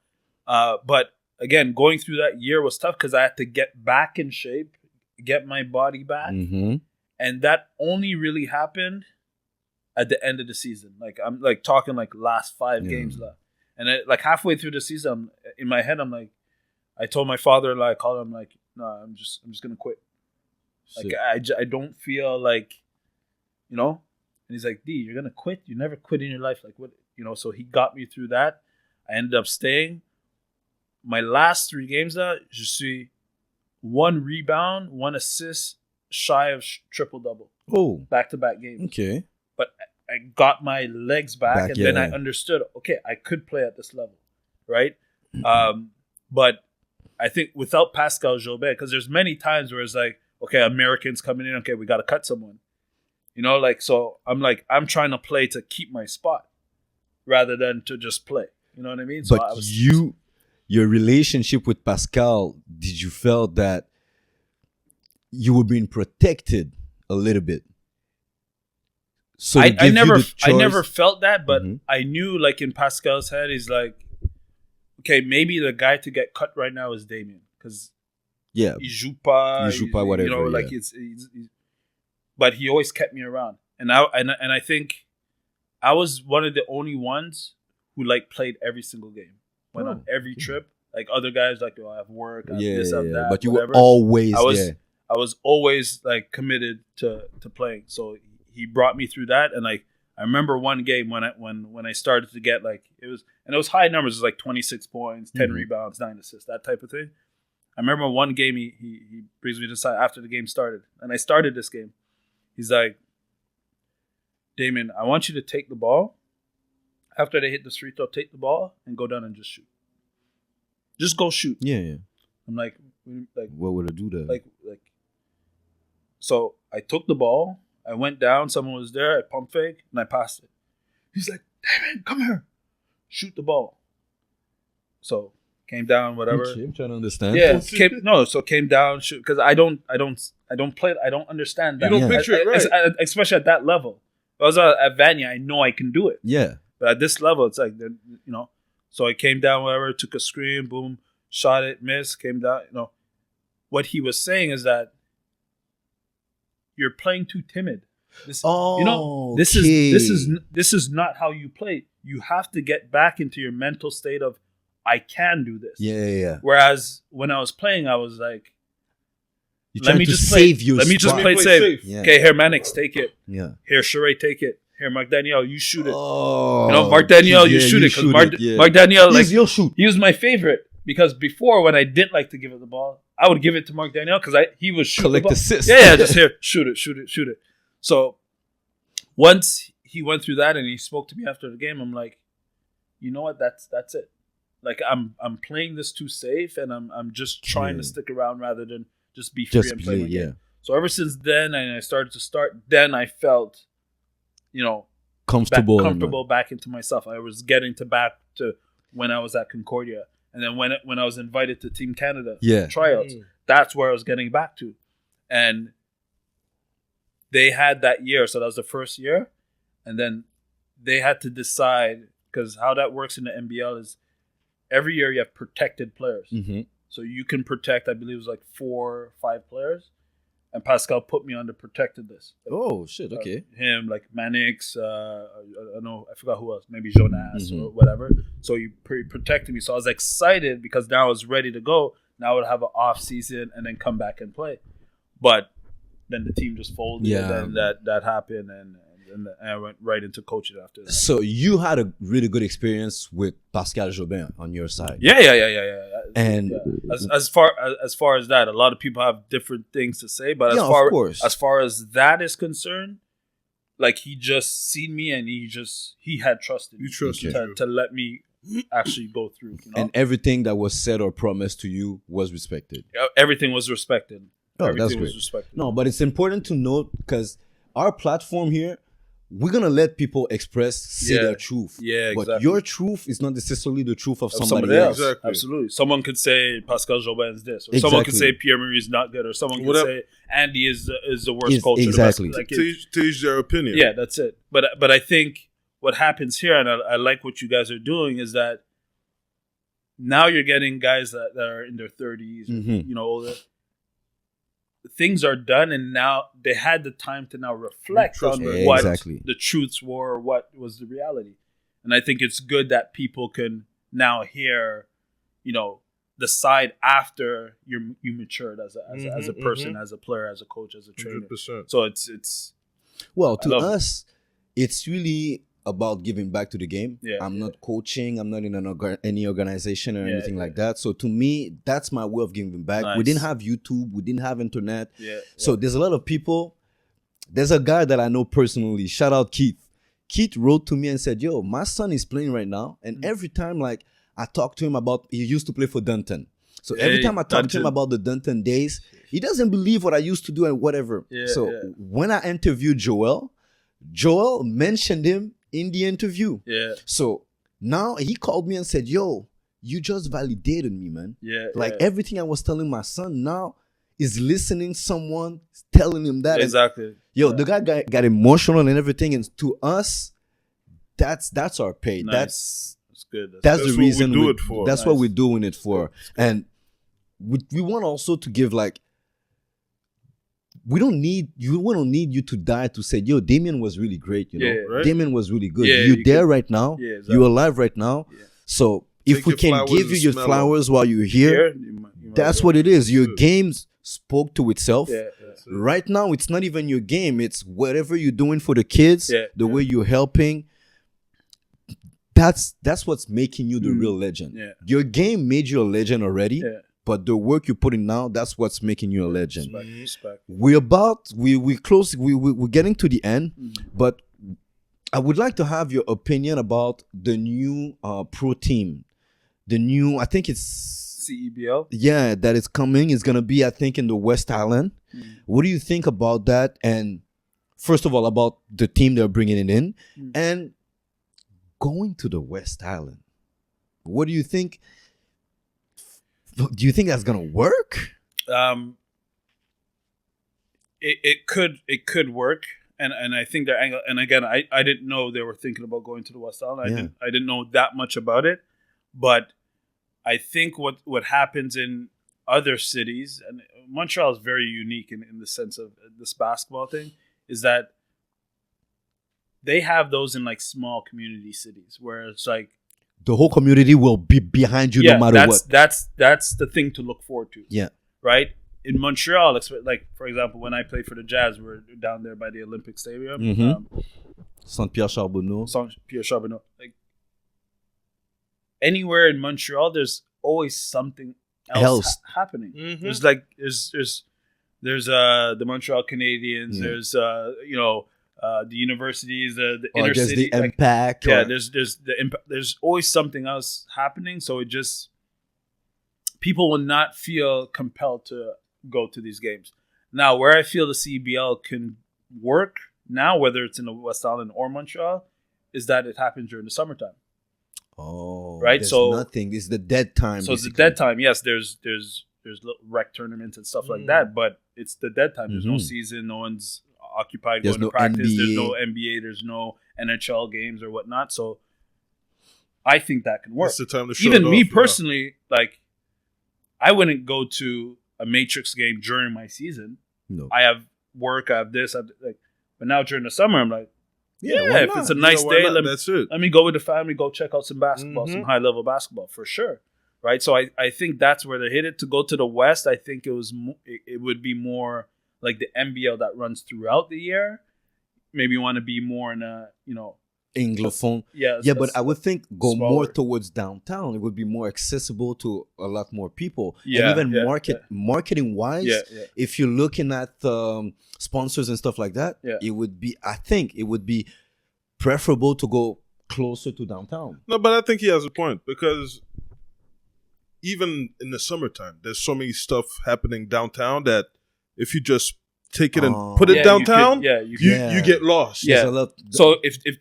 But again, going through that year was tough because I had to get back in shape, get my body back. Mm-hmm. And that only really happened at the end of the season. Like, I'm like talking like last 5 games left. And like halfway through the season, in my head, I'm like, I told my father, like, I called him, like, no, I'm just gonna quit. Like, I don't feel like, you know. And he's like, D, you're gonna quit? You never quit in your life. Like, what, you know? So he got me through that. I ended up staying. My last 3 games, je suis 1 rebound, 1 assist, shy of triple double. Oh, back-to-back games. Okay. But I got my legs back and then I understood, okay, I could play at this level, right? But I think without Pascal Jobert, because there's many times where it's like, okay, Americans coming in, okay, we got to cut someone. You know, like, so I'm trying to play to keep my spot rather than to just play. You know what I mean? So but your relationship with Pascal, did you feel that you were being protected a little bit? So I never felt that, but I knew, like, in Pascal's head, he's like, okay, maybe the guy to get cut right now is Damian, because he joue pas, whatever. You know, like he's, but he always kept me around, and I think I was one of the only ones who like played every single game, went on every trip. Like other guys, like, oh, I have work, I have this, I have that. But you whatever. were always I was always like committed to playing. So he brought me through that, and like I remember one game when I started to get like it was high numbers. It was like 26 points, 10 rebounds, 9 assists, that type of thing. I remember one game he brings me to the side after the game started, and I started this game. He's like, Damien, I want you to take the ball. After they hit the free throw, take the ball and go down and just shoot. Just go shoot. Yeah. I'm like, what would I do that? Like. So I took the ball. I went down. Someone was there. I pump fake and I passed it. He's like, Damien, come here, shoot the ball. So came down, whatever. Okay, I'm trying to understand. Yeah, came down, shoot, because I don't play. I don't understand that. You don't picture it, right? Especially at that level. If I was at Vanya, I know I can do it. Yeah. But at this level, it's like, you know. So I came down, whatever, took a screen, boom, shot it, missed, came down. You know, what he was saying is that you're playing too timid. This is not how you play. You have to get back into your mental state of, I can do this. Yeah. Whereas when I was playing, I was like, let me just play it safe. Yeah. Okay, here, Mannix, take it. Yeah. Here, Sheree, take it. Here, Mark Daniel, you shoot it. Oh, you know, Mark Daniel, you shoot it. Because Mark Daniel, like, you'll shoot. He was my favorite. Because before, when I didn't like to give it the ball, I would give it to Mark Daniel because he was shooting collect the ball. assists. Yeah, just here, shoot it. So once he went through that and he spoke to me after the game, I'm like, you know what? That's it. Like I'm playing this too safe, and I'm just trying to stick around rather than just be free and play my game. So ever since then, and I started to start, then I felt, you know, comfortable back into myself. I was getting back to when I was at Concordia. And then when I was invited to Team Canada tryouts, that's where I was getting back to. And they had that year, so that was the first year, and then they had to decide, because how that works in the NBL is every year you have protected players. Mm-hmm. So you can protect, I believe it was like 4 or 5 players. And Pascal put me on the protected list. Oh, shit, okay. Him, like Manix, I forgot who else, maybe Jonas or whatever. So you protected me. So I was excited because now I was ready to go. Now I would have an off season and then come back and play. But then the team just folded, and that happened, and I went right into coaching after that. So you had a really good experience with Pascal Jobin on your side. Yeah. And as far as that, a lot of people have different things to say, but as far as that is concerned, like he just seen me and he had trusted me to let me actually go through. You know? And everything that was said or promised to you was respected. Everything was respected. That's great. No, but it's important to note, because our platform here, we're going to let people say their truth. Yeah, exactly. But your truth is not necessarily the truth of somebody else. Exactly. Absolutely. Someone could say Pascal Jobin is this. Or someone could say Pierre-Marie is not good. Or someone could say Andy is the worst coach. Exactly. Like to each their opinion. Yeah, that's it. But I think what happens here, and I like what you guys are doing, is that now you're getting guys that are in their 30s, older. Things are done, and now they had the time to now reflect on what the truths were, or what was the reality. And I think it's good that people can now hear, the side after you matured as a person, as a player, as a coach, as a trainer. 100%. So it's well, to us, it's really about giving back to the game. I'm not coaching. I'm not in any organization or anything like that. So to me, that's my way of giving back. Nice. We didn't have YouTube. We didn't have internet. So there's a lot of people. There's a guy that I know personally. Shout out Keith. Keith wrote to me and said, yo, my son is playing right now. And every time I talk to him about, he used to play for Dunton. So every time I talk to him about the Dunton days, he doesn't believe what I used to do and whatever. When I interviewed Joel mentioned him in the interview. So now he called me and said, yo, you just validated me, man. Everything I was telling my son now is listening, someone telling him that. Exactly. Yo, the guy got emotional and everything. And to us, that's our pay. Nice. That's good. That's the reason we do it for. That's what we're doing it for. And we want also to give we don't need you to die to say, yo, Damian was really great, right? Damian was really good. Yeah, you're there right now. Yeah, exactly. You're alive right now. So if we can give you your flowers while you're here, that's what it is. Your games spoke to itself. Right now, it's not even your game. It's whatever you're doing for the kids, the way you're helping. That's what's making you the real legend. Your game made you a legend already. But the work you put in now, that's what's making you a legend. Respect. We're getting to the end, but I would like to have your opinion about the new pro team. The new, I think it's CEBL. Yeah, that is coming. It's gonna be, I think, in the West Island. What do you think about that? And first of all, about the team they're bringing it in, and going to the West Island. What do you think? Do you think that's gonna work? It could work, and I think that angle. And again, I didn't know they were thinking about going to the West Island. I didn't know that much about it, but I think what happens in other cities, and Montreal is very unique in the sense of this basketball thing, is that they have those in small community cities where it's the whole community will be behind you no matter what. That's the thing to look forward to. Yeah. Right? In Montreal, for example, when I played for the Jazz, we're down there by the Olympic Stadium. Saint-Pierre Charbonneau. Anywhere in Montreal, there's always something else happening. There's there's the Montreal Canadiens. There's the universities, the inner city, the impact. There's the impact. There's always something else happening. So it just, people will not feel compelled to go to these games. Now, where I feel the CBL can work now, whether it's in the West Island or Montreal, is that it happens during the summertime. Oh, right. So nothing. It's the dead time. So basically. It's the dead time. Yes, there's little rec tournaments and stuff like that, but it's the dead time. There's no season. No one's occupied There's going to no practice. NBA. There's no NBA. There's no NHL games or whatnot. So I think that can work. That's the time to show Even it me off, personally, like I wouldn't go to a Matrix game during my season. No. I have work. I have this. But now during the summer, I'm like, Yeah, yeah, why if not? it's a You nice know, why day, not? let That's it. me go with the family, go check out some basketball, Mhm. some high level basketball for sure. Right. So I think that's where they hit it. To go to the West, I think it would be more like the NBL that runs throughout the year. Maybe you want to be more in a, Anglophone. yeah. Yeah, but I would think go smaller. more towards downtown. It would be more accessible to a lot more people. Yeah, and even yeah, marketing wise, Yeah. if you're looking at sponsors and stuff like that, Yeah. I think it would be preferable to go closer to downtown. No, but I think he has a point because even in the summertime, there's so many stuff happening downtown that if you just take it and put it Yeah, downtown, you could, you get lost. Yeah. There's a lot- So if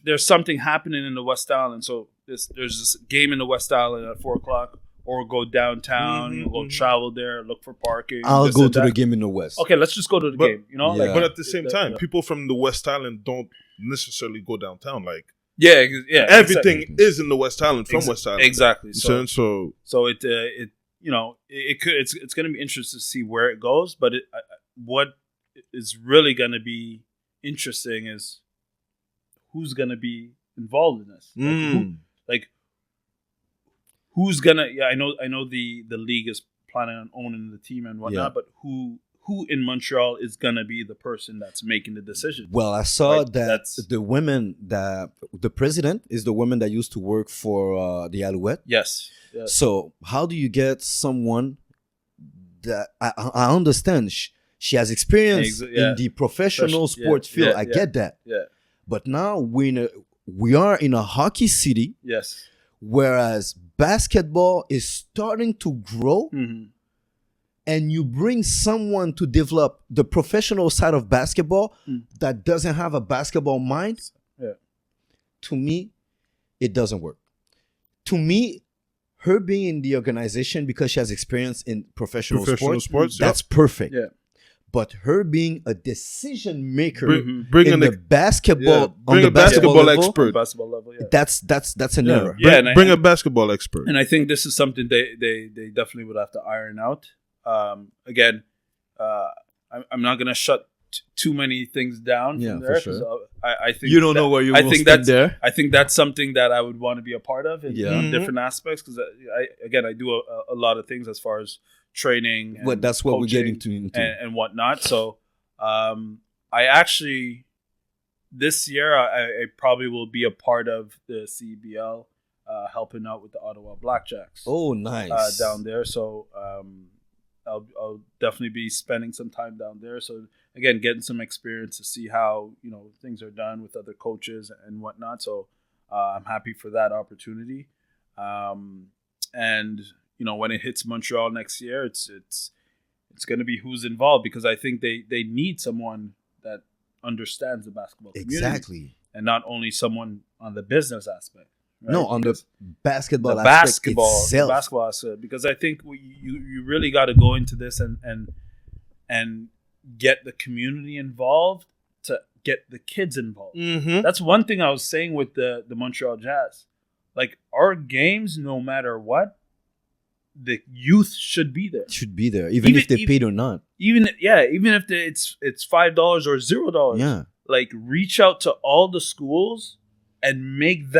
there's something happening in the West Island, so there's this game in the West Island at 4:00, or go downtown, go travel there, look for parking. I'll this go and to that. the game in the West. Okay, let's just go to the But- game. You Yeah. But at the same the- time, the- people from the West Island don't necessarily go downtown. Like yeah, everything exactly. is in the West Island from West Island. Exactly. So, So it it's going to be interesting to see where it goes. But what is really going to be interesting is who's going to be involved in this. Who's gonna? Yeah, I know the league is planning on owning the team and whatnot, but who in Montreal is gonna be the person that's making the decision? Well, I saw Right, that the president is the woman that used to work for the Alouette. Yes. So how do you get someone that I understand she has experience in the professional sports field? I get that. Yeah. But now we are in a hockey city. Yes. Whereas basketball is starting to grow, and you bring someone to develop the professional side of basketball that doesn't have a basketball mind, to me, it doesn't work. To me, her being in the organization because she has experience in professional sports, that's perfect. Yeah. But her being a decision maker bring in the basketball, bring on a the basketball level, expert. Basketball level, yeah. That's an error. Bring a basketball expert. And I think this is something they definitely would have to iron out. Again, I'm not gonna shut too many things down from there. For sure. 'Cause I think You don't know where you will stand there. I think that's something that I would want to be a part of in Yeah. different aspects, because I do a lot of things as far as training. And Well, that's what we're coaching getting into. and whatnot. So I actually this year I probably will be a part of the CBL, helping out with the Ottawa Blackjacks. Oh, nice. Down there. So I'll definitely be spending some time down there. So again, getting some experience to see how things are done with other coaches and whatnot. So I'm happy for that opportunity. And when it hits Montreal next year, it's going to be who's involved, because I think they need someone that understands the basketball community. Exactly. And not only someone on the business aspect. Right? No, on the basketball the aspect basketball itself. The basketball aspect, because I think you really got to go into this and get the community involved to get the kids involved. That's one thing I was saying with the Montreal Jazz. Like, our games, no matter what, the youth should be there. Should be there, even if they paid or not. Even if it's $5 or $0. Yeah. Like, reach out to all the schools and make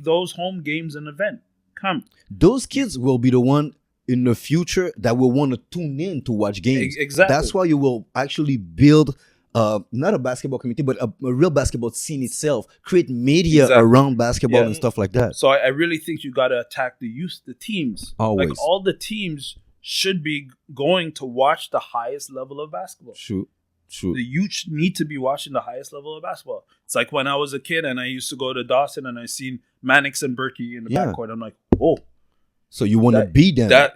those home games an event. Come. Those kids will be the one in the future that will want to tune in to watch games. Exactly. That's why you will actually build not a basketball community, but a real basketball scene itself. Create media around basketball and stuff like that. So I really think you got to attack the youth, the teams. Always. Like, all the teams should be going to watch the highest level of basketball. True. The youth need to be watching the highest level of basketball. It's like when I was a kid and I used to go to Dawson and I seen Mannix and Berkey in the backcourt. I'm like, oh. So you want to be them. That's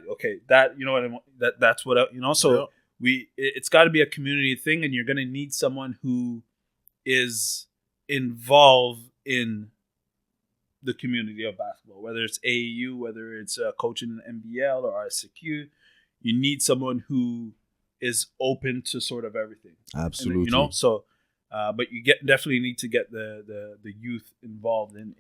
what So it's got to be a community thing, and you're going to need someone who is involved in the community of basketball, whether it's AAU, whether it's coaching in NBL or RSQ. You need someone who is open to sort of everything. Absolutely. And, you know, so but you definitely need to get the youth involved in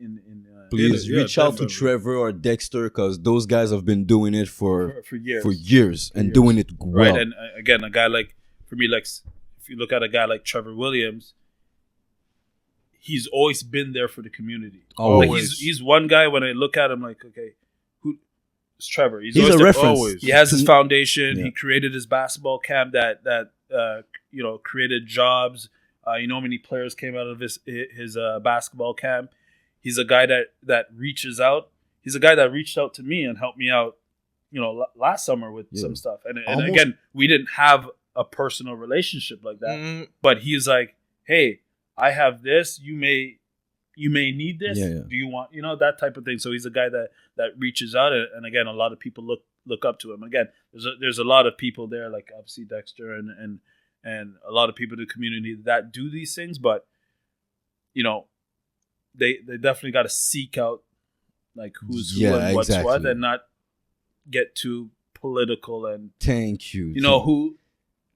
please reach out to definitely. Trevor or Dexter, because those guys have been doing it for years. and doing it well. Right. And again, a guy like, for me, like, if you look at a guy like Trevor Williams, he's always been there for the community. Always. Like he's one guy, when I look at him, like, okay, who is Trevor? He's a reference. Always. He has his foundation. Yeah. He created his basketball camp that you know, created jobs. You know how many players came out of his basketball camp. He's a guy that reaches out. He's a guy that reached out to me and helped me out, you know, last summer with some stuff. And again, we didn't have a personal relationship like that. But he's like, hey, I have this. You may need this. Yeah. Do you want, you know, that type of thing. So he's a guy that reaches out. And again, a lot of people look up to him. Again, there's a lot of people there, like obviously Dexter and a lot of people in the community that do these things. But, you know, they definitely got to seek out like who's who and what's what, and not get too political. And thank you. You know who,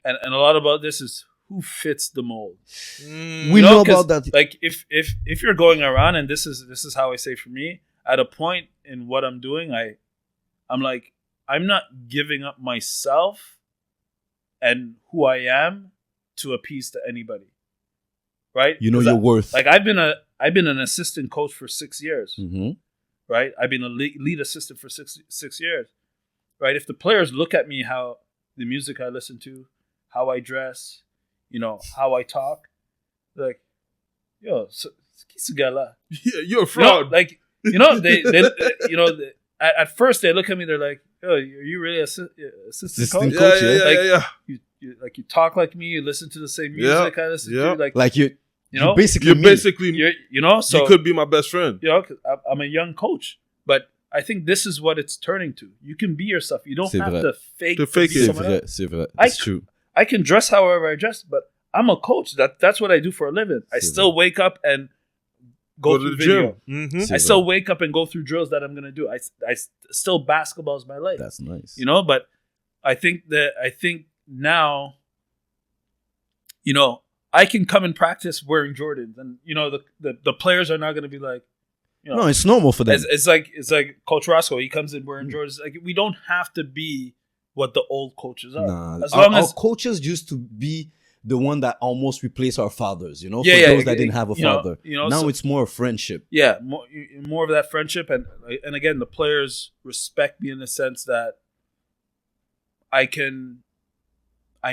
and a lot about this is who fits the mold. We know about that. Like if you're going around, and this is how I say for me, at a point in what I'm doing, I'm like, I'm not giving up myself and who I am to appease to anybody. Right? You know your worth. Like I've been an assistant coach for 6 years. Mm-hmm. Right? I've been a lead assistant for six years. Right? If the players look at me, how the music I listen to, how I dress, you know, how I talk, like, yo, yeah, you're a fraud. Like, you know, they you know, at first they look at me, they're like, yo, are you really assistant coach? Yeah. You talk like me, you listen to the same music I listen to, like you're basically you know, so you could be my best friend. You know, 'cause I'm a young coach, but I think this is what it's turning to. You can be yourself. You don't have to fake someone else. C'est vrai. It's true. I can dress however I dress, but I'm a coach. That's what I do for a living. I still wake up and go through to the video. gym. Mm-hmm. I still wake up and go through drills that I'm gonna do. I still basketball is my life. That's nice. You know, but I think now, you know, I can come and practice wearing Jordans, and you know the players are not gonna be like, you know, no, it's normal for them. It's like Coach Roscoe. He comes in wearing Jordans. Like, we don't have to be what the old coaches are. Nah, as long as our coaches used to be the one that almost replaced our fathers, you know, for those that didn't have a father. Now so, it's more a friendship. Yeah, more of that friendship, and again, the players respect me in the sense that I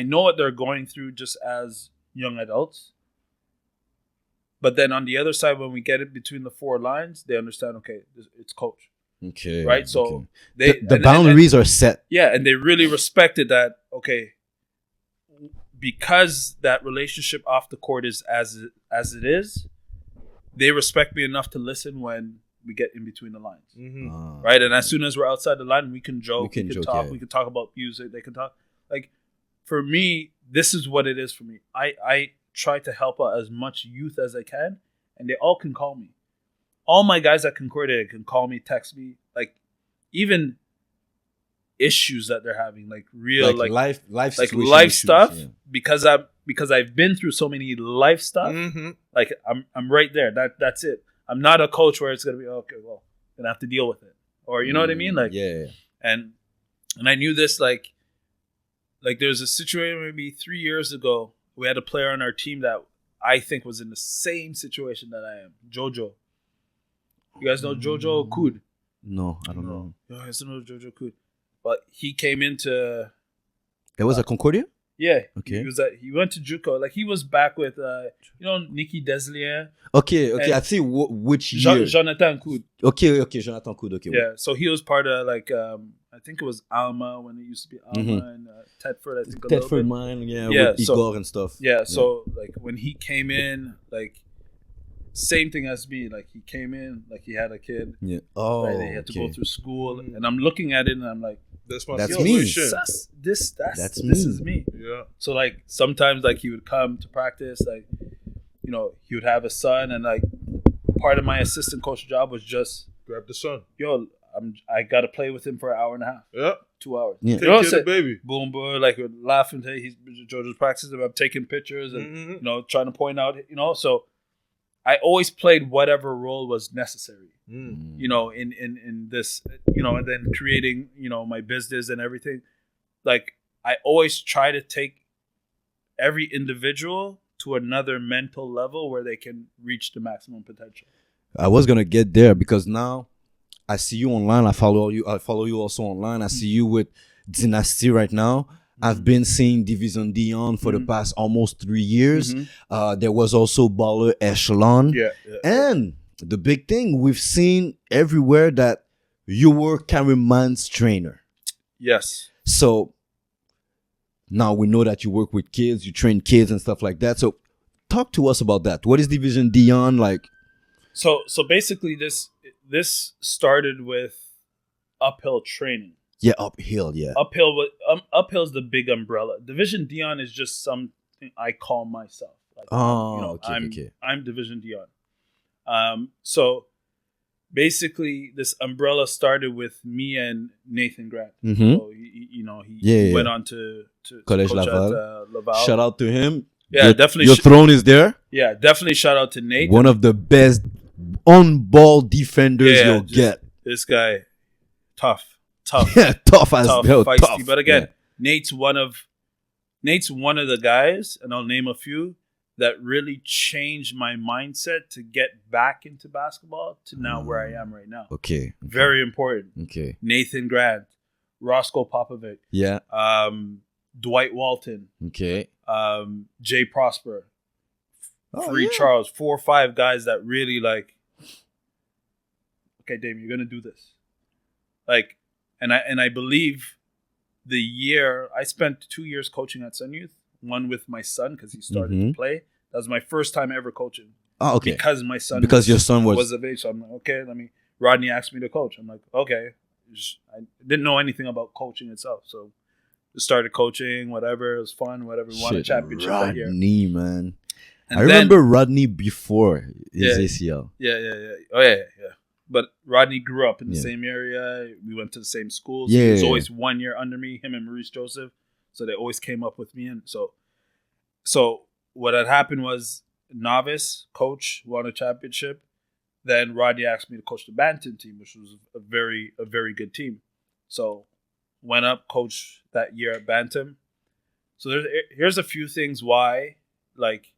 know what they're going through just as young adults. But then on the other side, when we get it between the four lines, they understand, okay, it's coach. Okay. Right? So okay. The boundaries are set. Yeah, and they really respected that, okay, because that relationship off the court is as it is, they respect me enough to listen when we get in between the lines. Mm-hmm. Right? And as soon as we're outside the line, we can joke, we can talk, yeah. We can talk about music, they can talk. Like, for me, this is what it is for me. I try to help out as much youth as I can, and they all can call me. All my guys at Concordia can call me, text me, like, even issues that they're having, like real life like life stuff, yeah. because I've been through so many life stuff. Mm-hmm. Like I'm right there. That's it. I'm not a coach where it's gonna be okay, well, gonna have to deal with it, or you know what I mean, like yeah. And I knew this, like there's a situation maybe 3 years ago. We had a player on our team that I think was in the same situation that I am. Jojo. You guys know Jojo Kud? No, I don't know. You guys don't know Jojo Kud? But he came into... It was at Concordia? Yeah. Okay. He went to JUCO. Like, he was back with, Nikki Deslien. Okay. I see which year. Jonathan Kud. Okay, Jonathan Kud. Okay. Yeah, so he was part of, like, I think it was Alma, when it used to be Alma, and Tedford, I think, a little bit. Mine, with Igor and stuff. Yeah, so, like, when he came in, like, same thing as me. Like, he came in, like, he had a kid. Yeah. Oh, right? They had to go through school. And I'm looking at it, and I'm like, that's me. This is me. Yeah. So, like, sometimes, like, he would come to practice, like, you know, he would have a son, and, like, part of my assistant coach job was just grab the son. Yo, I got to play with him for an hour and a half. Yeah. 2 hours. Yeah. Take care of the baby. Boom, boom, like we're laughing. George's practicing. I'm taking pictures and trying to point out. So I always played whatever role was necessary. In this, and then creating, my business and everything. Like I always try to take every individual to another mental level where they can reach the maximum potential. I was gonna get there because now I see you online. I follow you also online. I see you with Dynasty right now. I've been seeing Division Dion for the past almost 3 years. There was also Baller Echelon. And the big thing we've seen everywhere that you were Karim Man's trainer. Yes. So now we know that you work with kids, you train kids and stuff like that. So talk to us about that. What is Division Dion like? So basically this started with uphill training. Yeah, uphill, yeah. Uphill's the big umbrella. Division Dion is just something I call myself. Like, okay. I'm Division Dion. So basically, this umbrella started with me and Nathan Grant. So he went on to Collège coach Laval. At Laval. Shout out to him. Yeah, definitely. Your throne is there. Yeah, definitely. Shout out to Nate. One of the best on-ball defenders you'll get. This guy, tough. Yeah, tough as hell. Feisty. Tough. But again, Nate's one of the guys, and I'll name a few that really changed my mindset to get back into basketball to now where I am right now. Okay. Very important. Okay. Nathan Grant, Roscoe Popovic. Yeah. Dwight Walton. Okay. Jay Prosper. Free Charles. 4 or 5 guys that really like, okay, Damian, you're gonna do this. Like, and I believe the year I spent 2 years coaching at Sun Youth, one with my son because he started to play. That was my first time ever coaching. Oh, okay. Because my son your son was of age. So I'm like, okay, Rodney asked me to coach. I'm like, okay. I didn't know anything about coaching itself. So just started coaching, whatever. It was fun, whatever. We won a championship that year. Rodney, man. And I remember Rodney before his ACL. Yeah. Oh, yeah. But Rodney grew up in the same area. We went to the same schools. Yeah. He was always 1 year under me, him and Maurice Joseph. So they always came up with me. And so what had happened was novice coach won a championship. Then Rodney asked me to coach the Bantam team, which was a very good team. So went up, coached that year at Bantam. So here's a few things why, like,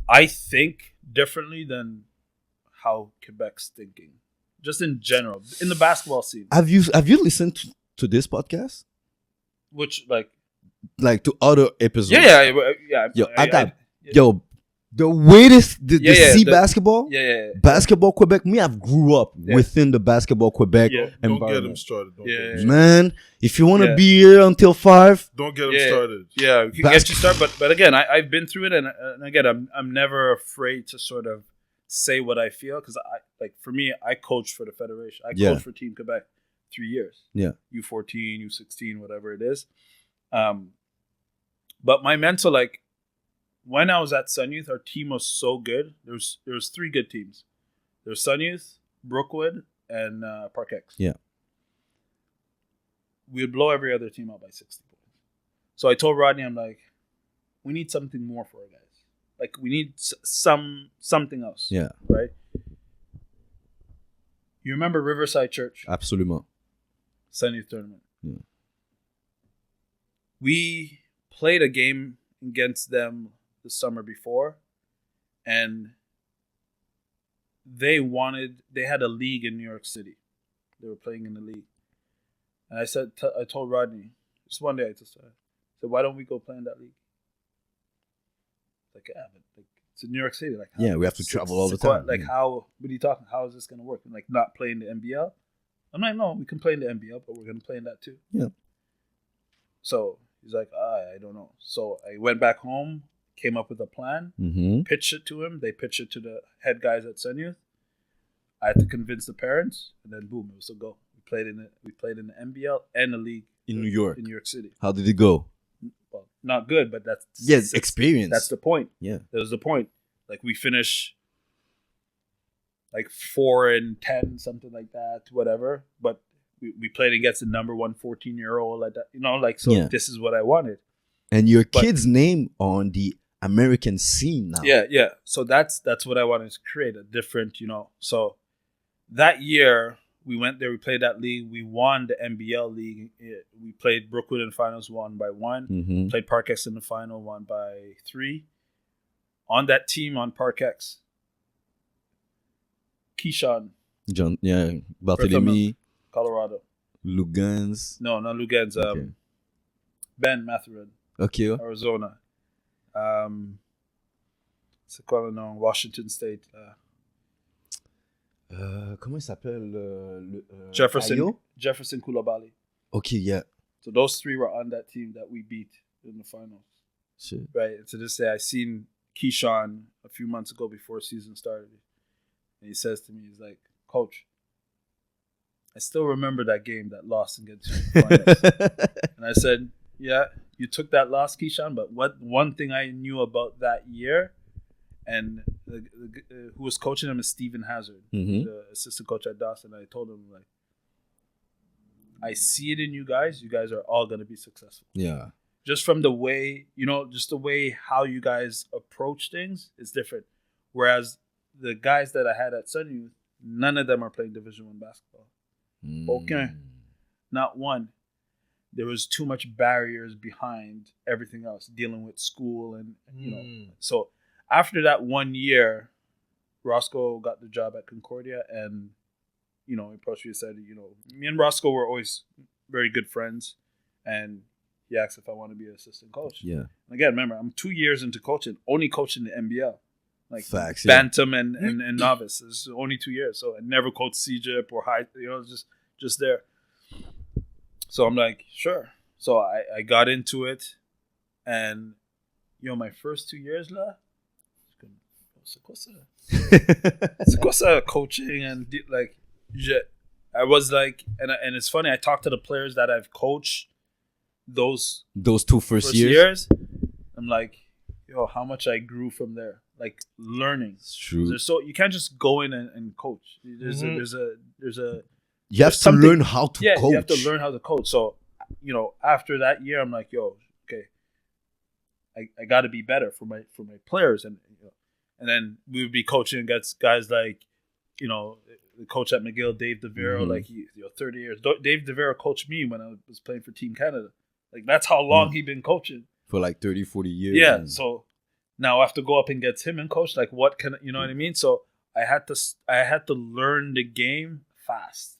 I think differently than how Quebec's thinking, just in general, in the basketball scene. Have you listened to this podcast? Which like to other episodes? Yeah. Yo, the way to see basketball. Yeah. Basketball Quebec. I've grew up within the basketball Quebec environment. Don't get him started. Man, if you want to be here until 5, don't get him started. Yeah, we can get you started. But again, I've been through it, and again, I'm never afraid to sort of say what I feel because for me, I coach for the federation. I coach for Team Quebec 3 years. Yeah, U14, U16, whatever it is. But my mental, when I was at Sun Youth, our team was so good. There was 3 good teams. There was Sun Youth, Brookwood, and Park X. Yeah. We would blow every other team out by 60 points. So I told Rodney, I'm like, we need something more for our guys. Like, we need something else. Yeah. Right? You remember Riverside Church? Absolument. Sun Youth tournament. Yeah. We played a game against them the summer before, and they had a league in New York City. They were playing in the league. And I told Rodney, just one day I said, why don't we go play in that league? Like, but it's in New York City. Like, we have to travel all the time. Like, how? What are you talking? How is this going to work? Like, not playing the NBL? I'm like, no, we can play in the NBL, but we're going to play in that too. Yeah. So he's like, I don't know. So I went back home, came up with a plan, pitched it to him. They pitched it to the head guys at Sun Youth. I had to convince the parents, and then boom, it was a go. We played in the NBL and the league in New York. In New York City. How did it go? Well, not good, but that's experience. That's the point. Yeah, that was the point. Like, we finish. like 4-10, something like that, whatever. But we played against the number 1 14-year-old, like that, like, so this is what I wanted. And your kid's name on the American scene now. Yeah. So that's what I wanted to create, a different, So that year we went there, we played that league, we won the NBL league. We played Brookwood in the finals, won by 1. Mm-hmm. Played Parkex in the final, won by 3. On that team on Parkex, Keyshawn. John, Barthélemy. Colorado. Lugans. No, not Lugans. Okay. Ben Mathurin. Okay. Arizona. C'est quoi le nom? Washington State. Comment il s'appelle? Jefferson Koulibaly. Okay, yeah. So those 3 were on that team that we beat in the finals. Shit. Right. And to this day, I seen Keyshawn a few months ago before season started. And he says to me, he's like, Coach, I still remember that game, that loss against you. And I said, yeah, you took that loss, Keyshawn, but one thing I knew about that year, and who was coaching him is Stephen Hazard, Mm-hmm. the assistant coach at Dawson. I told him, like, I see it in you guys. You guys are all going to be successful. Yeah. Just from the way, just the way how you guys approach things is different. Whereas the guys that I had at Sun Youth, none of them are playing Division I basketball. Okay. Not one. There was too much barriers behind everything else, dealing with school and So after that 1 year, Roscoe got the job at Concordia, and he approached me and said, me and Roscoe were always very good friends, and he asked if I want to be an assistant coach. Yeah. And again, remember, I'm 2 years into coaching, only coaching the NBL. Like Facts, Bantam and novice. It's only 2 years. So I never coached CJIP or high, just there. So I'm like, sure. So I got into it, and my first 2 years là, c'est quoi ça coaching, and like, I was like, and it's funny, I talked to the players that I've coached those 2 first years. I'm like, how much I grew from there, like learning. It's true. So you can't just go in and coach. There's a you have to learn how to coach. You have to learn how to coach. So, after that year, I'm like, okay, I got to be better for my players, and then we would be coaching against guys like, the coach at McGill, Dave DeVero, Mm-hmm. like 30 years. Dave DeVero coached me when I was playing for Team Canada. Like, that's how long he'd been coaching. For like 30, 40 years. Yeah. So now I have to go up and get him and coach. Like, what can you know what I mean? So I had to learn the game fast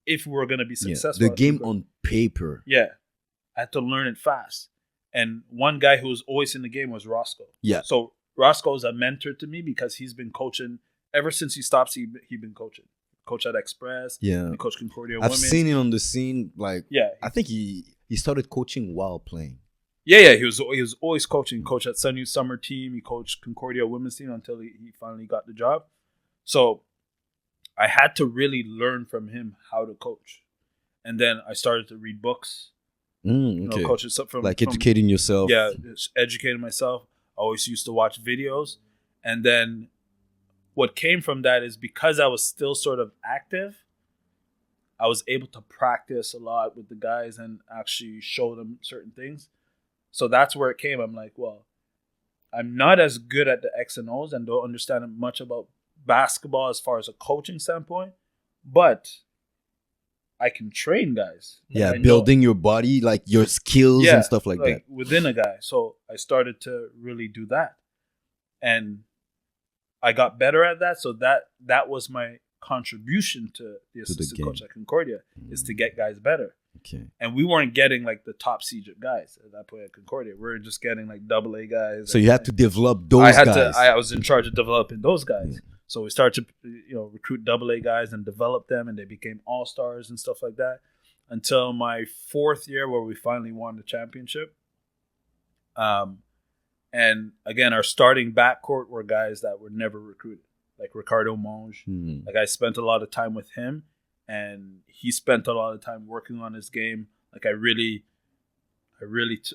if we were gonna be successful. The game on paper. Yeah, I had to learn it fast. And one guy who was always in the game was Roscoe. Yeah. So Roscoe is a mentor to me because he's been coaching ever since he stopped. He been coaching. Coach at Express. Yeah. Coach Concordia I've Women. seen him on the scene. Like, yeah. I think he started coaching while playing. Yeah. He was always coaching. Coach at Sun Youth summer team. He coached Concordia women's team until he finally got the job. So I had to really learn from him how to coach, and then I started to read books. Okay. Coaches from educating yourself. Yeah, educating myself. I always used to watch videos, and then what came from that is because I was still sort of active, I was able to practice a lot with the guys and actually show them certain things. So that's where it came. I'm like, well, I'm not as good at the X and O's and don't understand much about basketball as far as a coaching standpoint, but I can train guys. Yeah, building your body, like your skills and stuff like that. Within a guy. So I started to really do that. And I got better at that. So that was my contribution to the assistant coach at Concordia, is to get guys better. Okay. And we weren't getting like the top CJIP guys at that point at Concordia. We were just getting like AA guys. So you had to develop those guys. I was in charge of developing those guys. Yeah. So we started to recruit AA guys and develop them, and they became all-stars and stuff like that until my 4th year where we finally won the championship. And again, our starting backcourt were guys that were never recruited, like Ricardo Monge. Mm-hmm. Like I spent a lot of time with him, and he spent a lot of time working on his game. Like I really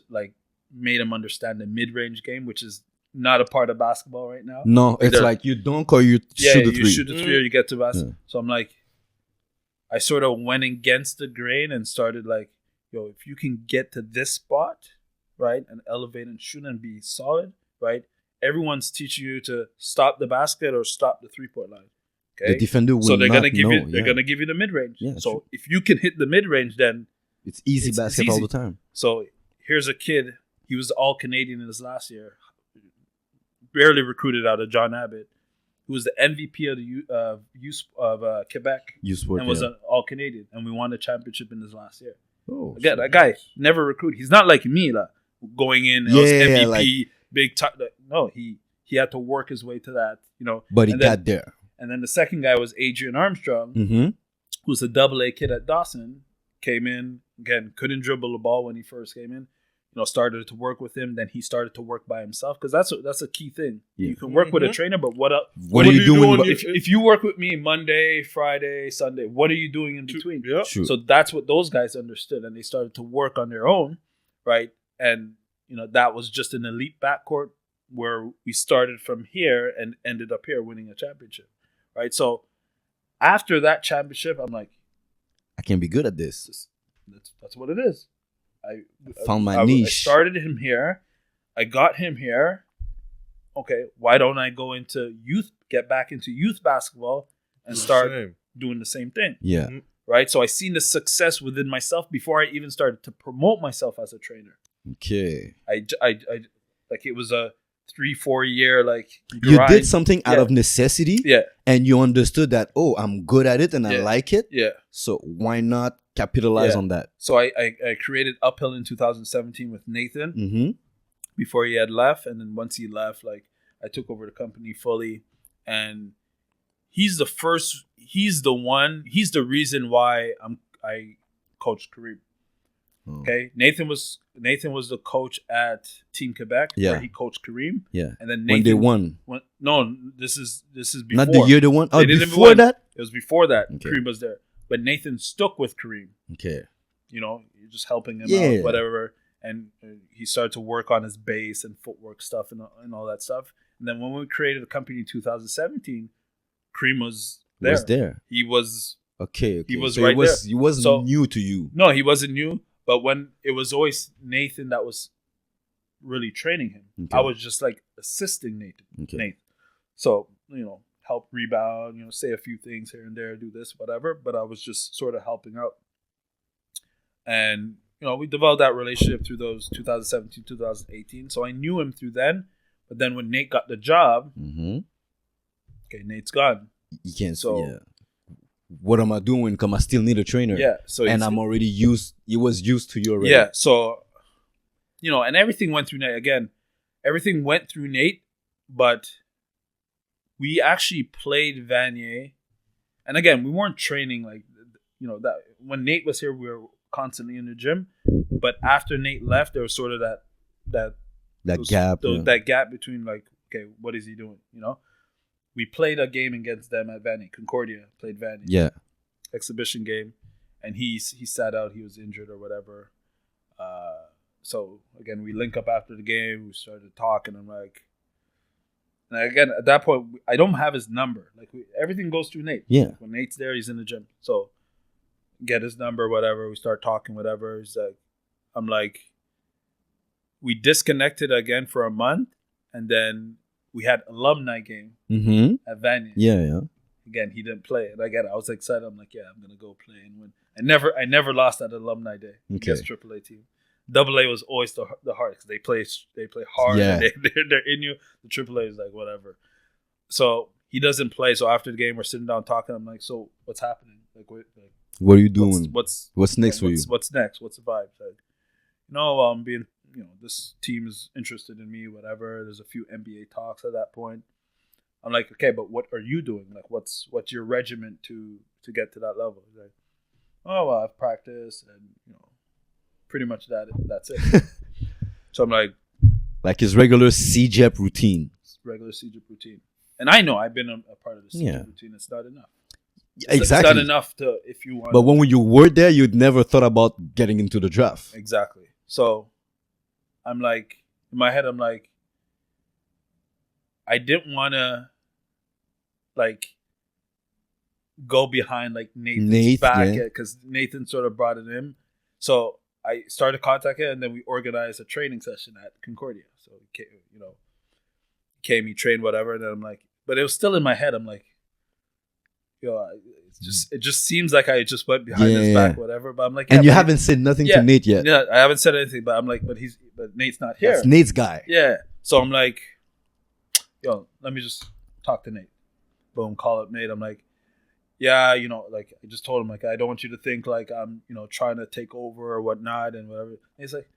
like made him understand the mid-range game, which is not a part of basketball right now. No, it's like you dunk or you shoot the three. You shoot the three or you get to basketball. Yeah. So I'm like, I sort of went against the grain and started like, yo, if you can get to this spot, right, and elevate and shoot and be solid, right, everyone's teaching you to stop the basket or stop the 3-point line. Okay, the defender will so they're not gonna give know, you. They're gonna give you the mid range. Yeah, so true. if you can hit the mid range, then it's easy basket all the time. So here's a kid. He was all Canadian in his last year. Barely recruited out of John Abbott, who was the MVP of the Quebec, and was an all Canadian, and we won the championship in his last year. Oh, again, that guy never recruited. He's not like me, going in. Was MVP, like, big time. No, he had to work his way to that, But he got there. And then the second guy was Adrian Armstrong, who's a AA kid at Dawson. Came in, again, couldn't dribble the ball when he first came in. Started to work with him. Then he started to work by himself, because that's a key thing. Yeah. You can work with a trainer, but what are you doing? If you work with me Monday, Friday, Sunday, what are you doing in between? Yeah. So that's what those guys understood, and they started to work on their own, right? And that was just an elite backcourt where we started from here and ended up here winning a championship, right? So after that championship, I'm like, I can be good at this. That's what it is. I found my niche. I started him here. I got him here. Okay, why don't I go into get back into youth basketball and start doing the same thing? Yeah. Right? So I seen the success within myself before I even started to promote myself as a trainer. Okay. I like, it was a 3-4 year like grind. You did something out of necessity. Yeah. And you understood that, I'm good at it and I like it. Yeah. So why not capitalize on that? So I created Uphill in 2017 with Nathan before he had left. And then once he left, like, I took over the company fully. And he's the reason why I coached Kareem. Oh. Okay, Nathan was the coach at Team Quebec, where he coached Kareem. Yeah, and then Nathan, when they won. No, this is before. Not the year they won. Oh, before that. It was before that. Okay. Kareem was there, but Nathan stuck with Kareem. Okay, you're just helping him out, whatever. And he started to work on his base and footwork stuff and all that stuff. And then when we created the company in 2017, Kareem was there. He was. Okay. He was there. He wasn't new to you. No, he wasn't new. But when it was always Nathan that was really training him, I was just like assisting Nathan. So, help rebound, say a few things here and there, do this, whatever. But I was just sort of helping out. And, we developed that relationship through those 2017, 2018. So I knew him through then. But then when Nate got the job, okay, Nate's gone. You can't. So, what am I doing? Because I still need a trainer. Yeah. So I'm already used. He was used to you already. Yeah. So, and everything went through Nate. Again, everything went through Nate, but we actually played Vanier. And again, we weren't training like, that when Nate was here, we were constantly in the gym. But after Nate left, there was sort of that gap between like, okay, what is he doing? We played a game against them at Vanier. Concordia played Vanier. Yeah. Exhibition game. And he sat out. He was injured or whatever. So, again, we link up after the game. We started talking. I'm like... And again, at that point, I don't have his number. Like, everything goes through Nate. Yeah. When Nate's there, he's in the gym. So, get his number, whatever. We start talking, whatever. He's like... I'm like... We disconnected again for a month. And then... We had alumni game at Vanier. Yeah. Again, he didn't play. And again, I was excited. I'm like, I'm gonna go play and win. I never lost at alumni day against AAA team. AA was always the hardest because they play hard. Yeah. And they're in you. The AAA is like whatever. So he doesn't play. So after the game, we're sitting down talking. I'm like, so what's happening? Like what are you doing? What's next for you? What's next? What's the vibe? Like, being. This team is interested in me, whatever. There's a few NBA talks at that point. I'm like, okay, but what are you doing? Like, what's your regiment to get to that level? He's like, oh, well, I've practiced and, pretty much that's it. So I'm like his regular CJEP routine. And I know I've been a part of the CJEP routine. It's not enough. Exactly. It's not enough if you want. But when you were there, you'd never thought about getting into the draft. Exactly. So I'm like, in my head, I'm like, I didn't want to like go behind like Nathan's back because Nathan sort of brought it in. So I started contacting him, and then we organized a training session at Concordia. So he trained whatever, and then I'm like, but it was still in my head. I'm like, it just seems like I just went behind his back, whatever. But I'm like, and you haven't said nothing to Nate yet. Yeah, I haven't said anything, but I'm like, but Nate's not here. That's Nate's guy. Yeah. So I'm like, let me just talk to Nate. Boom, call up Nate. I'm like, yeah, like I just told him like I don't want you to think like I'm trying to take over or whatnot and whatever. And he's like,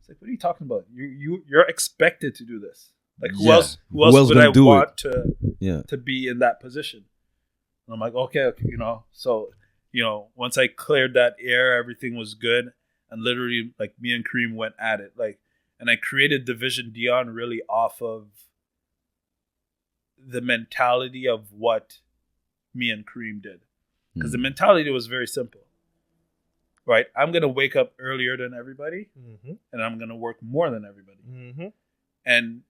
what are you talking about? You're expected to do this. Like who else would I want to be in that position? And I'm like, okay, So once I cleared that air, everything was good, and literally like me and Kareem went at it, like, and I created Division Dion really off of the mentality of what me and Kareem did, because the mentality was very simple, right? I'm gonna wake up earlier than everybody, and I'm gonna work more than everybody. And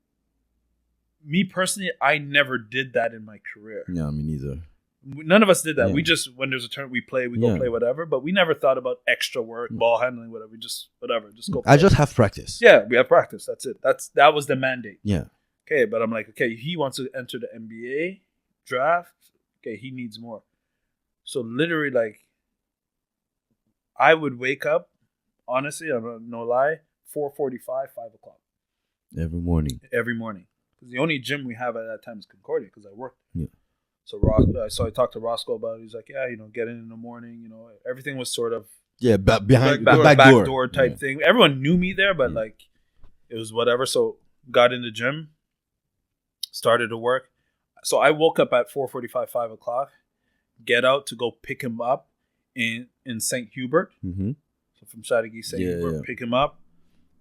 me personally, I never did that in my career. Yeah, me neither. None of us did that. Yeah. We just, when there's a turn, we play, go play whatever. But we never thought about extra work, ball handling, whatever. We just go play. I just have practice. Yeah, we have practice. That's it. That was the mandate. Yeah. Okay, but I'm like, okay, he wants to enter the NBA draft. Okay, he needs more. So literally, like, I would wake up, honestly, I'm no lie, 4:45, 5 o'clock. Every morning. Because the only gym we have at that time is Concordia, because I worked. Yeah. So I talked to Roscoe about it. He's like, yeah, get in the morning. Everything was sort of back door type thing. Everyone knew me there, but like it was whatever. So got in the gym, started to work. So I woke up at 4:45, 5 o'clock, get out to go pick him up in St. Hubert. So from Chateauguay, St. Hubert, pick him up,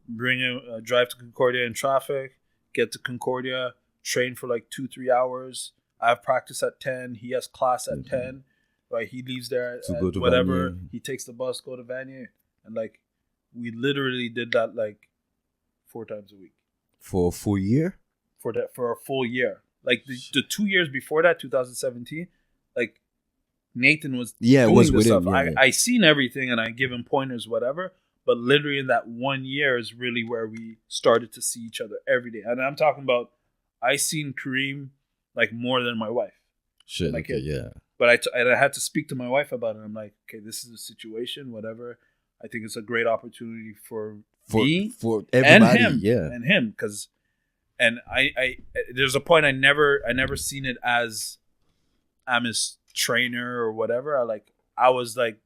bring him, drive to Concordia in traffic, get to Concordia, train for like 2-3 hours. I have practice at 10. He has class at 10. Right? He leaves there at whatever. Vanier. He takes the bus, go to Vanier. And like, we literally did that like 4 times a week. For a full year? For a full year. Like the 2 years before that, 2017, like Nathan was doing this stuff. I seen everything and I give him pointers, whatever. But literally in that 1 year is really where we started to see each other every day. And I'm talking about, I seen Kareem like more than my wife. Shit, like okay, yeah. But I had to speak to my wife about it. I'm like, okay, this is a situation, whatever. I think it's a great opportunity for me, for everybody, and him, because, and I there's a point I never seen it as I'm his trainer or whatever. I was like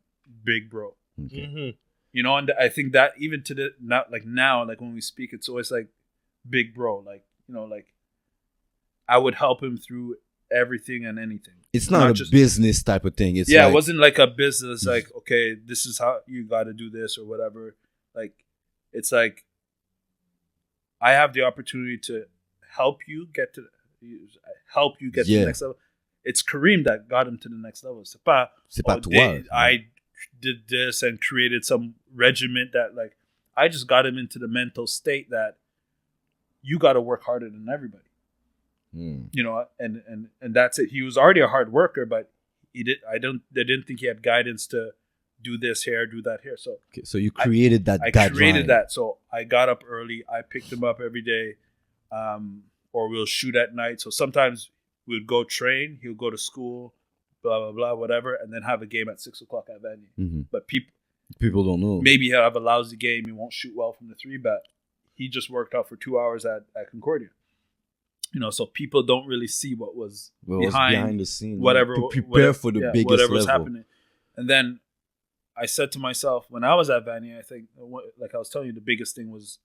big bro, and I think that even to the now, when we speak, it's always like big bro, like I would help him through everything and anything. It's not a business type of thing. It's it wasn't like a business, like, okay, this is how you got to do this or whatever. Like, it's like, I have the opportunity to help you get to the next level. It's Kareem that got him to the next level. C'est pas toi. I did this and created some regiment that, like, I just got him into the mental state that you got to work harder than everybody. And that's it. He was already a hard worker, but they didn't think he had guidance to do this here, do that here. So you created that. I created that. So I got up early. I picked him up every day, or we'll shoot at night. So sometimes we'd go train. He'll go to school, blah blah blah, whatever, and then have a game at 6 o'clock at Vanier. But people don't know. Maybe he'll have a lousy game. He won't shoot well from the 3, but he just worked out for 2 hours at Concordia. So people don't really see what was behind the scene. Whatever, to prepare for the biggest whatever's level. happening. And then I said to myself, when I was at Vanier, I think, like I was telling you, the biggest thing was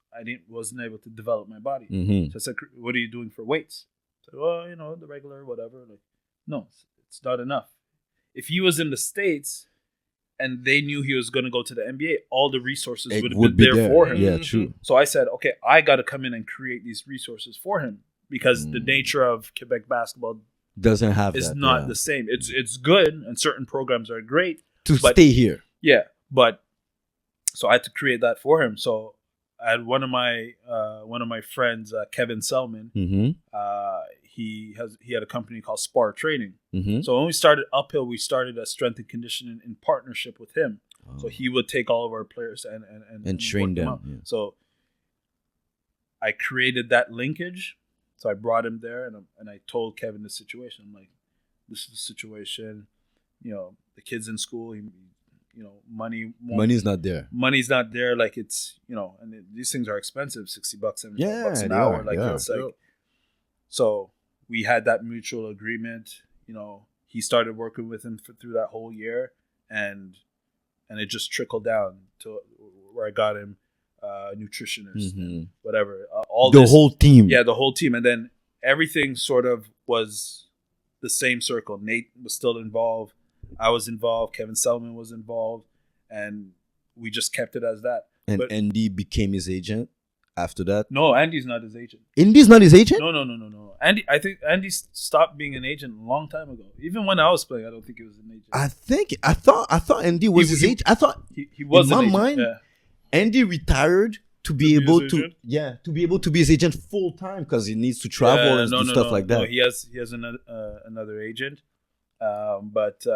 wasn't able to develop my body. So I said, "What are you doing for weights?" I said, "Well, the regular, whatever." Like, no, it's not enough. If he was in the States and they knew he was going to go to the NBA, all the resources would have been there for him. Yeah, true. So I said, okay, I got to come in and create these resources for him. Because the nature of Quebec basketball doesn't have is not the same. It's good, and certain programs are great to stay here. Yeah, but so I had to create that for him. So I had one of my friends, Kevin Selman. he had a company called Spar Training. Mm-hmm. So when we started uphill, we started a strength and conditioning in partnership with him. So he would take all of our players and train work them. up. Yeah. So I created that linkage. So I brought him there, and I told Kevin the situation. I'm like, this is the situation. You know, the kid's in school. Money's not there. Money's not there. Like, it's, you know, and these things are expensive. $60, $75 an they hour. are, Like, yeah. it's like. So we had that mutual agreement. You know, he started working with him through that whole year, and it just trickled down to where I got him nutritionist, and whatever. The whole team. Yeah, the whole team. And then everything sort of was the same circle. Nate was still involved. I was involved. Kevin Selman was involved. And we just kept it as that. And But Andy became his agent after that. no, Andy's not his agent. Andy's not his agent? No. I think Andy stopped being an agent a long time ago. Even when I was playing, I don't think he was an agent. I thought Andy was his agent. I thought he was in an my agent. mind, Yeah. Andy retired to be his able to agent? to be able to be his agent full time because he needs to travel and do stuff like that. No, he has another agent. But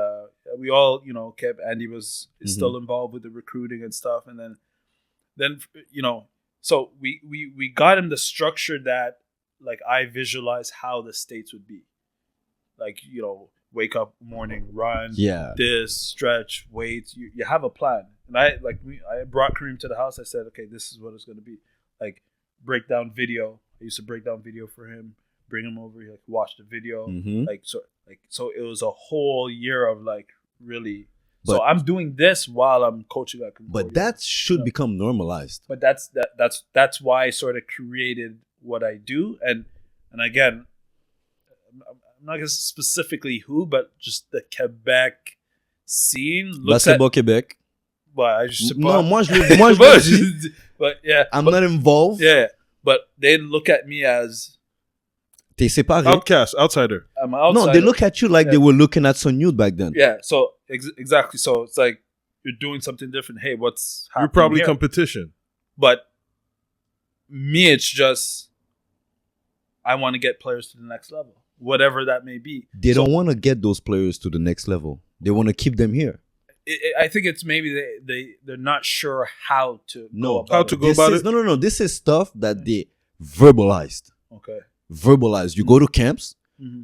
we all, you know, kept Andy is still involved with the recruiting and stuff, and then you know, so we got him the structure that, like, I visualize how the States would be, like, you know, wake up morning, run, this, stretch, weights. You have a plan, and I brought Kareem to the house. I said, okay, this is what it's going to be, like, breakdown video. I used to break down video for him, bring him over, like, watch the video, so it was a whole year of, like, really. So I'm doing this while I'm coaching at Concordia. But that should become normalized. But that's why I sort of created what I do, and again, I'm not gonna specifically who, but just the Quebec scene. Basketball Québec. But I just Non, moi je le dis. But yeah, I'm not involved. Yeah, but they look at me as T'es séparé. Outcast, outsider. I'm outside. No, they look at you like they were looking at Son Youth back then. Yeah, so exactly. So it's like you're doing something different. Hey, what's happening? You're probably here? competition. But me, it's just I want to get players to the next level, whatever that may be. They don't want to get those players to the next level. They want to keep them here. I think it's maybe they're not sure how to go about how to it. go about it. No. This is stuff that they verbalized. Okay. Verbalized. You go to camps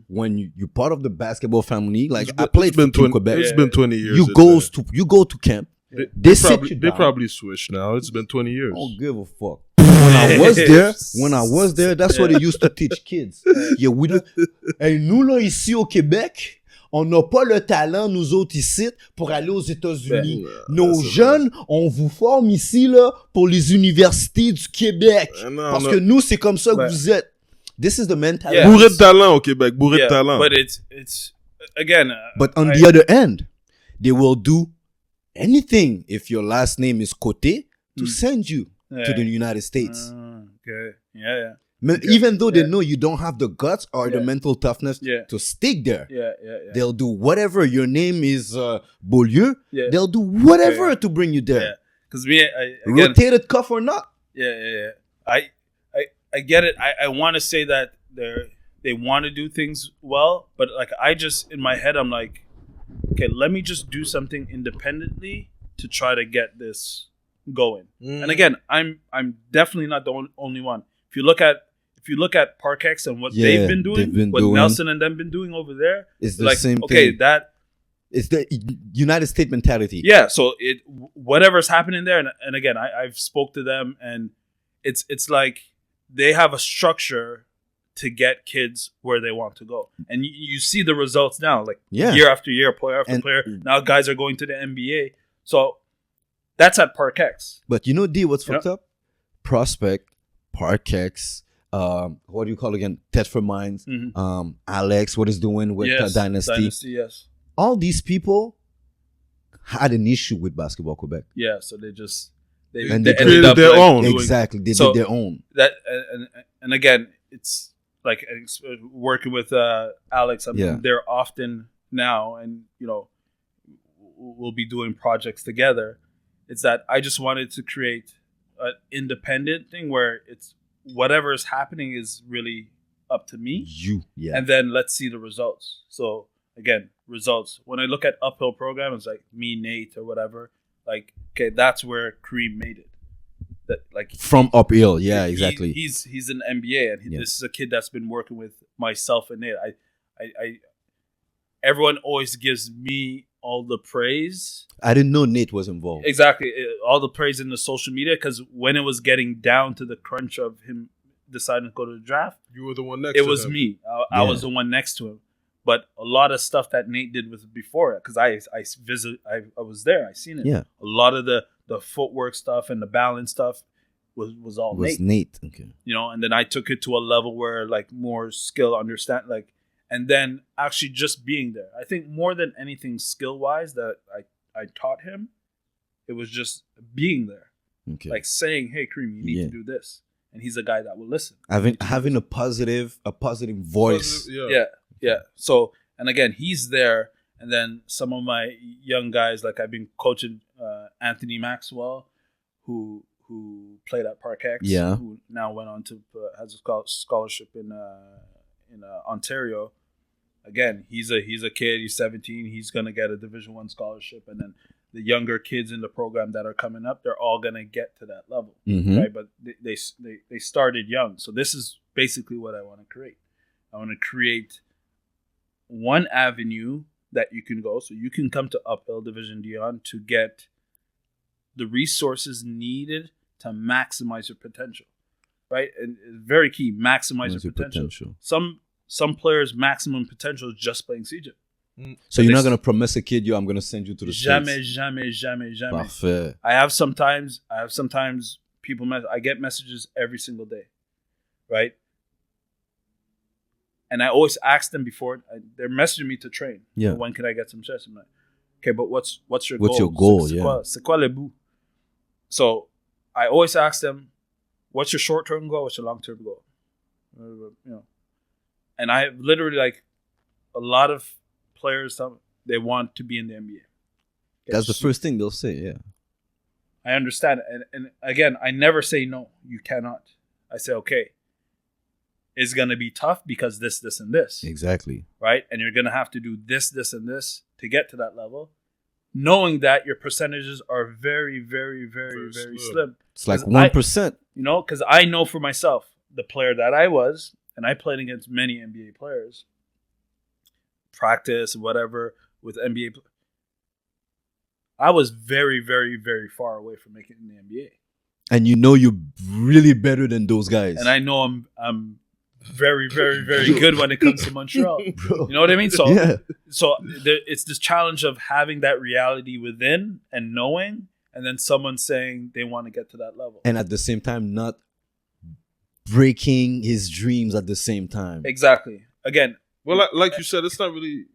when you're part of the basketball family. Like I played for Team Quebec. It's been 20 years. You go to camp. They probably switched now. It's been 20 years. I don't give a fuck. When I was there, that's what they used to teach kids. Yeah, we do. Et nous là ici au Québec, on n'a pas le talent nous autres ici pour aller aux États-Unis. Nos jeunes, on vous forme ici là pour les universités du Québec. Parce que nous c'est comme ça que vous êtes. This is the mentality. Bourré de talent au Québec, bourré de talent. But it's again. But on the other end, they will do anything if your last name is Côté to send you to the United States. Okay. Yeah. Even though they know you don't have the guts or the mental toughness to stick there. Yeah. They'll do whatever. Your name is Beaulieu. They'll do whatever to bring you there. Because again, rotated cuff or not. Yeah. I get it. I want to say that they want to do things well, but like I just in my head I'm like, okay, let me just do something independently to try to get this going. And again, I'm definitely not the only one. If you look at Parkex and what they've been doing, what Nelson and them been doing over there, it's the like, same thing. Okay, it's the United States mentality. Yeah, so whatever's happening there, and again, I've spoke to them, and it's like they have a structure to get kids where they want to go, and you see the results now, like year after year, player after player. Now guys are going to the NBA, so that's at Parkex. But you know, D, what's fucked up? Prospect, Parkex, what do you call it again? Tetford Mines, Alex, what is doing with Dynasty. Yes. All these people had an issue with Basketball Quebec. Yeah, so they created their own. Exactly, they did their own. That and again, it's like working with Alex. I mean, they're often now, and you know, we'll be doing projects together. It's that I just wanted to create an independent thing where it's whatever is happening is really up to me. And then let's see the results. So again, results. When I look at uphill programs like me, Nate, or whatever, like, okay, that's where Kareem made it. That like from uphill, exactly. He's an MBA, and this is a kid that's been working with myself and Nate. I everyone always gives me all the praise. I didn't know Nate was involved. Exactly, all the praise in the social media, because when it was getting down to the crunch of him deciding to go to the draft, you were the one next to him. It was me. I was the one next to him. But a lot of stuff that Nate did was before it, because I was there. I seen it. Yeah. A lot of the footwork stuff and the balance stuff was all Nate. Okay. You know, and then I took it to a level where like more skill, understand, like, and then actually just being there. I think more than anything skill wise that I taught him, it was just being there. Okay. Like saying, "Hey, Kareem, you need to do this," and he's a guy that will listen. Having a positive voice. Yeah. So, and again, he's there. And then some of my young guys, like I've been coaching Anthony Maxwell, who played at Parkex, who now went on to has a scholarship in Ontario. Again, he's a kid. He's 17. He's gonna get a Division I scholarship, and then the younger kids in the program that are coming up, they're all gonna get to that level, right? But they started young. So this is basically what I want to create. I want to create one avenue that you can go, so you can come to Uphill Division Dion to get the resources needed to maximize your potential, right? And it's very key, maximize your potential. Some players' maximum potential is just playing CJ. So you're not gonna promise a kid, I'm gonna send you to the States. Jamais. Parfait. I have sometimes people I get messages every single day, right? And I always ask them before they're messaging me to train. Yeah. When can I get some chest? I'm like, okay, but what's your goal? What's your goal? C'est quoi le bout? So I always ask them, what's your short-term goal? What's your long-term goal? You know, and I literally like a lot of players. They want to be in the NBA. That's the first thing they'll say. Yeah. I understand, and again, I never say no. You cannot. I say okay. It's going to be tough because this, and this. Exactly. Right? And you're going to have to do this, and this to get to that level, knowing that your percentages are very, very, very, very slim. It's like 1%. You know, because I know for myself, the player that I was, and I played against many NBA players, practice, whatever, with NBA players. I was very, very, very far away from making it in the NBA. And you know you're really better than those guys. And I know I'm very, very, very good when it comes to Montreal. Bro. You know what I mean? So it's this challenge of having that reality within and knowing, and then someone saying they want to get to that level. And at the same time, not breaking his dreams at the same time. Exactly. Again. Well, like you said, it's not really,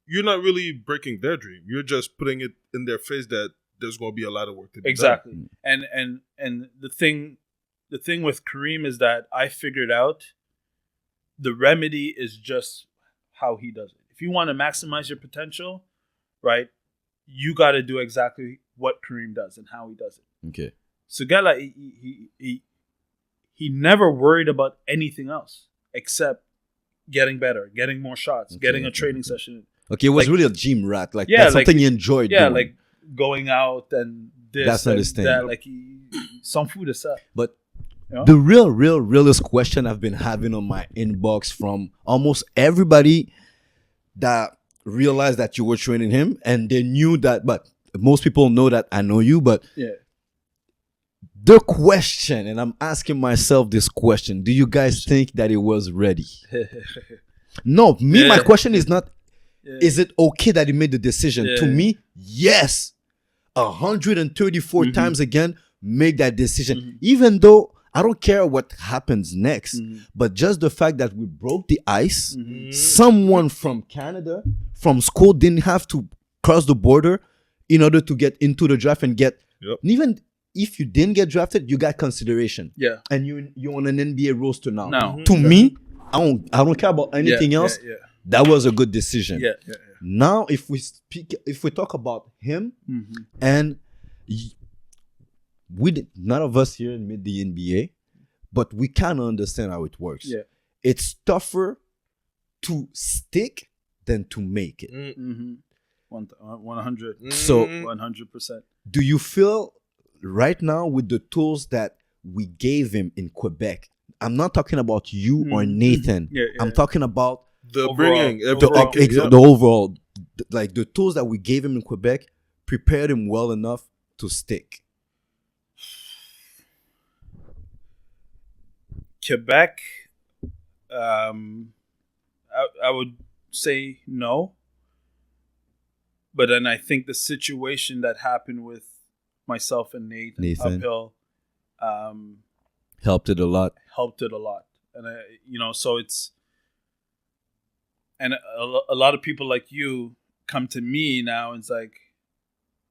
you're not really breaking their dream. You're just putting it in their face that there's going to be a lot of work to be done. Exactly. And the thing with Kareem is that I figured out the remedy is just how he does it. If you want to maximize your potential, right, you got to do exactly what Kareem does and how he does it. Okay. So Gala, he never worried about anything else except getting better, getting more shots, getting a training session. Okay, it was really a gym rat. Like, that's something you enjoyed doing. Like going out and this that's and understandable. that. Like, some food is up. But you know? the realest question I've been having on my inbox from almost everybody that realized that you were training him, and they knew that, but most people know that I know you, but the question, and I'm asking myself this question, do you guys think that it was ready? No, my question is not, is it okay that he made the decision? To me, yes. 134 times again, make that decision. Even though I don't care what happens next, but just the fact that we broke the ice, someone from Canada, from school, didn't have to cross the border in order to get into the draft and get, even if you didn't get drafted, you got consideration. Yeah. And you're on an NBA roster now. No. To me, I don't care about anything else. That was a good decision. Now, if we talk about him, and none of us here made the NBA, but we kind of understand how it works. it's tougher to stick than to make it. 100. So 100%. do you feel right now with the tools that we gave him in Quebec? I'm not talking about you or Nathan. I'm talking about the overall, bringing the overall, like the tools that we gave him in Quebec prepared him well enough to stick. Quebec, I would say no. But then I think the situation that happened with myself and Nathan. Uphill helped it a lot. And so it's, and a lot of people like you come to me now and it's like,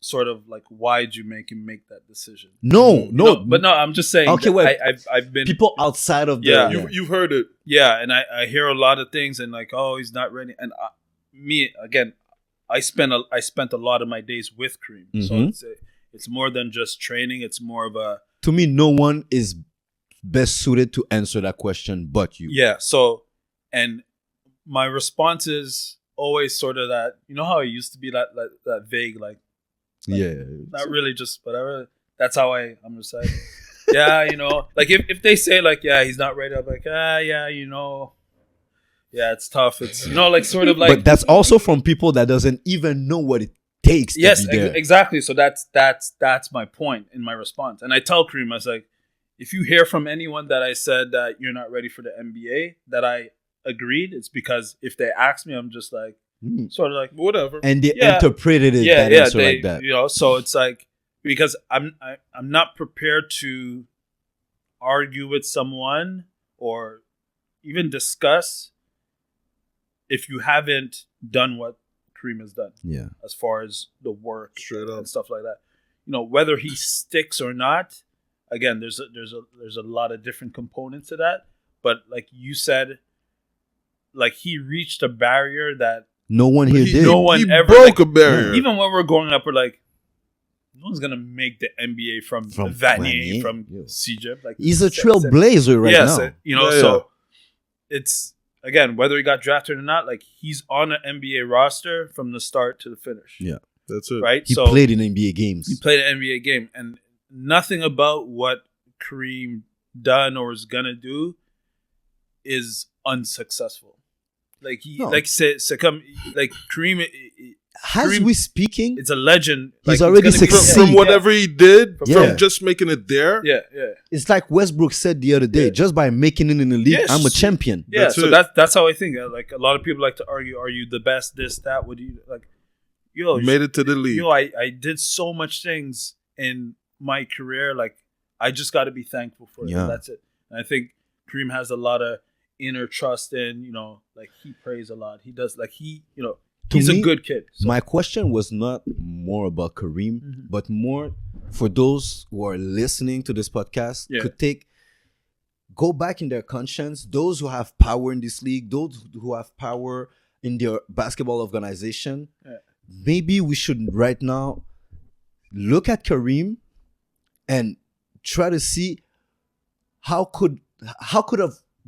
sort of like, why'd you make him make that decision? No, but I'm just saying. Okay, wait. I've been people outside of the. You've heard it. Yeah, and I hear a lot of things and like, oh, he's not ready. And I spent a lot of my days with Kareem, so it's more than just training. It's more of a. To me, no one is best suited to answer that question but you. Yeah. So, and my response is always sort of that. You know how it used to be that vague, like not really, just whatever. That's how I'm just like, yeah, like if they say like, yeah, he's not ready, I'm like, yeah, yeah, it's tough. It's like sort of like. But that's also from people that doesn't even know what it takes. Yes, to be there. Exactly. So that's my point in my response. And I tell Kareem, I was like, if you hear from anyone that I said that you're not ready for the NBA, that I agreed, it's because if they ask me, I'm just like, sort of like whatever. And they interpreted it answer like that. So it's like, because I'm not prepared to argue with someone or even discuss if you haven't done what Kareem has done. Yeah. As far as the work straight up and stuff like that. Whether he sticks or not, again, there's a lot of different components to that. But like you said, like he reached a barrier that no one here did. No one ever broke a barrier. Even when we're growing up, we're like, no one's gonna make the NBA from Vanier, from CJ. Like he's a trailblazer right now. So it's again, whether he got drafted or not, like he's on an NBA roster from the start to the finish. Yeah, that's it. Right? He played in NBA games. He played an NBA game, and nothing about what Kareem done or is gonna do is unsuccessful. Like Kareem. As we speaking, it's a legend. He's already succeeded from whatever he did, from just making it there. Yeah. It's like Westbrook said the other day. Just by making it in the league, I'm a champion. Yeah, that's how I think. Like a lot of people like to argue, are you the best? This, that. What do you like? You made it to the league. I did so much things in my career. Like I just got to be thankful for it. That's it. And I think Kareem has a lot of inner trust in. Like he prays a lot. He does. Like he's a good kid. So. My question was not more about Kareem, but more for those who are listening to this podcast could go back in their conscience. Those who have power in this league, those who have power in their basketball organization, maybe we should right now look at Kareem and try to see how could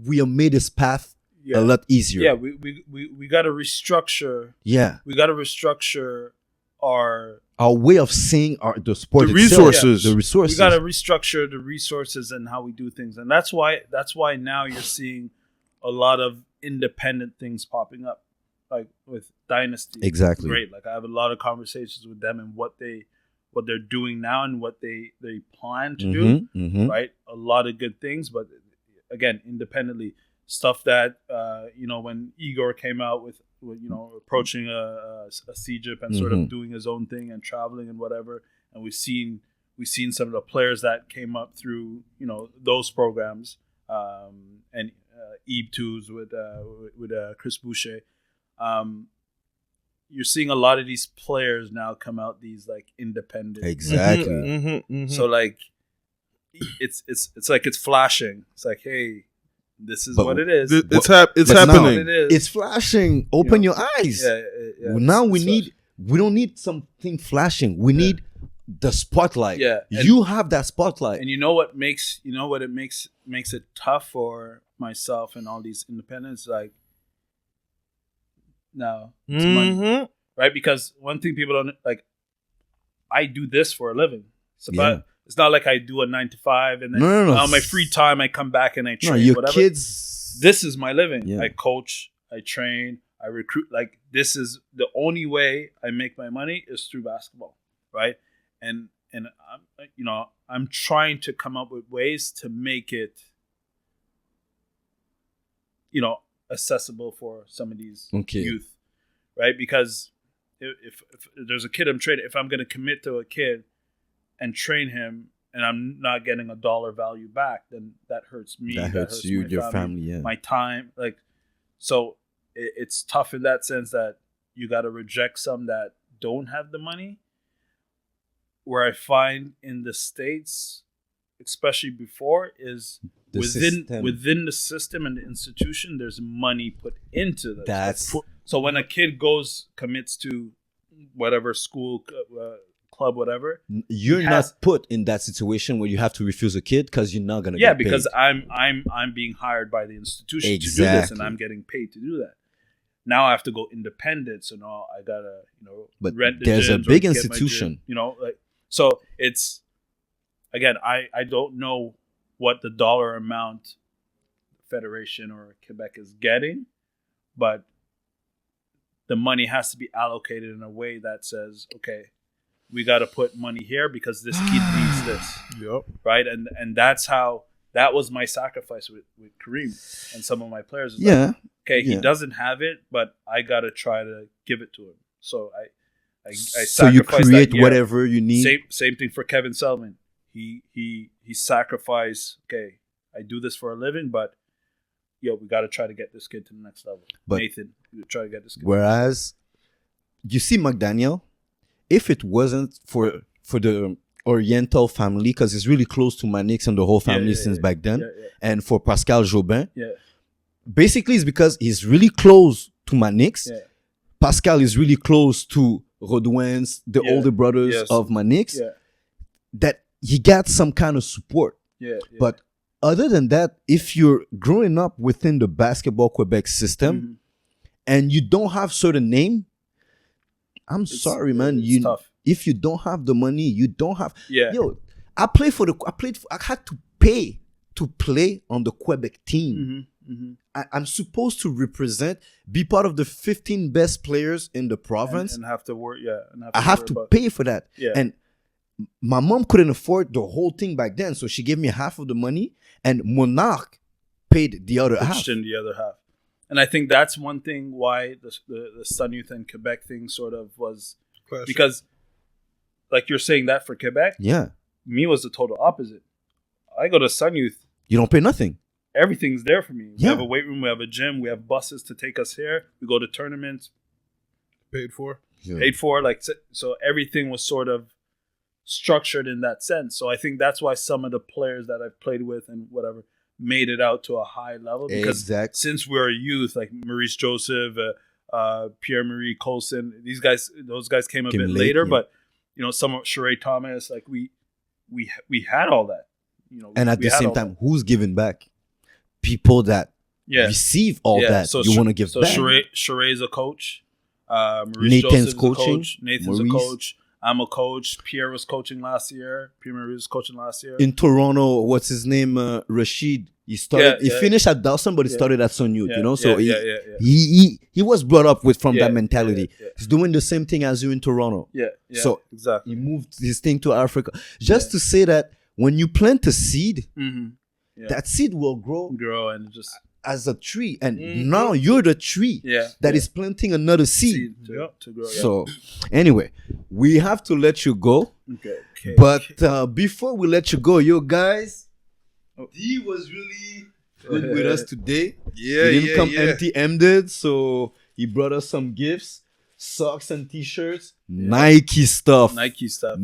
we have made his path a lot easier. Yeah, we got to restructure. Yeah, we got to restructure our way of seeing the sport. The resources. The resources. We got to restructure the resources and how we do things, and that's why now you're seeing a lot of independent things popping up, like with Dynasty. Exactly. Great. Like I have a lot of conversations with them and what they're doing now and what they plan to do. Right. A lot of good things, but again, independently. Stuff that when Igor came out with approaching a CJIP and sort of doing his own thing and traveling and whatever, and we've seen some of the players that came up through those programs and EB2s with Chris Boucher. You're seeing a lot of these players now come out these like independent. Exactly. So like it's like it's flashing. It's like, hey. This is what it is. It's happening. It's flashing. Open your eyes. Yeah, now we don't need something flashing. We need the spotlight. Yeah. You have that spotlight. And you know what it makes it tough for myself and all these independents, like, no, it's money, right? Because one thing people don't like, I do this for a living. So it's not like I do a 9 to 5 and then on my free time I come back and I train. No, your whatever. Kids. This is my living. Yeah. I coach, I train, I recruit. Like, this is the only way I make my money is through basketball, right? And I'm trying to come up with ways to make it, accessible for some of these youth, right? Because if there's a kid I'm training, if I'm going to commit to a kid and train him and I'm not getting a dollar value back, then that hurts me. That hurts you, your family, my time. Like, so it's tough in that sense that you got to reject some that don't have the money. Where I find in the States, especially before, is within the system and the institution, there's money put into this. So when a kid commits to whatever school, club, whatever, you're not put in that situation where you have to refuse a kid because you're not gonna get paid. Because I'm being hired by the institution to do this, and I'm getting paid to do that. Now I have to go independent, so now I gotta but rent the there's a gyms big or get my institution, gym, so it's, again, I don't know what the dollar amount Federation or Quebec is getting, but the money has to be allocated in a way that says, okay, we got to put money here because this kid needs this. Yep. Right? And that was my sacrifice with Kareem and some of my players. He doesn't have it, but I got to try to give it to him. So I so you create whatever you need. Same thing for Kevin Selman. He sacrificed. Okay, I do this for a living, but we got to try to get this kid to the next level. But Nathan, we try to get this kid. Whereas, you see, McDaniel, if it wasn't for the Oriental family, because it's really close to Manix and the whole family since back then, and for Pascal Jobin, basically it's because he's really close to Manix. Yeah. Pascal is really close to Rodouins, the older brothers of Manix, that he got some kind of support. But other than that, if you're growing up within the Basketball Quebec system and you don't have certain name, it's sorry, man. Tough. If you don't have the money, you don't have. I had to pay to play on the Quebec team. I'm supposed to be part of the 15 best players in the province, and have to work. I have to pay for that. And my mom couldn't afford the whole thing back then, so she gave me half of the money, and Monarch paid the other half. In the other half. And I think that's one thing why the Sun Youth and Quebec thing sort of was classic. Because, like you're saying that for Quebec, me was the total opposite. I go to Sun Youth, you don't pay nothing. Everything's there for me. We have a weight room, we have a gym, we have buses to take us here. We go to tournaments, paid for. Like, so everything was sort of structured in that sense. So I think that's why some of the players that I've played with and whatever made it out to a high level, because since we were a youth, like Maurice Joseph, Pierre-Marie Colson, those guys came a bit later, but some of Sheree Thomas, like we had all that, and at the same time, who's giving back? People that receive all that, so you want to give back. So Sheree's a coach, Maurice Joseph's coaching. A coach, Nathan's Maurice. A coach, I'm a coach. Pierre was coaching last year. Pierre-Marie was coaching last year. In Toronto, what's his name? Rashid. He started. He finished at Dawson, but he started at Sun Youth. So he was brought up from that mentality. He's doing the same thing as you in Toronto. So exactly. He moved his thing to Africa. Just to say that when you plant a seed, that seed will grow and just as a tree, and now you're the tree that is planting another seed to grow. So anyway, we have to let you go. Okay. But before we let you go, yo guys, D was really good with us today. He didn't come empty-handed, so he brought us some gifts. socks and t-shirts, Nike stuff. Nike stuff,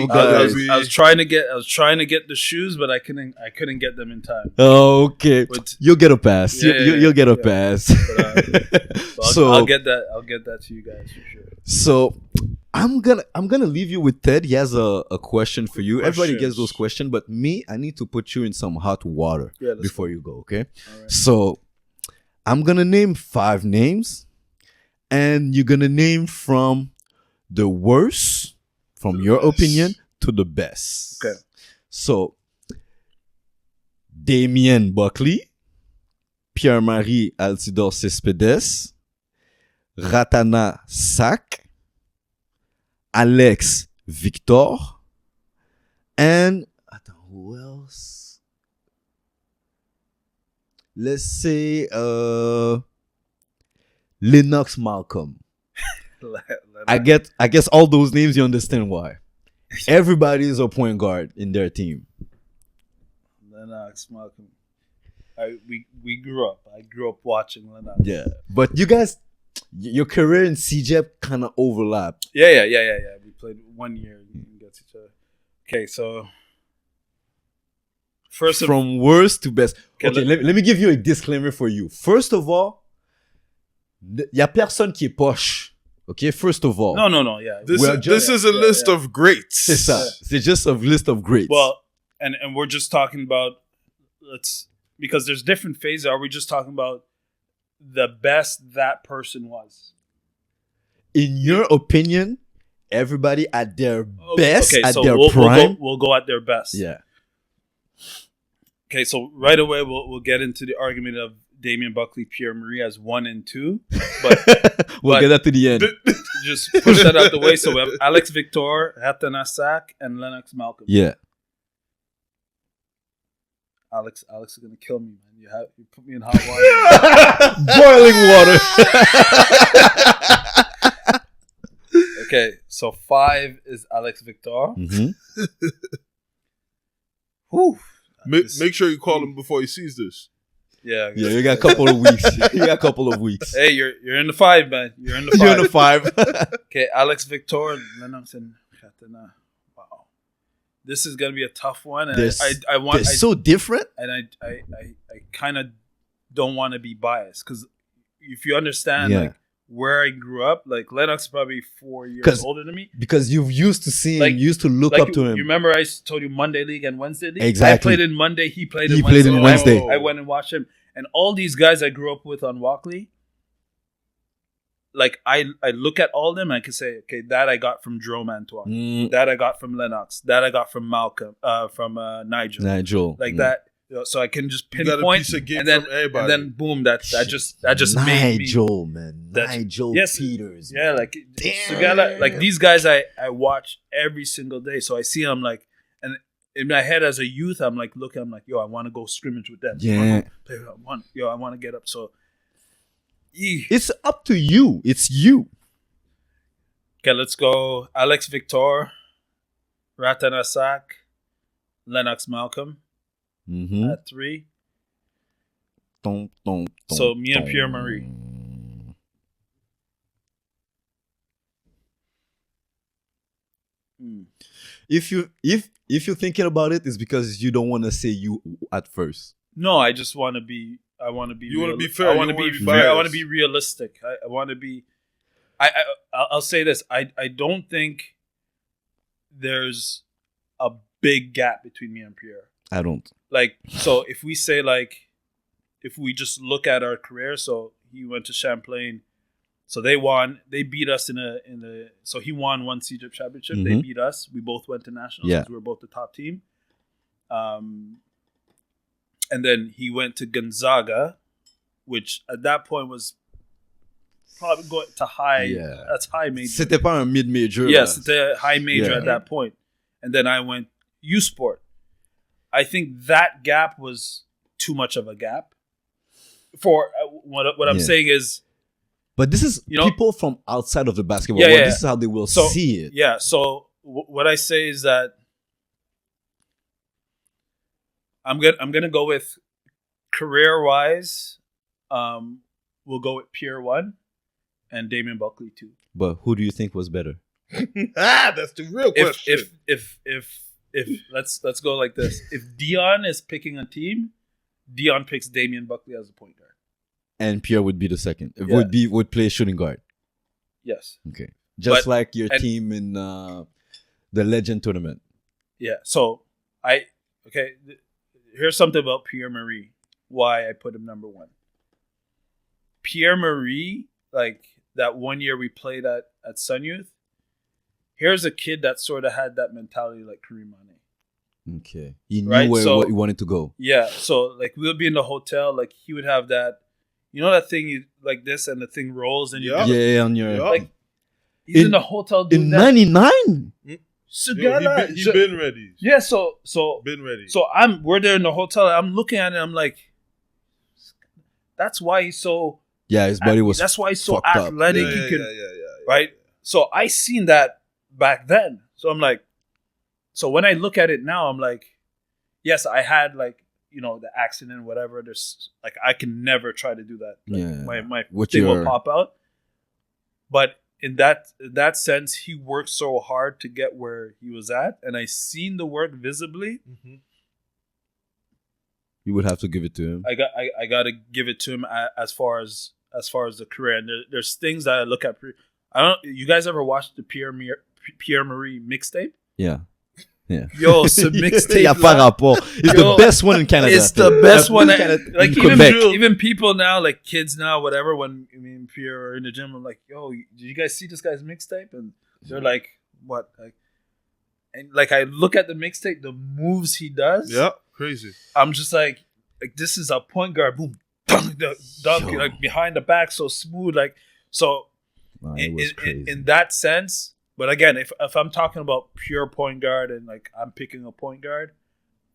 guys. I was trying to get the shoes, but I couldn't get them in time. Oh, okay. But, you'll get a pass. You'll get a pass. But, I'll get that to you guys for sure. So I'm gonna leave you with Ted. He has a question for you. Everybody gets those questions, but me, I need to put you in some hot water before you go, okay? All right. So I'm gonna name 5 names, and you're gonna name from the worst, from your opinion, to the best. Okay. So Damian Buckley, Pierre-Marie Altidore Cespedes, Ratana Sak, Alex Victor, and who else? Let's say Lennox Malcolm. I guess all those names, you understand why. Everybody is a point guard in their team. Lennox Malcolm. We grew up. I grew up watching Lennox. Yeah, but you guys, your career in CJEP kind of overlapped. Yeah. We played 1 year against each other. Okay, so from worst to best. Okay, let me give you a disclaimer for you. First of all, y a personne qui est poche. Okay, first of all. No. Yeah. This is a list of greats. C'est ça. C'est just a list of greats. Well, and we're just talking about because there's different phases. Are we just talking about the best that person was? In your opinion, everybody at their best, at their we'll prime. We'll go at their best. Yeah. Okay, so right away we'll get into the argument of Damian Buckley, Pierre-Marie as 1 and 2, but we'll get that to the end. Just push that out the way. So we have Alex Victor, Ratana Sak, and Lennox Malcolm. Yeah. Alex is gonna kill me, man. You put me in hot water. Boiling water. Okay, so 5 is Alex Victor. Mm-hmm. Whew. Make sure you call him before he sees this. Yeah, you got a couple of weeks. Hey, you're in the 5, man. You're in the 5. You're in the 5. Okay, Alex Victor, Lennox, and Ratana. Wow, this is gonna be a tough one. And they're so different. And I kind of don't want to be biased because if you understand like where I grew up, like Lennox is probably 4 years older than me. Because you've used to see him, used to look up to him. You remember I told you Monday League and Wednesday League? Exactly. I played in Monday, he played in Wednesday. I went and watched him. And all these guys I grew up with on Walkley, like I look at all of them and I can say, okay, that I got from Jerome Antoine. That I got from Lennox. That I got from Malcolm, from Nigel. Like that. So I can just pinpoint, and then boom, that just made me. Nigel, man, Nigel Peters. Yeah, like together, like these guys, I watch every single day. So I see them like, and in my head as a youth, I'm like looking, I'm like, yo, I want to go scrimmage with them. Yeah, I want to get up. So it's up to you. It's you. Okay, let's go. Alex Victor, Ratana Sak, Lennox Malcolm. Mm-hmm. At 3. So me and Pierre-Marie. If you're thinking about it, it's because you don't want to say you at first. No, I just want to be. I want to be. You want to be fair. I want to be fair. I want to be realistic. I want to be. I'll say this. I don't think there's a big gap between me and Pierre. I don't. Like, so if we say like, if we just look at our career, so he went to Champlain, so they beat us so he won 1 CJEP championship. Mm-hmm. They beat us. We both went to nationals because we were both the top team. And then he went to Gonzaga, which at that point was probably going to high. Yeah. That's high major. C'était pas un mid-major. Yes, c'était high major at that point. And then I went U-Sport. I think that gap was too much of a gap. For what I'm saying is, but this is people from outside of the basketball world. This is how they will see it. Yeah. So what I say is that I'm gonna go with career wise. We'll go with Pierre 1, and Damian Buckley too. But who do you think was better? That's the real question. If let's go like this. If Dion is picking a team, Dion picks Damian Buckley as a point guard. And Pierre would be the second. Yeah. Would play shooting guard. Yes. Okay. Just like your team in the Legend tournament. Yeah. So here's something about Pierre-Marie. Why I put him number one. Pierre-Marie, like that 1 year we played at Sun Youth, here's a kid that sort of had that mentality like Kareem Mane. Okay. He knew where he wanted to go. Yeah. So like we'll be in the hotel, like he would have that, you know that thing you like this and the thing rolls and you on your like he's in the hotel doing in that. 99. He been ready. Yeah, so been ready. So we're there in the hotel. I'm looking at it. I'm like, that's why he's so. Yeah, his body was. That's why he's so fucked up. athletic. Right. So I seen that back then. So I'm like, so when I look at it now, I'm like, yes, I had like the accident, whatever. There's like I can never try to do that. Like, my thing will pop out. But in that sense, he worked so hard to get where he was at, and I seen the work visibly. Mm-hmm. You would have to give it to him. I got to give it to him as far as the career. And there's things that I look at. You guys ever watched the Pierre-Marie mixtape? Yeah. Yo, it's a mixtape. It's the best one in Canada. It's the best one. Like in even people now, like kids now, whatever. When Pierre are in the gym, I'm like, yo, did you guys see this guy's mixtape? And they're like, what? Like, and like I look at the mixtape, the moves he does. Yeah, crazy. I'm just like this is a point guard. Boom, dunk, like behind the back, so smooth. Like so. Wow, in that sense. But again, if I'm talking about pure point guard and like I'm picking a point guard,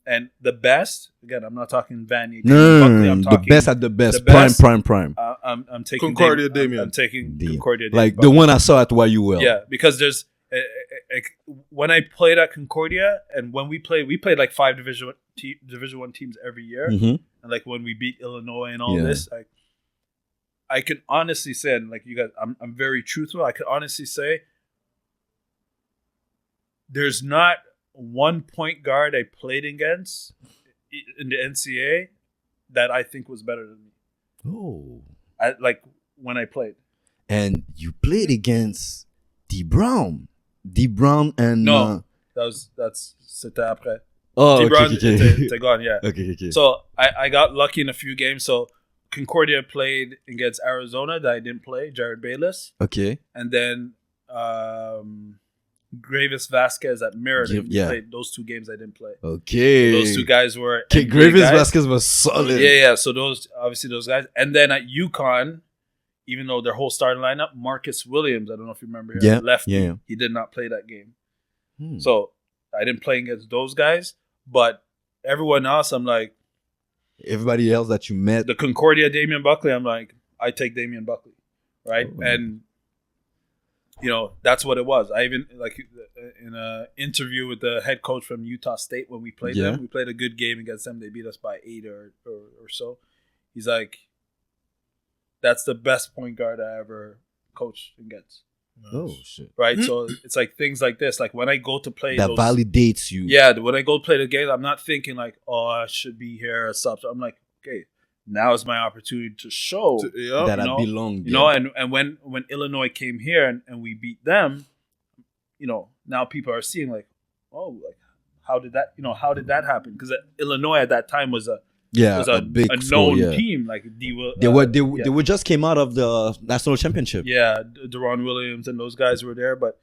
and the best, again, I'm not talking Vanier. Buckley, I'm talking the best at the best. Prime. I'm taking Concordia Damian. I'm taking Concordia Damian. Like the one I saw at YUL. Yeah, because there's when I played at Concordia and when we played like 5 Division I teams every year, and like when we beat Illinois and all this, I can honestly say, and like you guys, I'm very truthful. I can honestly say. There's not one point guard I played against in the NCAA that I think was better than me. Oh. Like when I played. And you played against D. Brown. D. Brown and... No, c'était après. Oh, D. Brown, okay. they're gone, yeah. Okay. So I got lucky in a few games. So Concordia played against Arizona that I didn't play, Jared Bayless. Okay. And then... Gravis Vasquez at Meriden. Played those 2 games I didn't play. Okay. So those 2 guys were... Gravis Vasquez was solid. Yeah. So those guys. And then at UConn, even though their whole starting lineup, Marcus Williams, I don't know if you remember him, left. Yeah. He did not play that game. So I didn't play against those guys. But everyone else, I'm like... Everybody else that you met. The Concordia Damian Buckley, I'm like, I take Damian Buckley. Right? Oh. And... that's what it was. I even like in an interview with the head coach from Utah State when we played them. We played a good game against them. They beat us by 8 or so. He's like, that's the best point guard I ever coached against. Oh shit! Right. So it's like things like this. Like when I go to play, that validates you. Yeah. When I go play the game, I'm not thinking like, oh, I should be here or something. I'm like, okay. Now is my opportunity to show that I belong. And when Illinois came here and we beat them, now people are seeing like, oh, like how did that happen? Because Illinois at that time was a big known team. Like they were just came out of the national championship. Yeah, Deron Williams and those guys were there, but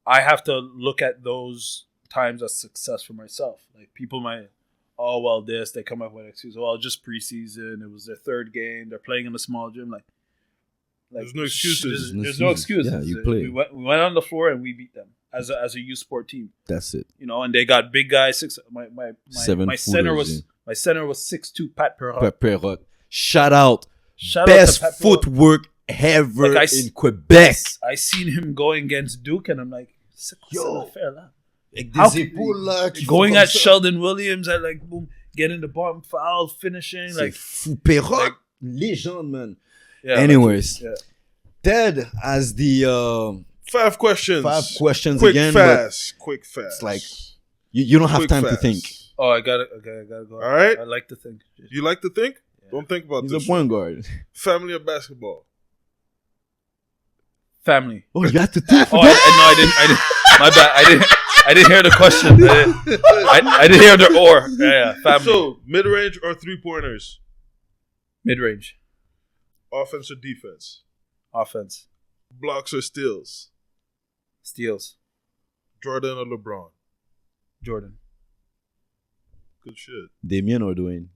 I have to look at those times as success for myself. Like people might. Oh, well, they come up with an excuse. Well, just preseason. It was their 3rd game. They're playing in a small gym. Like there's no excuses. There's no excuses. Yeah, you play. We went on the floor and we beat them as a youth sport team. That's it. And they got big guys. My center was 6'2", Pat Perrot. Shout out best footwork ever in Quebec. I seen him going against Duke, and I'm like, yo, fair là. Going at Sheldon Williams at like boom, getting the bottom foul, finishing like fou. Perrot, légende, man. Yeah. Anyways, Yeah. Ted as the 5 questions. 5 questions Quick, again. fast. Quick, fast. It's like you don't have Quick, time to fast. think. Oh, I gotta go. All right. I like to think. You like to think? Yeah. Don't think about He's this. a point guard. Family or basketball? Family. Oh, you have to think. Oh, I didn't. My bad. I didn't hear the question. I didn't hear the or. Yeah. Family. So, mid-range or 3-pointers? Mid-range. Offense or defense? Offense. Blocks or steals? Steals. Jordan or LeBron? Jordan. Good shit. Damian or Dwayne?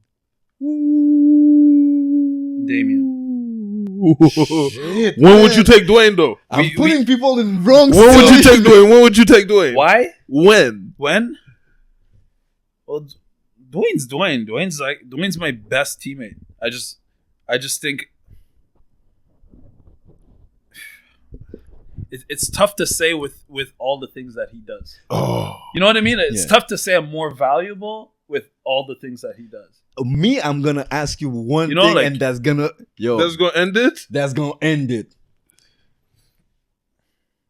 Damian. Shit, When would you take Dwayne, though? I'm putting people in wrong. When would you take Dwayne? When would you take Dwayne? Why? When? When? Well, Dwayne's Dwayne. Dwayne's my best teammate. I just think it's tough to say with all the things that he does. Oh. You know what I mean? It's Yeah. tough to say I'm more valuable with all the things that he does. Me, I'm gonna ask you one You know, thing, like- and that's gonna That's going to end it? that's gonna end it.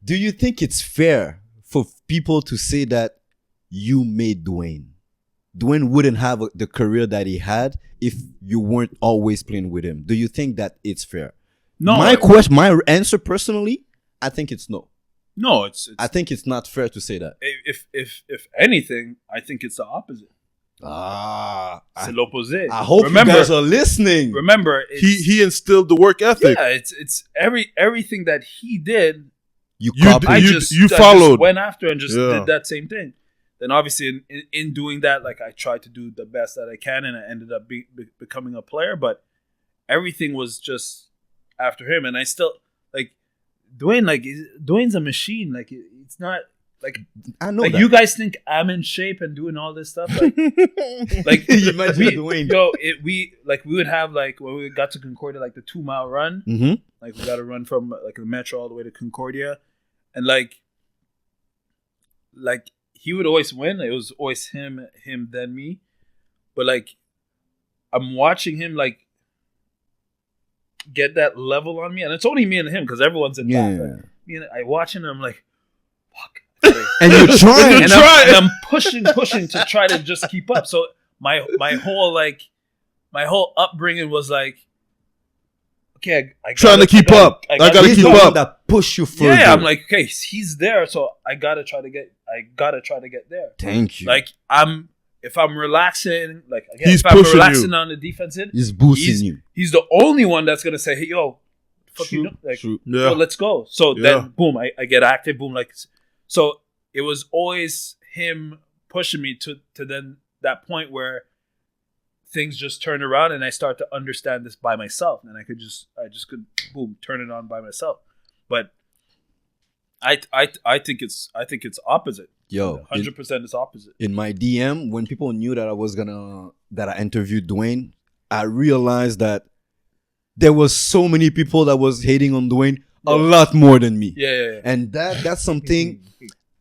Do you think it's fair for people to say that you made Dwayne? Dwayne wouldn't have the career that he had if you weren't always playing with him. Do you think that it's fair? No, my answer personally, I think it's no. no. It's I think it's not fair to say that. if anything, I think it's the opposite. C'est l'opposé. I hope you guys are listening. Remember, it's, He instilled the work ethic. yeah, it's everything that he did. You You copy. d- I you just followed. went after and just Yeah. did that same thing. Then obviously in doing that, like I tried to do the best that I can, and I ended up becoming a player. But everything was just after him, and I still like Dwayne. Like Dwayne's a machine. Like it's not like I know like that. you guys think I'm in shape and doing all this stuff. Like, like Imagine Dwayne. we would have like when we got to Concordia, like the 2-mile run. Mm-hmm. Like we got to run from like the metro all the way to Concordia, and like he would always win. It was always him then me, but like I'm watching him like get that level on me, and it's only me and him because everyone's in back. Yeah. Like, me and I watching him, I'm like, fuck. And you're trying. and I'm pushing to try to just keep up. So my whole upbringing was like, okay, I Trying to keep up. I gotta He's keep the one up. that push you further. Yeah, I'm like, okay, he's there, so I gotta try to get there. Thank you. Like if I'm relaxing, like again, He's if I'm pushing relaxing you. on the defense end, he's boosting you. he's the only one that's gonna say, hey, yo, fuck you, Shoot, like, shoot. yo, Yeah. let's go. So Yeah. then, boom, I get active, boom, like, so it was always him pushing me to then that point where things just turn around and I start to understand this by myself, and I just could boom turn it on by myself. But I think it's opposite. Yo, 100% it's opposite. in my DM, when people knew that I interviewed Dwayne, I realized that there was so many people that was hating on Dwayne a lot more than me. Yeah. And that's something,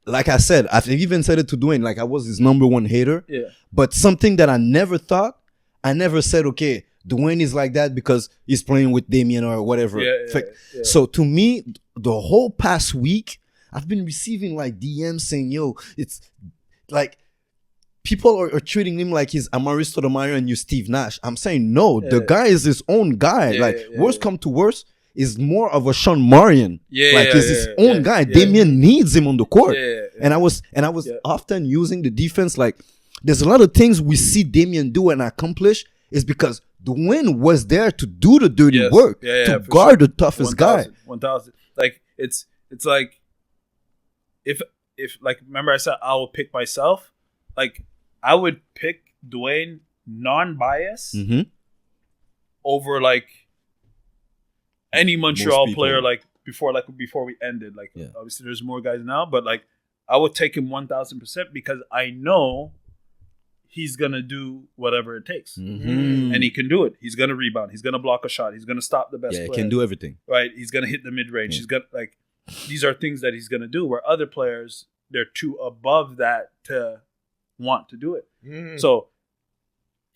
like I said, I've even said it to Dwayne, like I was his number one hater. Yeah. But something that I never said, okay, Dwayne is like that because he's playing with Damian or whatever. Yeah. So to me, the whole past week, I've been receiving like DMs saying, yo, it's like people are treating him like he's Amari Stoudemire and you Steve Nash. I'm saying, no, the guy is his own guy. Worst come to worst, is more of a Sean Marion. He's his own guy. Damian needs him on the court. And I was often using the defense like, there's a lot of things we see Damian do and accomplish is because Dwayne was there to do the dirty work, to guard the toughest guy. 1,000. Like it's like if like remember I said I will pick myself. Like I would pick Dwayne non-bias over like any Montreal player. Like before we ended. Like obviously there's more guys now, but like I would take him 1,000% because I know he's gonna do whatever it takes, and he can do it. He's gonna rebound. He's gonna block a shot. He's gonna stop the best player. Yeah, he can do everything. Right? He's gonna hit the mid range. He's got like these are things that he's gonna do. Where other players they're too above that to want to do it. So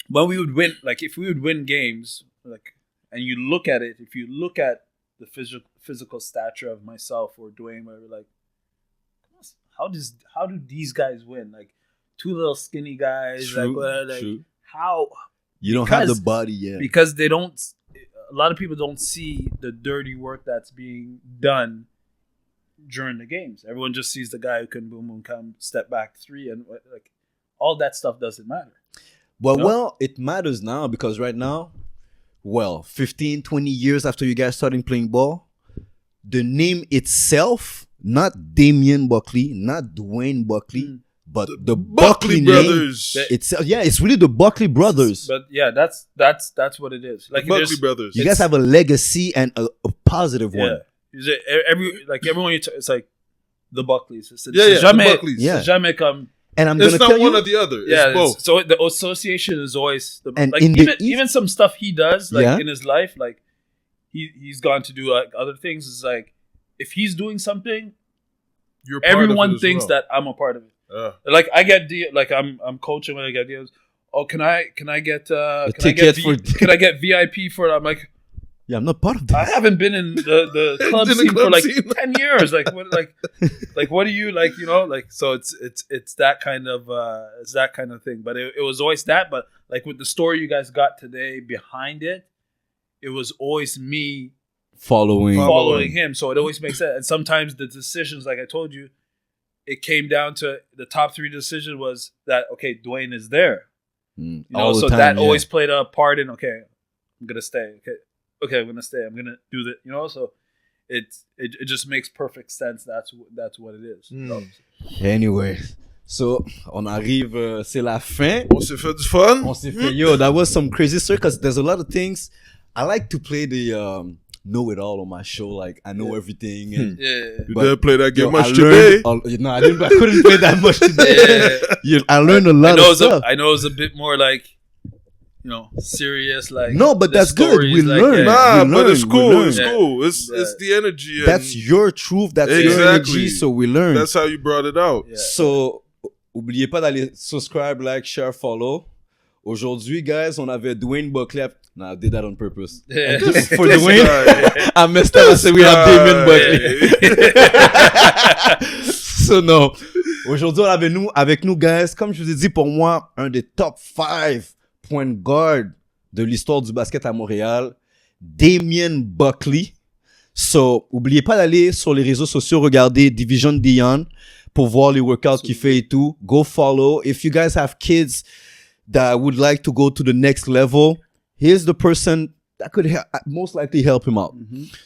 when we would win, like if we would win games, like and you look at it, if you look at the physical stature of myself or Dwayne, whatever, like, how do these guys win? Like, two little skinny guys, True, like, whatever, like true. how? You don't have the body yet. Because they don't. A lot of people don't see the dirty work that's being done during the games. Everyone just sees the guy who can boom boom come step back three, and like all that stuff doesn't matter. Well, it matters now because right now, 15, 20 years after you guys starting playing ball, the name itself, not Damian Buckley, not Dwayne Buckley, but the Buckley brothers. Name itself. Yeah, it's really the Buckley brothers. But yeah, that's what it is. Like, Buckley brothers. You guys have a legacy and a positive one. Yeah, everyone it's like the Buckleys. The Buckleys. Yeah. Jamais come. And I'm It's gonna not tell one you, or the other. Yeah, It's both. so the association is always And like in the even some stuff he does like Yeah. in his life, like he's gone to do like other things. Is like if he's doing something, You're part of everyone it as thinks well. that I'm a part of it. Like I get I'm coaching when I get deals. Oh, can I get ticket can I get VIP for it? I'm like, yeah, I'm not part of this. I haven't been in the club In the scene for club like scene. 10 years. Like what do you like? You know, like so it's that kind of thing. But it was always that. But like with the story you guys got today behind it, it was always me following him. So it always makes sense. And sometimes the decisions, like I told you, it came down to the top three decision was that okay, Dwayne is there. You know, All the so time, that yeah. always played a part in okay, I'm gonna stay. Okay, I'm gonna stay. I'm gonna do that. You know, so it just makes perfect sense. That's what it is. Anyway, so on arrive, c'est la fin. On s'est fait du fun. On s'est fait, yo, that was some crazy story because there's a lot of things. I like to play the know-it-all on my show. Like, I know everything. And, You but, didn't play that game yo, much I today. learned, no, I couldn't play that much today. I learned a lot of stuff. I know it's a bit more like, you know, serious. Like No, but the that's good. stories, We like, learn. Nah, We but it's learn, cool. we learn. It's cool. It's the energy. And That's your truth. That's your Exactly. energy. So we learn. That's how you brought it out. Yeah. So, oubliez pas d'aller subscribe, like, share, follow. Aujourd'hui, guys, on avait Dwayne Buckley. No, I did that on purpose. Yeah. Just for Dwayne, guy. I messed up. I said we have Damian Buckley. So, no. Aujourd'hui, on avait avec nous, guys, comme je vous ai dit, pour moi, un des top 5 point guard de l'histoire du basket à Montréal, Damian Buckley. So, oubliez pas d'aller sur les réseaux sociaux, regarder Division Dion pour voir les workouts qu'il fait et tout. Go follow. If you guys have kids that would like to go to the next level, here's the person that could most likely help him out.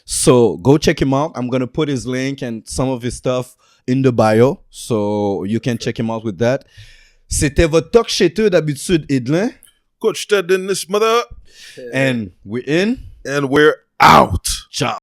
So go check him out. I'm going to put his link and some of his stuff in the bio. So you can check him out with that. C'était votre talk chéteux d'habitude, Edlin. Coach Ted in this mother. And we're in. And we're out. Ciao.